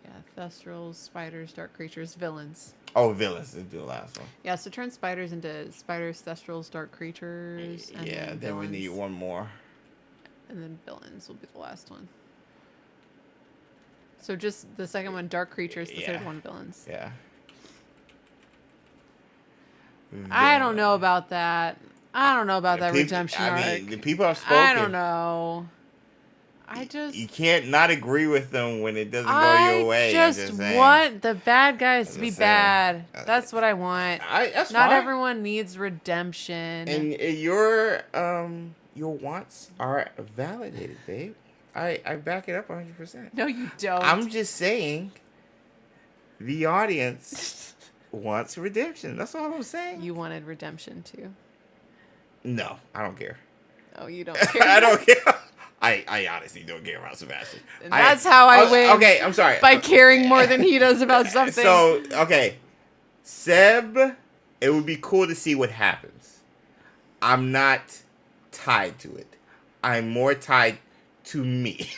Yeah, Thestrals, spiders, dark creatures, villains. Oh, villains. Let's do the last one. Yeah, so turn spiders into spiders, Thestrals, dark creatures. And Yeah, then we villains. need one more. And then villains will be the last one. So just the second one, dark creatures. The third one, villains. Yeah. I don't know about that. I don't know about that redemption arc. I mean, the people have spoken. I don't know. You can't not agree with them when it doesn't go your way. I just want the bad guys to be bad. That's what I want. That's not fine. everyone needs redemption. And your wants are validated, babe. I back it up 100%. No, you don't. I'm just saying the audience wants redemption. That's all I'm saying. You wanted redemption too. No, I don't care. Oh, you don't care. I don't care. I honestly don't care about Sebastian. And that's how I win. Okay, I'm sorry. By caring more than he does about something. So, okay. Seb, it would be cool to see what happens. I'm not tied to it. I'm more tied to me.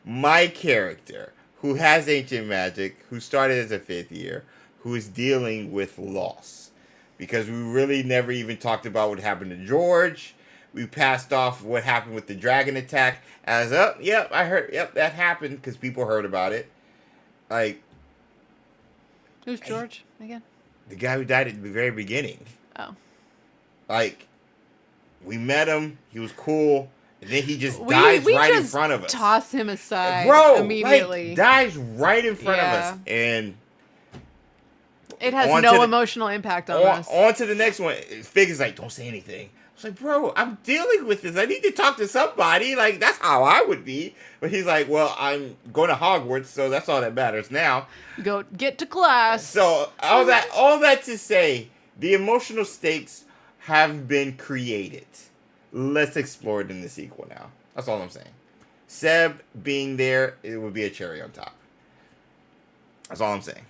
My character, who has ancient magic, who started as a 5th year, who is dealing with loss. Because we really never even talked about what happened to George. We passed off what happened with the dragon attack as, I heard, that happened because people heard about it. Like, who's George again? The guy who died at the very beginning. Oh. Like, we met him, he was cool, and then he just dies right in front of us. Toss him aside, immediately. Like, dies right in front of us, and it has no emotional impact on us. On to the next one. Fig is like, don't say anything. was like, bro, I'm dealing with this. I need to talk to somebody. Like, that's how I would be. But he's like, well, I'm going to Hogwarts, so that's all that matters now. Go get to class. So all that to say, the emotional stakes have been created. Let's explore it in the sequel now. That's all I'm saying. Seb being there, it would be a cherry on top. That's all I'm saying.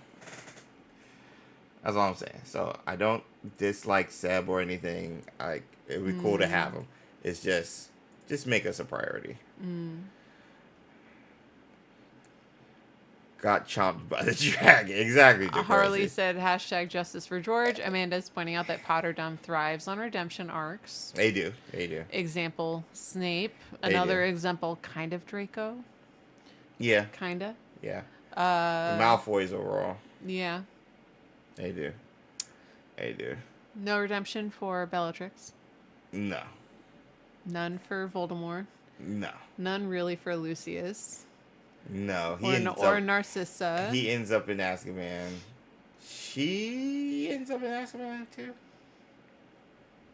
That's all I'm saying. So I don't dislike Seb or anything. Like, it would be cool to have him. It's just make us a priority. Got chomped by the dragon. Exactly. Harley said #justice for George. Amanda's pointing out that Potterdom thrives on redemption arcs. They do. Example, Snape. Another example, kind of Draco. Yeah. Kinda. Yeah. Malfoy's overall. Yeah. They do. No redemption for Bellatrix. No. None for Voldemort. No. None really for Lucius. No. Or Narcissa. He ends up in Azkaban. She ends up in Azkaban too?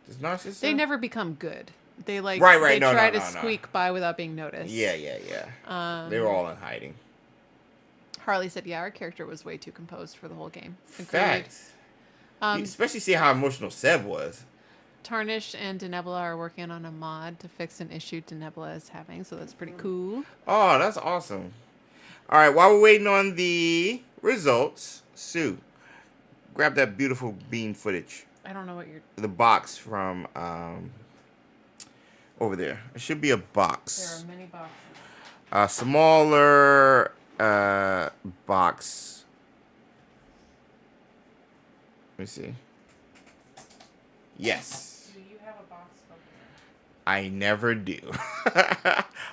Does Narcissa? They never become good. They Right. They No, try to squeak by without being noticed. Yeah. They were all in hiding. Harley said, yeah, our character was way too composed for the whole game. Agreed. Facts. Especially see how emotional Seb was. Tarnish and Denebula are working on a mod to fix an issue Denebula is having, so that's pretty cool. Oh, that's awesome. All right, while we're waiting on the results, Sue, grab that beautiful bean footage. I don't know what you're... The box from over there. It should be a box. There are many boxes. A smaller box. Let me see. Yes. Do you have a box opener? I never do.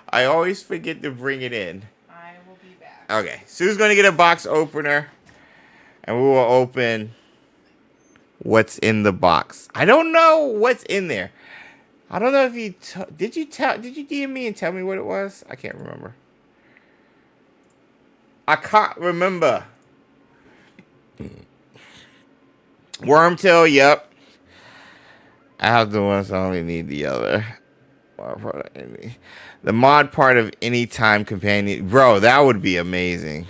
I always forget to bring it in. I will be back. Okay. Sue's going to get a box opener. And we will open what's in the box. I don't know what's in there. I don't know if you... Did you DM me and tell me what it was? I can't remember. I can't remember. Wormtail, yep. I have the one, so I only need the other. The mod part of Anytime Companion. Bro, that would be amazing.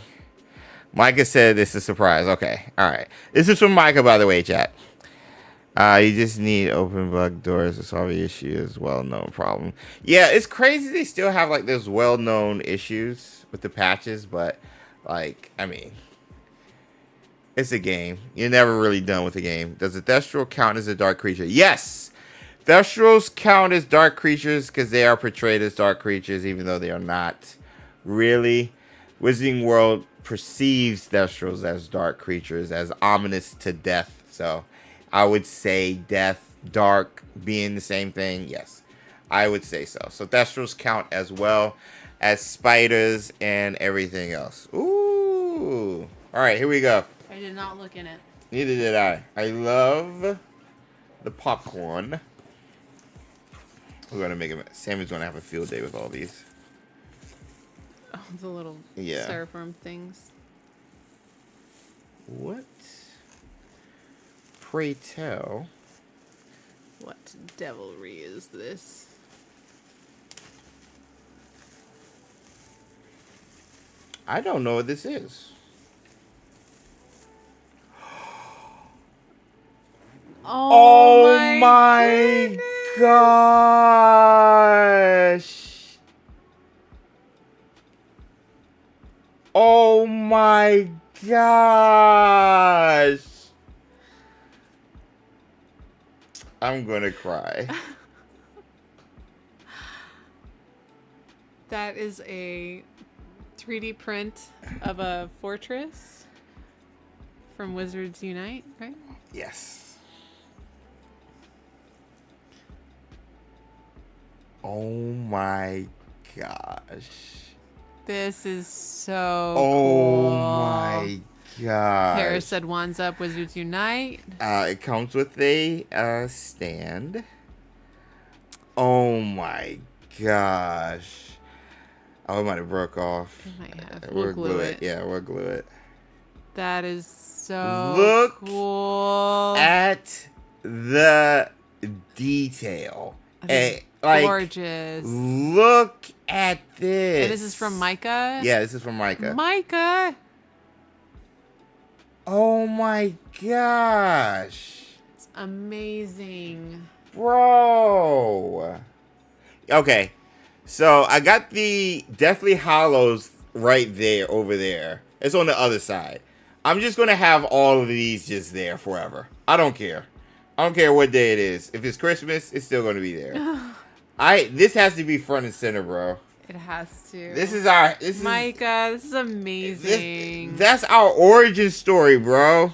Micah said it's a surprise. Okay, all right. This is from Micah, by the way, chat. You just need open bug doors to solve the issue. Is well-known problem. Yeah, it's crazy they still have like those well-known issues with the patches, but like, I mean, it's a game. You're never really done with the game. Does a Thestral count as a dark creature? Yes! Thestrals count as dark creatures because they are portrayed as dark creatures, even though they are not really. Wizarding World perceives Thestrals as dark creatures, as ominous to death. So I would say death, dark being the same thing. Yes, I would say so. So Thestrals count as well as spiders and everything else. Ooh. All right, here we go. I did not look in it. Neither did I. I love the popcorn. We're going to make it. Sammy's going to have a field day with all these. Oh, the little styrofoam things. What? Pray tell. What devilry is this? I don't know what this is. Oh my gosh. Oh my gosh. I'm gonna cry. That is a 3D print of a fortress from Wizards Unite, right? Yes. Oh my gosh. This is so cool. My gosh. Paris said wands up, Wizards Unite. It comes with a stand. Oh my gosh. Oh, it might have broke off. It might have. We'll glue it. Yeah, we'll glue it. That is so Look cool. At the detail. This is Like, gorgeous. look at this. And this is from Micah? Yeah, this is from Micah. Micah! Oh my gosh. It's amazing. Bro. Okay. So I got the Deathly Hollows right there, over there. It's on the other side. I'm just going to have all of these just there forever. I don't care. I don't care what day it is. If it's Christmas, it's still going to be there. This has to be front and center, bro. It has to. This is Micah, this is amazing. That's our origin story, bro.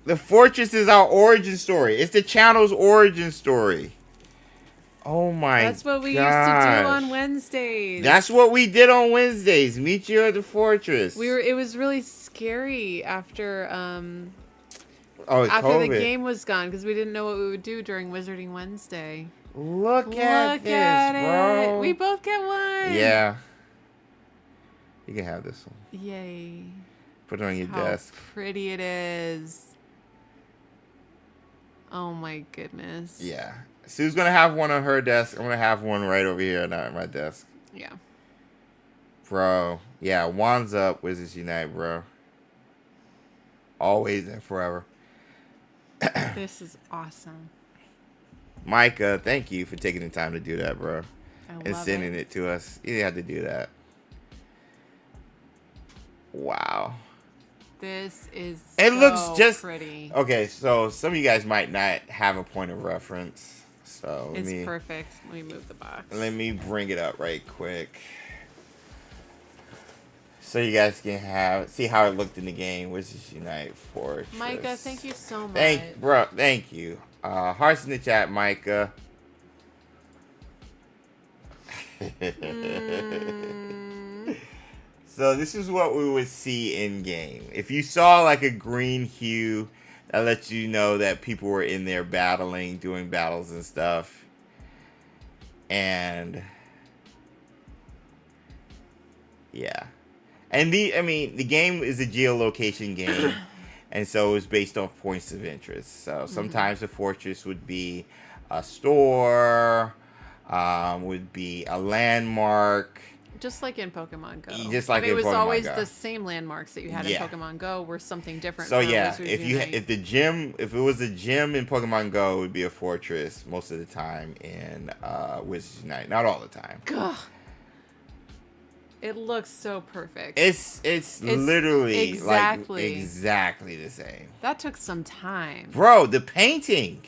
The fortress is our origin story. It's the channel's origin story. Oh my god. That's what we used to do on Wednesdays. That's what we did on Wednesdays. Meet you at the fortress. It was really scary after COVID. the game was gone because we didn't know what we would do during Wizarding Wednesday. Look at this, bro. We both get one. Yeah. You can have this one. Yay. Put it on your How desk. pretty it is. Oh my goodness. Yeah. Sue's going to have one on her desk. I'm going to have one right over here at my desk. Yeah. Bro. Yeah, wands up, Wizards Unite, bro. Always and forever. This is awesome. Micah, thank you for taking the time to do that, bro. And sending it to us. You didn't have to do that. Wow. This is It looks just pretty. Okay, so some of you guys might not have a point of reference. So It's perfect. Let me move the box. Let me bring it up right quick. So you guys can see how it looked in the game. Wizards Unite Fortress. Micah, thank you so much. Thank you. Hearts in the chat, Micah. So this is what we would see in game. If you saw like a green hue, that lets you know that people were in there battling, doing battles and stuff. And yeah. And the game is a geolocation game. And so it's based off points of interest. So sometimes the fortress would be a store, would be a landmark. Just like in Pokemon Go. Just like it was in Pokemon always Go. the same landmarks that you had in Pokemon Go were something different. So from yeah, Wizards if Unite. it was a gym in Pokemon Go, it would be a fortress most of the time in Wizards Unite. Not all the time. Ugh. It looks so perfect. It's literally exactly the same. That took some time. Bro, the painting.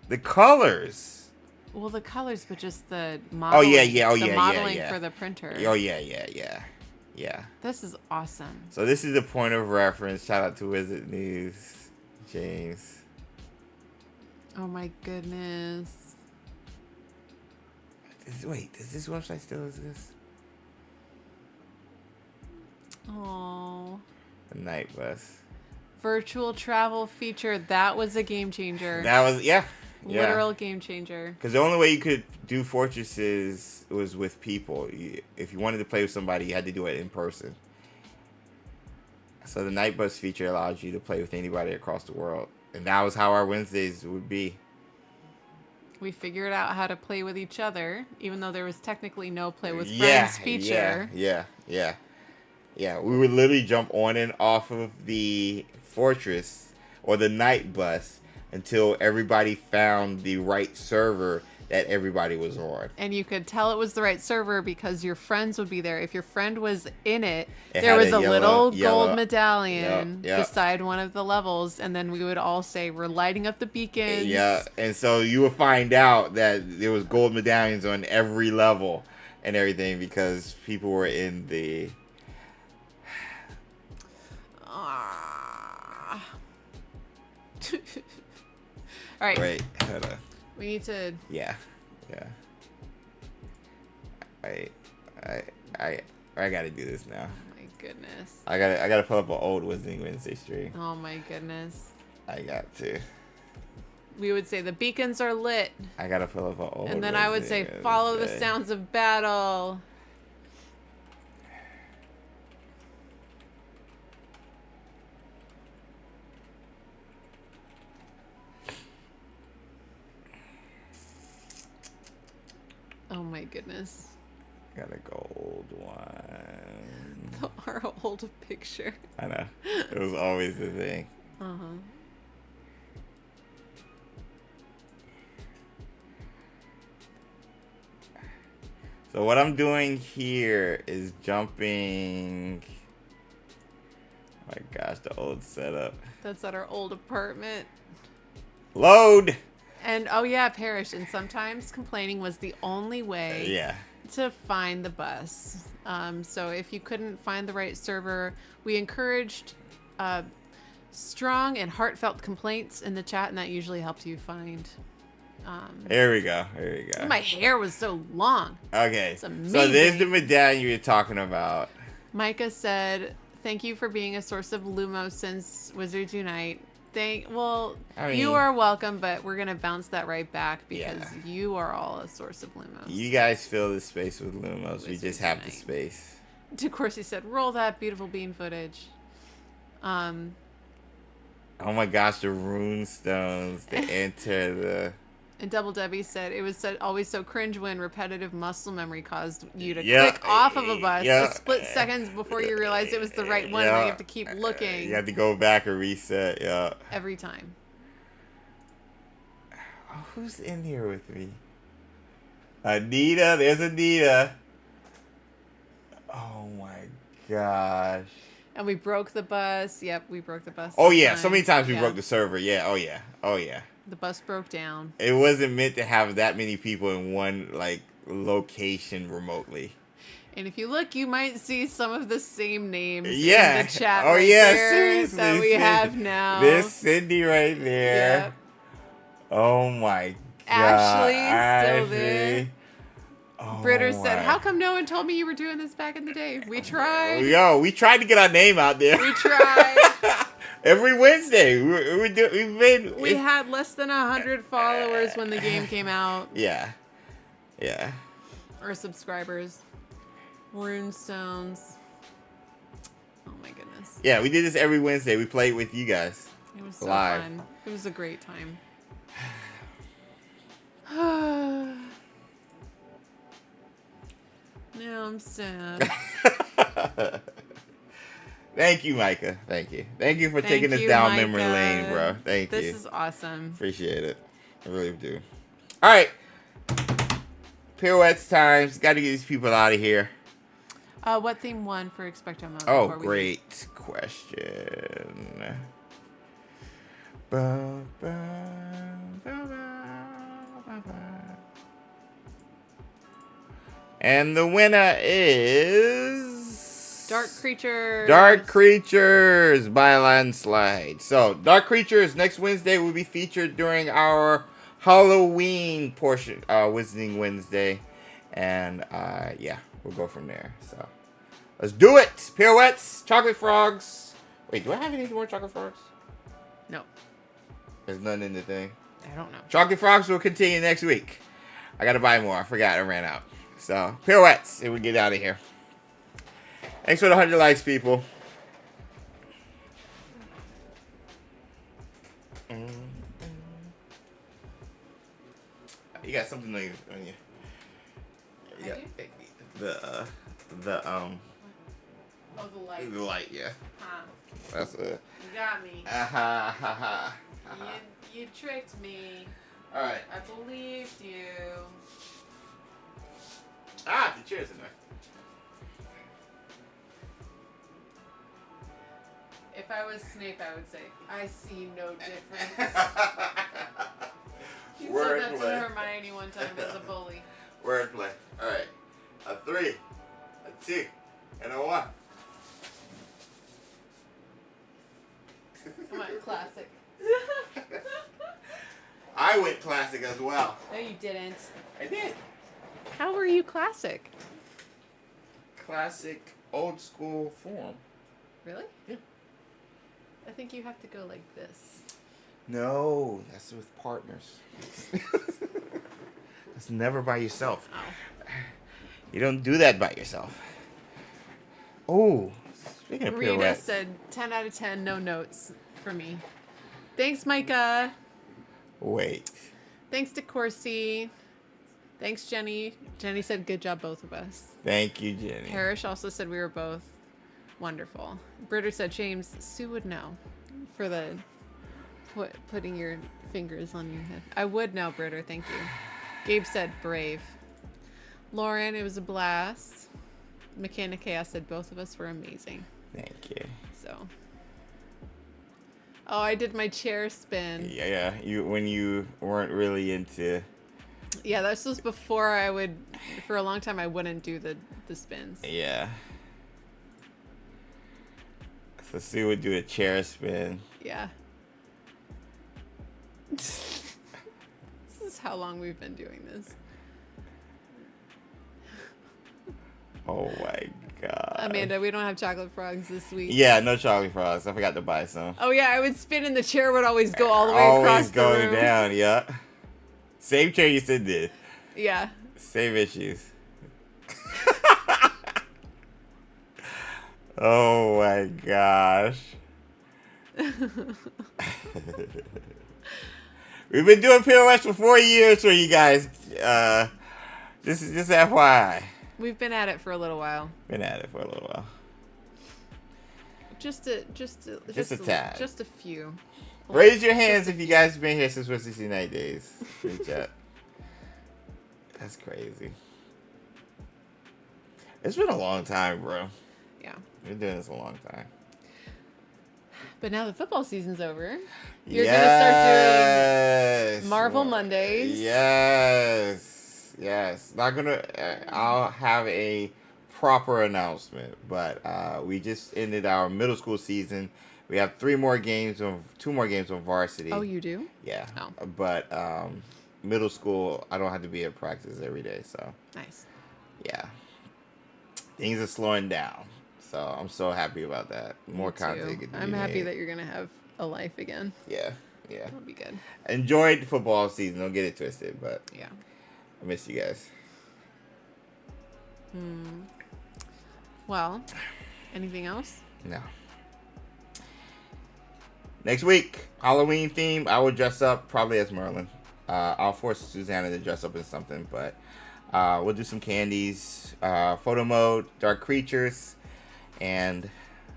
The colors. Well, the colors, but just the modeling. The modeling for the printer. Oh, yeah. This is awesome. So this is a point of reference. Shout out to Wizard News, James. Oh, my goodness. Wait, does this website still exist? Oh. The Night Bus. Virtual travel feature. That was a game changer. That was, yeah. Literal game changer. Because the only way you could do fortresses was with people. If you wanted to play with somebody, you had to do it in person. So the Night Bus feature allows you to play with anybody across the world. And that was how our Wednesdays would be. We figured out how to play with each other, even though there was technically no play with friends feature. Yeah, we would literally jump on and off of the fortress or the Night Bus until everybody found the right server that everybody was on. And you could tell it was the right server because your friends would be there. If your friend was in it, there was a little gold medallion beside one of the levels, and then we would all say, we're lighting up the beacons. Yeah, and so you would find out that there was gold medallions on every level and everything because people were in the... All right. Wait, hold on. We need to... Yeah. I gotta do this now. Oh my goodness. I gotta pull up an old Wizarding Wednesday stream. Oh my goodness. I got to. We would say the beacons are lit. I gotta pull up an old And then I would say, follow the sounds of battle. Oh my goodness. Got a gold one. Our old picture. I know. It was always the thing. Uh-huh. So what I'm doing here is jumping. Oh my gosh, the old setup. That's at our old apartment. Load! And oh yeah, Parish. And sometimes complaining was the only way Yeah. to find the bus. So if you couldn't find the right server, we encouraged strong and heartfelt complaints in the chat, and that usually helped you find. Here we go. Here we go. My hair was so long. Okay. It's So amazing. there's the medallion you're talking about. Micah said, "Thank you for being a source of Lumos since Wizards Unite." I mean, you are welcome, but we're gonna bounce that right back because you are all a source of Lumos. You guys fill the space with Lumos. We Wizards just have the Unite. space. Of course, he said, "Roll that beautiful bean footage." Oh my gosh, the rune stones to enter the. And Double Debbie said it was always so cringe when repetitive muscle memory caused you to Yeah, click off of a bus yeah. a split seconds before you realized it was the right one. Where you have to keep looking You have to go back and reset. Yeah. every time. Oh, who's in here with me? Anita. There's Anita. Oh my gosh. And we broke the bus. Yep, we broke the bus. Oh yeah, so sometimes. many times we Yeah. broke the server. Yeah. Oh yeah. Oh yeah. The bus broke down. It wasn't meant to have that many people in one like location remotely. And if you look, you might see some of the same names Yeah. in the chat. Oh right yeah, there seriously. that we have now. There's Cindy right there. Yep. Oh my god. Ashley's still there. Oh Britter said, my- "How come no one told me you were doing this back in the day? We tried. Yo, we tried to get our name out there. We tried. Every Wednesday. We had less than 100 followers when the game came out. Yeah. Yeah. Or subscribers. Runestones. Oh my goodness. Yeah, we did this every Wednesday. We played with you guys. It was so Live. fun. It was a great time. Now I'm sad. Thank you, Micah. Thank you. Thank you for Thank taking us you, down Micah. memory lane, bro. Thank you. This is awesome. Appreciate it. I really do. All right. Pirouettes times. Got to get these people out of here. What theme won for XpectoMODE? Oh, before we great question. Ba, ba, ba, ba, ba, ba. And the winner is Dark Creatures. Dark Creatures by a landslide. So, Dark Creatures next Wednesday will be featured during our Halloween portion, Wizarding Wednesday. And, yeah, we'll go from there. So, let's do it! Pirouettes, chocolate frogs. Wait, do I have any more chocolate frogs? No, There's none in the thing. I don't know. Chocolate frogs will continue next week. I gotta buy more. I forgot. I ran out. So, pirouettes, and we get out of here. Thanks for the 100 likes, people. You got something on you. Yeah. The Oh, the light. the light, yeah. Huh. That's it. You got me. Ha ha ha. You tricked me. All right. I believed you. Ah, the chair's in there. If I was Snape, I would say, "I see no difference." He said that to Wordplay. Hermione one time as a bully. Wordplay. All right. A 3, a 2, and a 1. Come on, classic. I went classic as well. No, you didn't. I did. How were you classic? Classic old school form. Really? Yeah. I think you have to go like this. No, that's with partners. That's never by yourself. Oh. You don't do that by yourself. Oh, speaking of Rita pirouettes. said 10 out of 10, no notes for me. Thanks, Micah. Wait. Thanks to Corsi. Thanks, Jenny. Jenny said, good job, both of us. Thank you, Jenny. Parrish also said we were both wonderful. Britter said, James, Sue would know for the putting your fingers on your head. I would know, Britter. Thank you. Gabe said, brave. Lauren, it was a blast. Mechanic Chaos said, both of us were amazing. Thank you. So. Oh, I did my chair spin. Yeah. When you weren't really into... Yeah, this was before I would... For a long time, I wouldn't do the spins. Yeah. So Sue would do a chair spin. Yeah. This is how long we've been doing this. Oh my god. Amanda, we don't have chocolate frogs this week. Yeah, no chocolate frogs. I forgot to buy some. Oh yeah, I would spin and the chair would always go all the way across the room. Always going down, yeah. Same chair you said did. Yeah. Same issues. Oh my gosh. We've been doing pirouettes for 4 years for you guys. Just FYI. We've been at it for a little while. Been at it for a little while. Just a tad. Just a few. Raise your hands if you guys have been here since 169 days. In chat. That's crazy. It's been a long time, bro. Yeah. We've been doing this a long time. But now the football season's over. You're going to start doing Marvel Mondays. Yes. Not gonna. I'll have a proper announcement, but we just ended our middle school season. We have 2 more games on varsity. Oh, you do? Yeah. Oh. But middle school, I don't have to be at practice every day, so. Nice. Yeah. Things are slowing down, so I'm so happy about that. More content. I'm happy that you're gonna have a life again. Yeah. That'll be good. Enjoyed football season. Don't get it twisted, but yeah. I miss you guys. Well, anything else? No. Next week, Halloween theme. I will dress up probably as Merlin. I'll force Susanna to dress up in something, but we'll do some candies, photo mode, dark creatures, and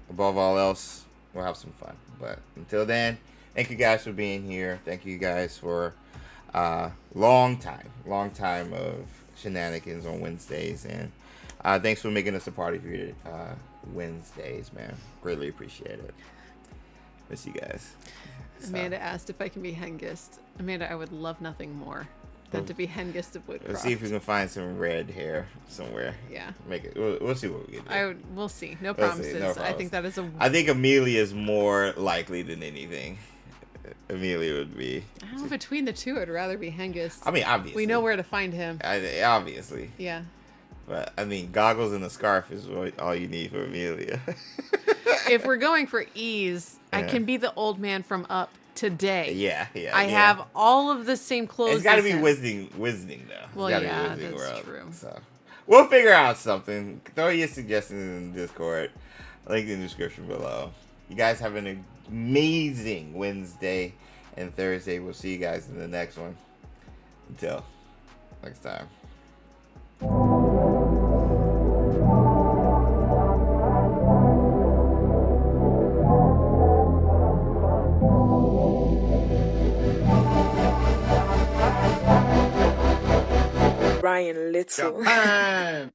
above all else, we'll have some fun. But until then, thank you guys for being here. Thank you guys for long time of shenanigans on Wednesdays, and thanks for making us a part of your Wednesdays, man. Greatly appreciate it. Miss you guys. Amanda asked if I can be Hengist. Amanda, I would love nothing more than to be Hengist of Woodcroft. Let's see if we can find some red hair somewhere. Yeah. Make it. We'll see what we can do. We'll see. No promises. I think that is I think Amelia is more likely than anything. Amelia would be. I don't know, between the two, I'd rather be Hengist. I mean, obviously. We know where to find him. Obviously. Yeah. But, I mean, goggles and a scarf is all you need for Amelia. If we're going for ease, I can be the old man from Up today. Yeah. I have all of the same clothes. It's got to be Wizarding though. Well, yeah, that's true. So, we'll figure out something. Throw your suggestions in Discord. Link in the description below. You guys have an amazing Wednesday and Thursday. We'll see you guys in the next one. Until next time. Ryan Little. Japan.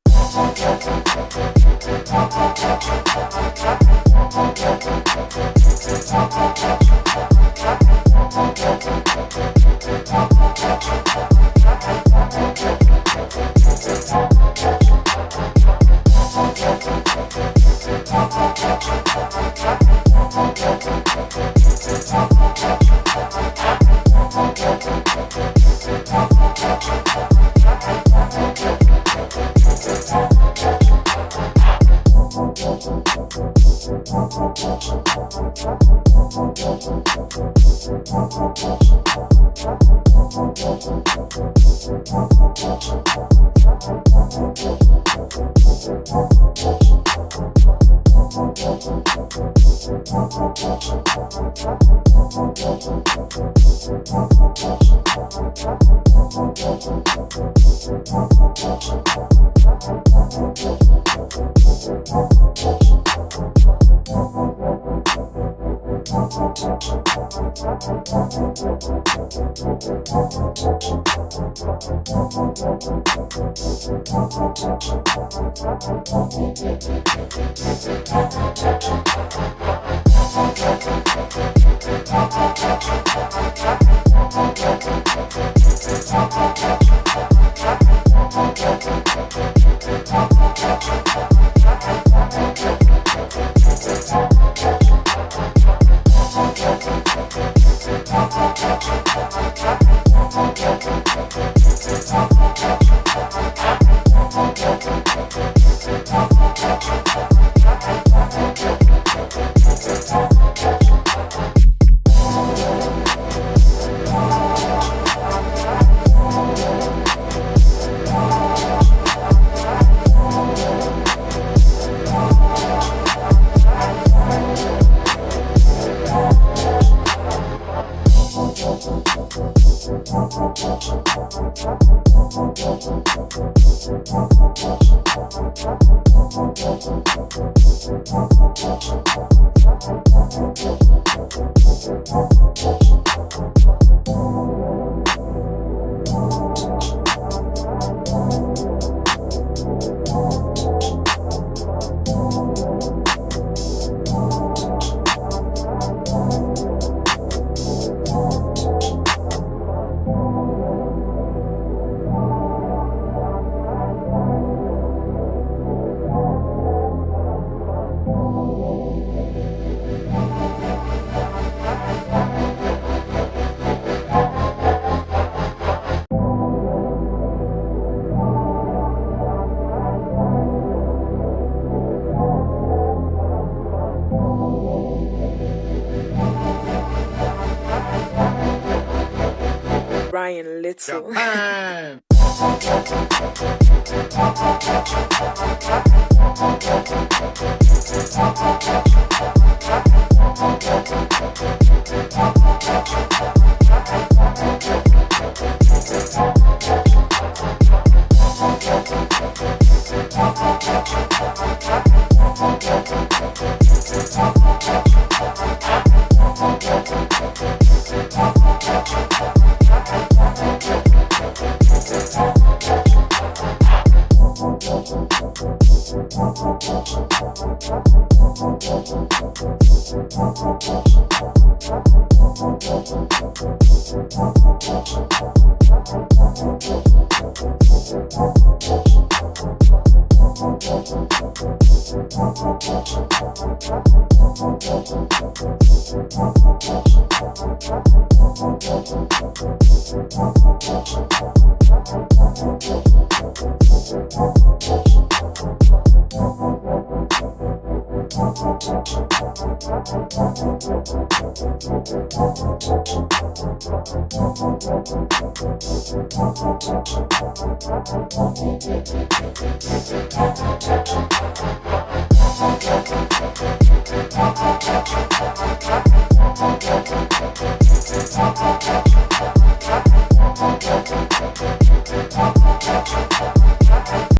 Brian Little.